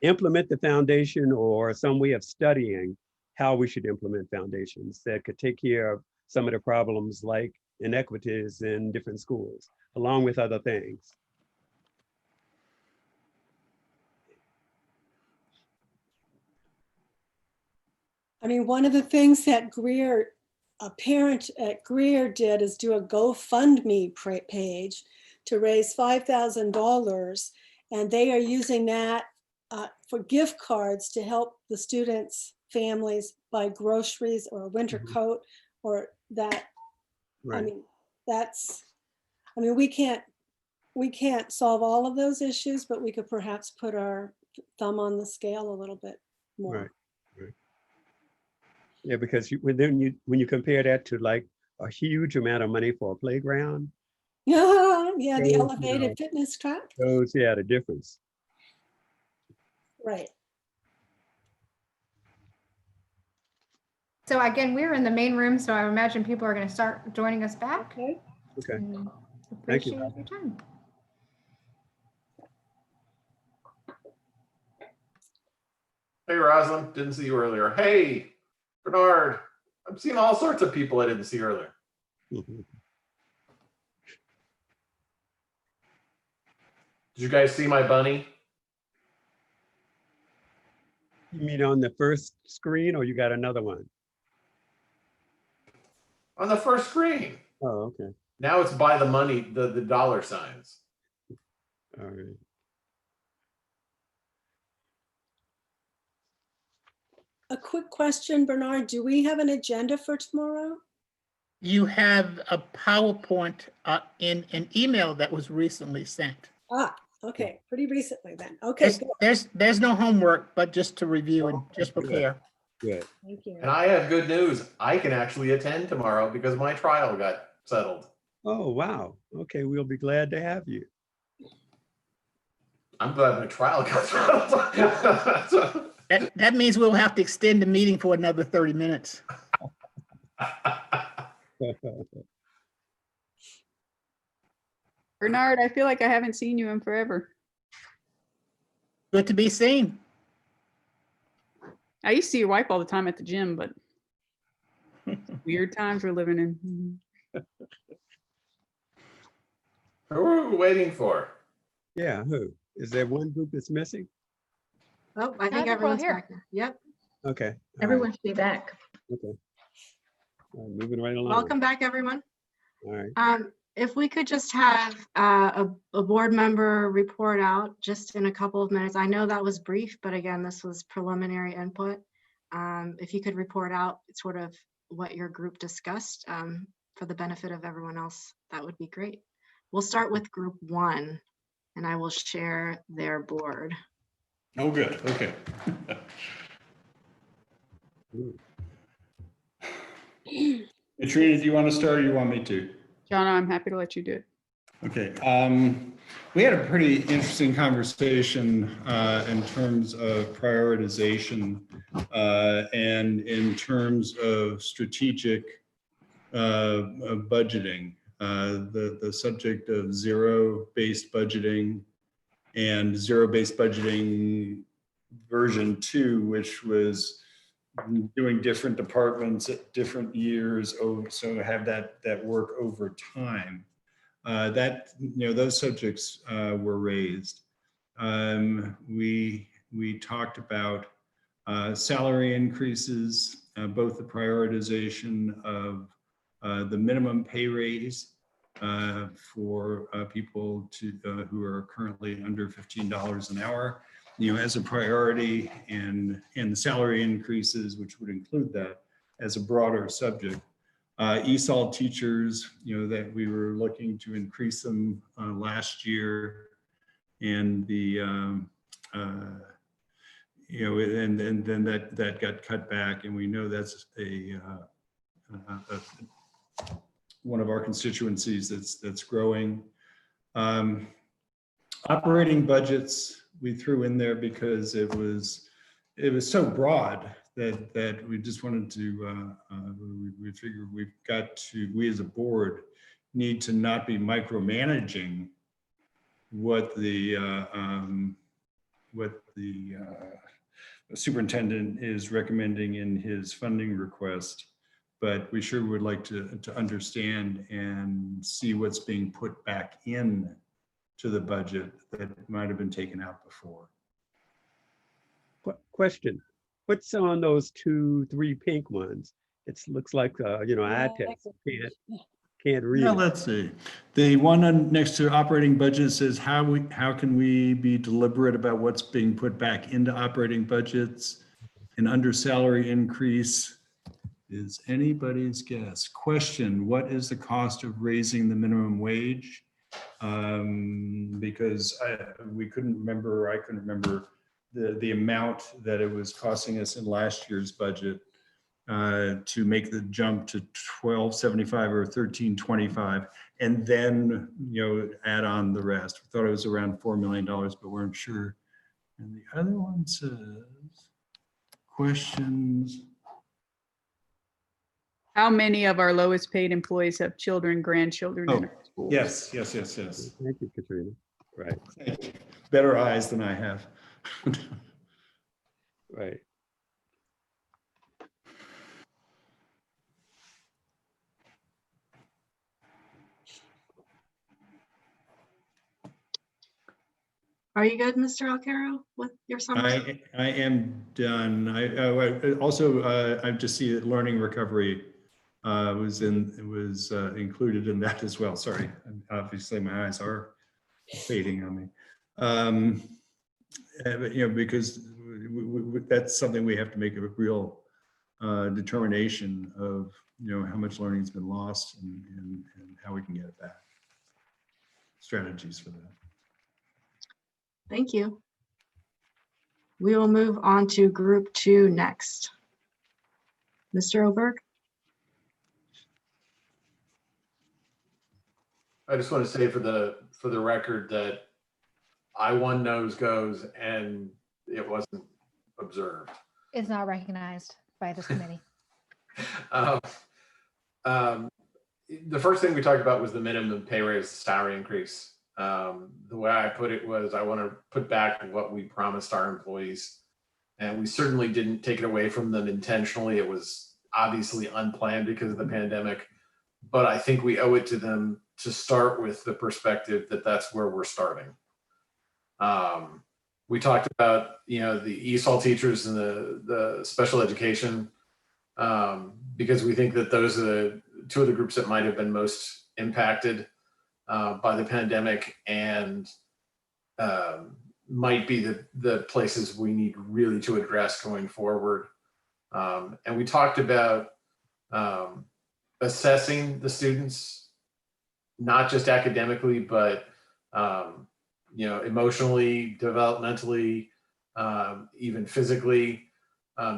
implement the foundation or some way of studying how we should implement foundations that could take care of some of the problems like inequities in different schools, along with other things? I mean, one of the things that Greer, a parent at Greer did is do a GoFundMe page to raise $5,000. And they are using that for gift cards to help the students' families buy groceries or a winter coat or that. Right. I mean, we can't solve all of those issues, but we could perhaps put our thumb on the scale a little bit more. Right. Yeah, because when you compare that to like a huge amount of money for a playground. Yeah, the elevated fitness track. Shows, yeah, the difference. Right. So again, we're in the main room, so I imagine people are going to start joining us back. Okay. Okay. Appreciate Thank you. your time. Hey, Rosalind, didn't see you earlier. Hey, Bernard, I've seen all sorts of people I didn't see earlier. Did you guys see my bunny? You mean on the first screen or you got another one? On the first screen. Oh, okay. Now it's by the money, the dollar signs. All right. A quick question, Bernard, do we have an agenda for tomorrow? You have a PowerPoint in an email that was recently sent. Ah, okay, pretty recently then. Okay, There's no homework, but just to review and just prepare. Good. Thank you. And I have good news. I can actually attend tomorrow because my trial got settled. Oh, wow. Okay, we'll be glad to have you. I'm glad my trial got settled. That means we'll have to extend the meeting for another 30 minutes. Bernard, I feel like I haven't seen you in forever. Good to be seen. I used to see your wife all the time at the gym, but weird times we're living in. Who are we waiting for? Yeah, who? Is there one group that's missing? Oh, I think think we're everyone's here. back now. Yep, Okay. all everyone should be back. right, okay. All right, moving right along. Welcome back, everyone. All right. If we could just have a board member report out just in a couple of minutes. I know that was brief, but again, this was preliminary input. If you could report out sort of what your group discussed for the benefit of everyone else, that would be great. We'll start with group 1 and I will share their board. Oh, good. Okay. Katrina, do you want to start or you want me to? Jonna, I'm happy to let you do it. Okay. We had a pretty interesting conversation in terms of prioritization and in terms of strategic budgeting. The subject of zero-based budgeting and zero-based budgeting version 2, which was doing different departments at different years, so have that work over time. Those subjects were raised. We talked about salary increases, both the prioritization of the minimum pay raise for people who are currently under $15 an hour, as a priority, and the salary increases, which would include that as a broader subject. ESOL teachers, that we were looking to increase them last year, and and then that got cut back, and we know that's one of our constituencies that's growing. Operating budgets we threw in there because it was so broad that we just wanted to we figured we as a board need to not be micromanaging what the superintendent is recommending in his funding request, but we sure would like to understand and see what's being put back in to the budget that might have been taken out before. Question, what's on those 2-3 pink ones? It looks like, ad text, can't read Yeah, it. let's see. The one next to operating budget says how can we be deliberate about what's being put back into operating budgets? An under salary increase is anybody's guess. Question, what is the cost of raising the minimum wage? Because I couldn't remember the amount that it was costing us in last year's budget to make the jump to $12.75 or $13.25, and then add on the rest. We thought it was around $4 million, but weren't sure. And the other one says questions. How many of our lowest paid employees have children, grandchildren in our schools? Yes. Thank you, Katrina. Right. Thank you. Better eyes than I have. Right. Are you good, Mr. Alcaro, with your summary? I am done. I just see that learning recovery was included in that as well. Sorry, obviously my eyes are fading on me. But, because that's something we have to make a real determination of, how much learning has been lost and how we can get it back. Strategies for that. Thank you. We will move on to group 2 next. Mr. Oberg? I just want to say for the record that I won nose goes and it wasn't observed. Is not recognized by this committee. The first thing we talked about was the minimum pay raise, salary increase. The way I put it was I want to put back what we promised our employees, and we certainly didn't take it away from them intentionally. It was obviously unplanned because of the pandemic, but I think we owe it to them to start with the perspective that that's where we're starting. We talked about, the ESOL teachers and the special education, because we think that those are two of the groups that might have been most impacted by the pandemic, and might be the places we need really to address going forward. And we talked about assessing the students, not just academically, but emotionally, developmentally, even physically,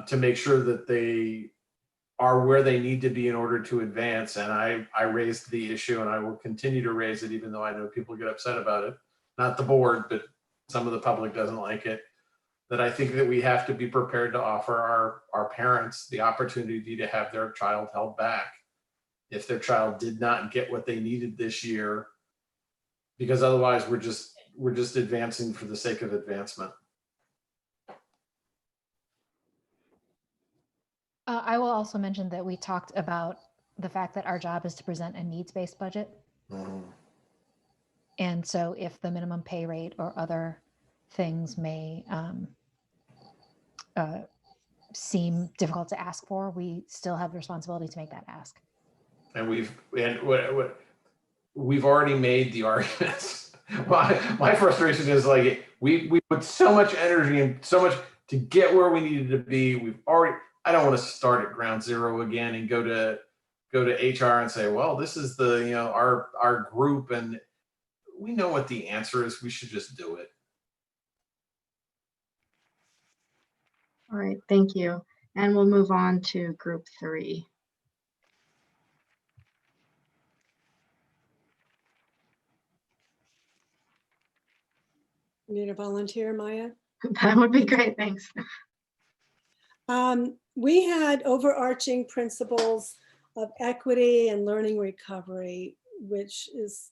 to make sure that they are where they need to be in order to advance. And I raised the issue, and I will continue to raise it, even though I know people get upset about it. Not the board, but some of the public doesn't like it. That I think that we have to be prepared to offer our parents the opportunity to have their child held back if their child did not get what they needed this year, because otherwise we're just advancing for the sake of advancement. I will also mention that we talked about the fact that our job is to present a needs-based budget. Mm-hmm. And so if the minimum pay rate or other things may seem difficult to ask for, we still have the responsibility to make that ask. And we've already made the arguments. My frustration is like we put so much energy and so much to get where we needed to be. I don't want to start at ground zero again and go to HR and say, well, this is the our group, and we know what the answer is. We should just do it. All right, thank you. And we'll move on to group 3. Need a volunteer, Maya? That would be great, thanks. We had overarching principles of equity and learning recovery. which is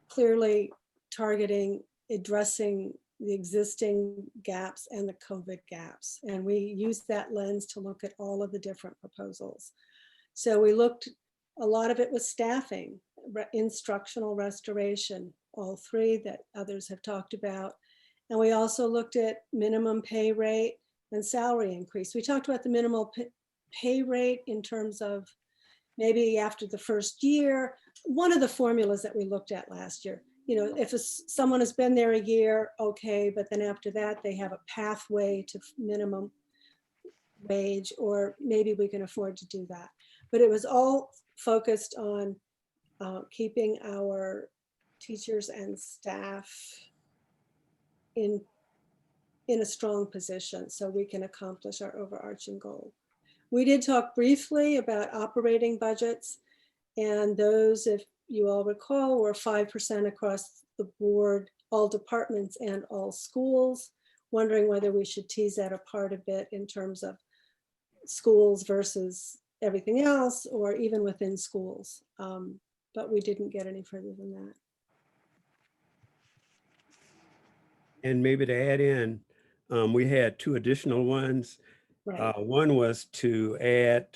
clearly targeting, addressing the existing gaps and the COVID gaps. And we used that lens to look at all of the different proposals. So we looked, a lot of it was staffing, instructional restoration, all three that others have talked about. And we also looked at minimum pay rate and salary increase. We talked about the minimum pay rate in terms of maybe after the first year. One of the formulas that we looked at last year, you know, if someone has been there a year, okay, but then after that they have a pathway to minimum wage, or maybe we can afford to do that. But it was all focused on keeping our teachers and staff in a strong position so we can accomplish our overarching goal. We did talk briefly about operating budgets, and those, if you all recall, were 5% across the board, all departments and all schools, wondering whether we should tease that apart a bit in terms of schools versus everything else, or even within schools. But we didn't get any further than that. And maybe to add in, we had two additional ones. Right. One was to add,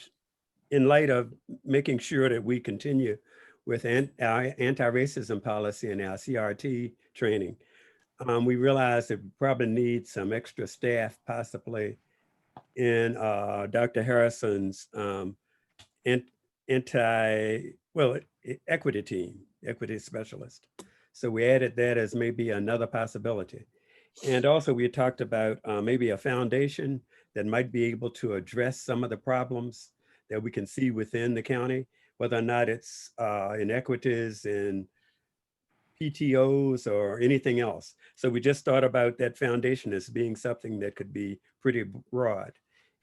in light of making sure that we continue with our anti-racism policy and our CRT training, we realized that we probably need some extra staff possibly in Dr. Harrison's equity team, equity specialist. So we added that as maybe another possibility. And also we talked about maybe a foundation that might be able to address some of the problems that we can see within the county, whether or not it's inequities in PTOs or anything else. So we just thought about that foundation as being something that could be pretty broad.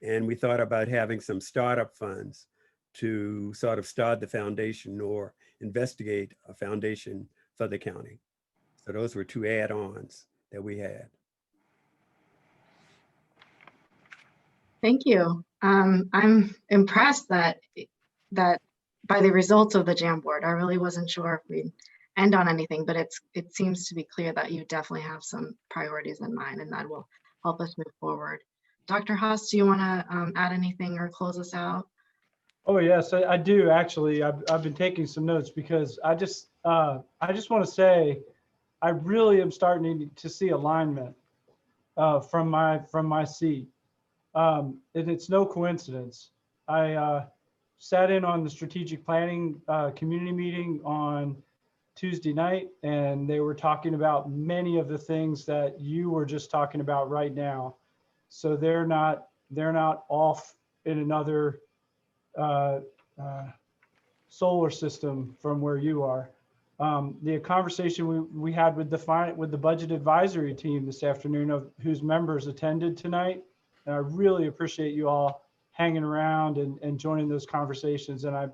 And we thought about having some startup funds to sort of start the foundation or investigate a foundation for the county. So those were two add-ons that we had. Thank you. I'm impressed that by the results of the Jam Board. I really wasn't sure if we'd end on anything, but it seems to be clear that you definitely have some priorities in mind, and that will help us move forward. Dr. Haas, do you want to add anything or close us out? Oh yes, I do actually. I've been taking some notes because I just want to say I really am starting to see alignment from my seat, and it's no coincidence. I sat in on the strategic planning community meeting on Tuesday night, and they were talking about many of the things that you were just talking about right now. So they're not off in another solar system from where you are. The conversation we had with the budget advisory team this afternoon, of whose members attended tonight, and I really appreciate you all hanging around and joining those conversations, and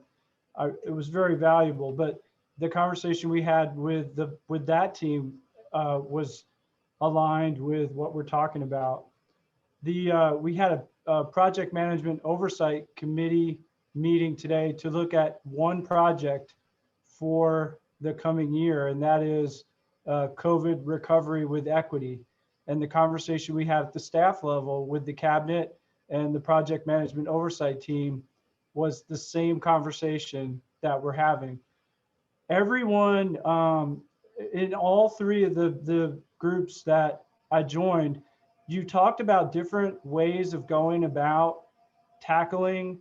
it was very valuable. But the conversation we had with that team was aligned with what we're talking about. We had a project management oversight committee meeting today to look at one project for the coming year, and that is COVID recovery with equity. And the conversation we had at the staff level with the cabinet and the project management oversight team was the same conversation that we're having. Everyone in all three of the groups that I joined, you talked about different ways of going about tackling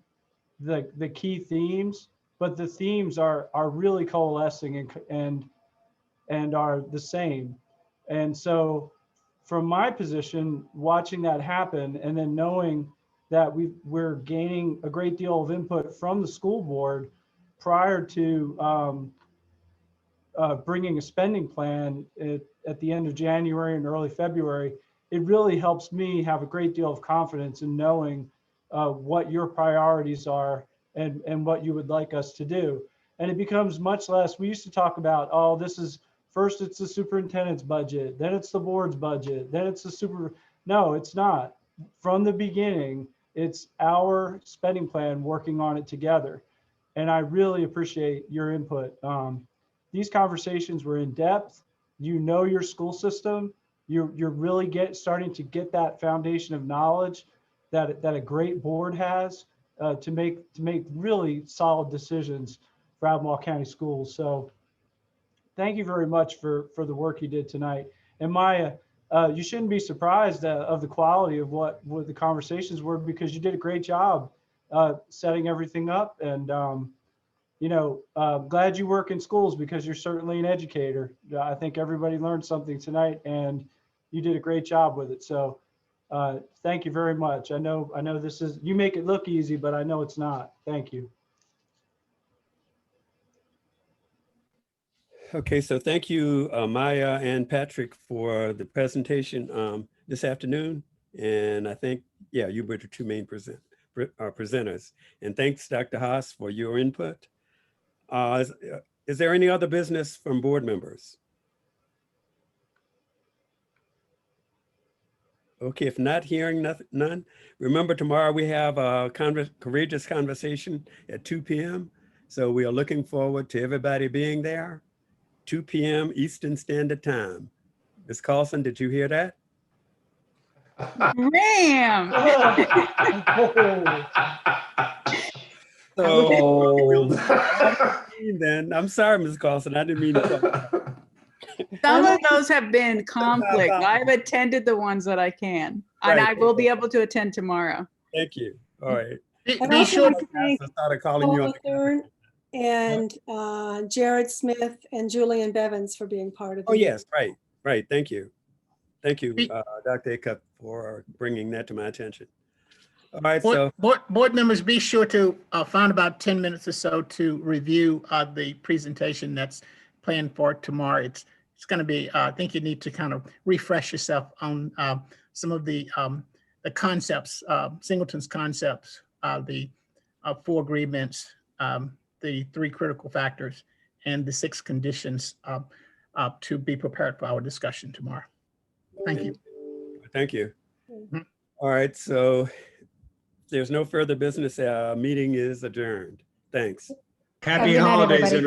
the key themes, but the themes are really coalescing and are the same. And so from my position, watching that happen and then knowing that we're gaining a great deal of input from the school board prior to bringing a spending plan at the end of January and early February, it really helps me have a great deal of confidence in knowing what your priorities are and what you would like us to do. And it becomes much less, we used to talk about, oh, first it's the superintendent's budget, then it's the board's budget, then it's no, it's not. From the beginning, it's our spending plan working on it together. and I really appreciate your input. These conversations were in depth. You know your school system. You're really starting to get that foundation of knowledge that a great board has to make really solid decisions for Albemarle County Schools. So thank you very much for the work you did tonight. And Maya, you shouldn't be surprised of the quality of what the conversations were, because you did a great job setting everything up. And glad you work in schools, because you're certainly an educator. I think everybody learned something tonight, and you did a great job with it. So thank you very much. I know you make it look easy, but I know it's not. Thank you. Okay, so thank you, Maya and Patrick, for the presentation this afternoon. And I think, yeah, you were the two main presenters. And thanks, Dr. Haas, for your input. Is there any other business from board members? Okay, if not, hearing none, remember tomorrow we have a courageous conversation at 2 p.m. So we are looking forward to everybody being there. 2 p.m. Eastern Standard Time. Ms. Carlson, did you hear that? Ma'am. So, then I'm sorry, Ms. Carlson, I didn't mean to. Some of those have been conflict. I've attended the ones that I can, and I will be able to attend tomorrow. Thank you. All right. I'd also like to thank I started calling you on Paula Thurn and Jared Smith and Julian Bevins for being part of the Oh, yes, right. Thank you. Thank you, Dr. Acup, for bringing that to my attention. All right, so. Board members, be sure to find about 10 minutes or so to review the presentation that's planned for tomorrow. It's going to be, I think you need to kind of refresh yourself on some of the concepts, Singleton's concepts, the 4 agreements, the 3 critical factors, and the 6 conditions to be prepared for our discussion tomorrow. Thank you. Thank you. All right, so there's no further business. Meeting is adjourned. Thanks. Happy holidays, everybody.